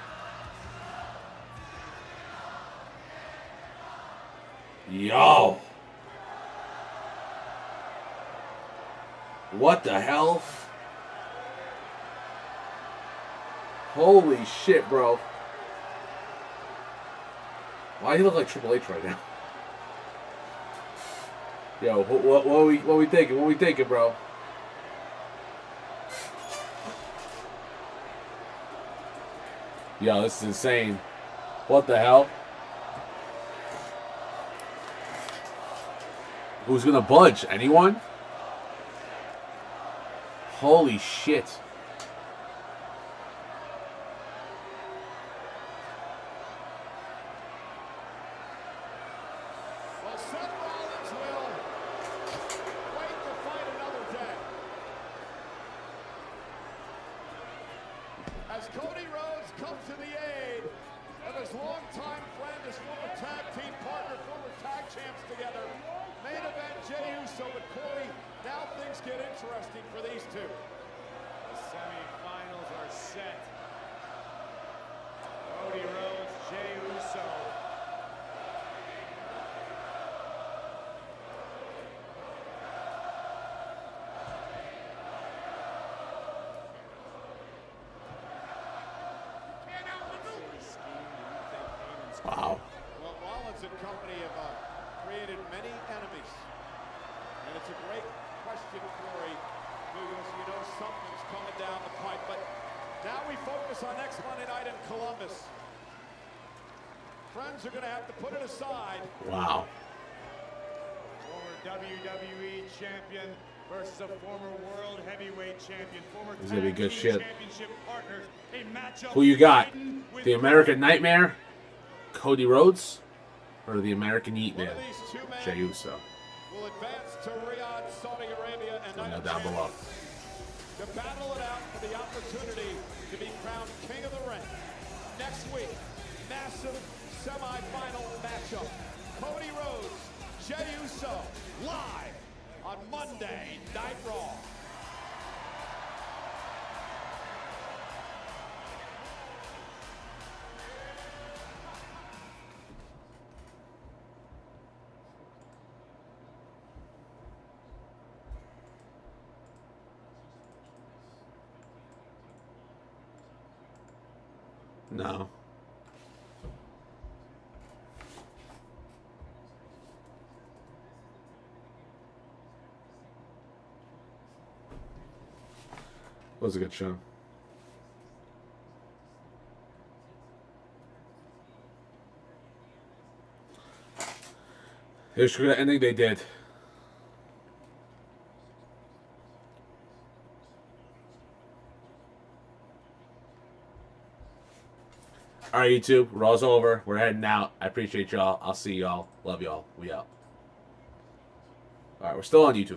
Yo. What the hell? Holy shit, bro. Why do you look like Triple H right now? Yo, what we thinking? What we thinking, bro? Yo, this is insane. What the hell? Who's gonna budge? Anyone? Holy shit. Well, Seth Rollins will wait to fight another day. As Cody Rhodes comes to the aid of his longtime friend, his former tag team partner, former tag champs together. Main event, Jey Uso with Corey. Now things get interesting for these two. The semi-finals are set. Cody Rhodes, Jey Uso. Wow. Well, Rollins and company have created many enemies. And it's a great question, Corey, because you know something's coming down the pipe. But now we focus on next Monday night in Columbus. Friends are going to have to put it aside. Wow. Former WWE champion versus a former world heavyweight champion. Former This is gonna be good tag shit. team championship partners. A matchup Who you got? with The American Nightmare? Cody Rhodes? Or the American Yeet Man? Jey Uso. Will advance to Riyadh, Saudi Arabia, and Let me know down below. to battle it out for the opportunity to be crowned King of the Ring. Next week, massive semi-final matchup. Cody Rhodes, Jey Uso, live on Monday Night Raw. No. Was a good show. Here's the ending they did. All right, YouTube. Raw's over. We're heading out. I appreciate y'all. I'll see y'all. Love y'all. We out. All right, we're still on YouTube.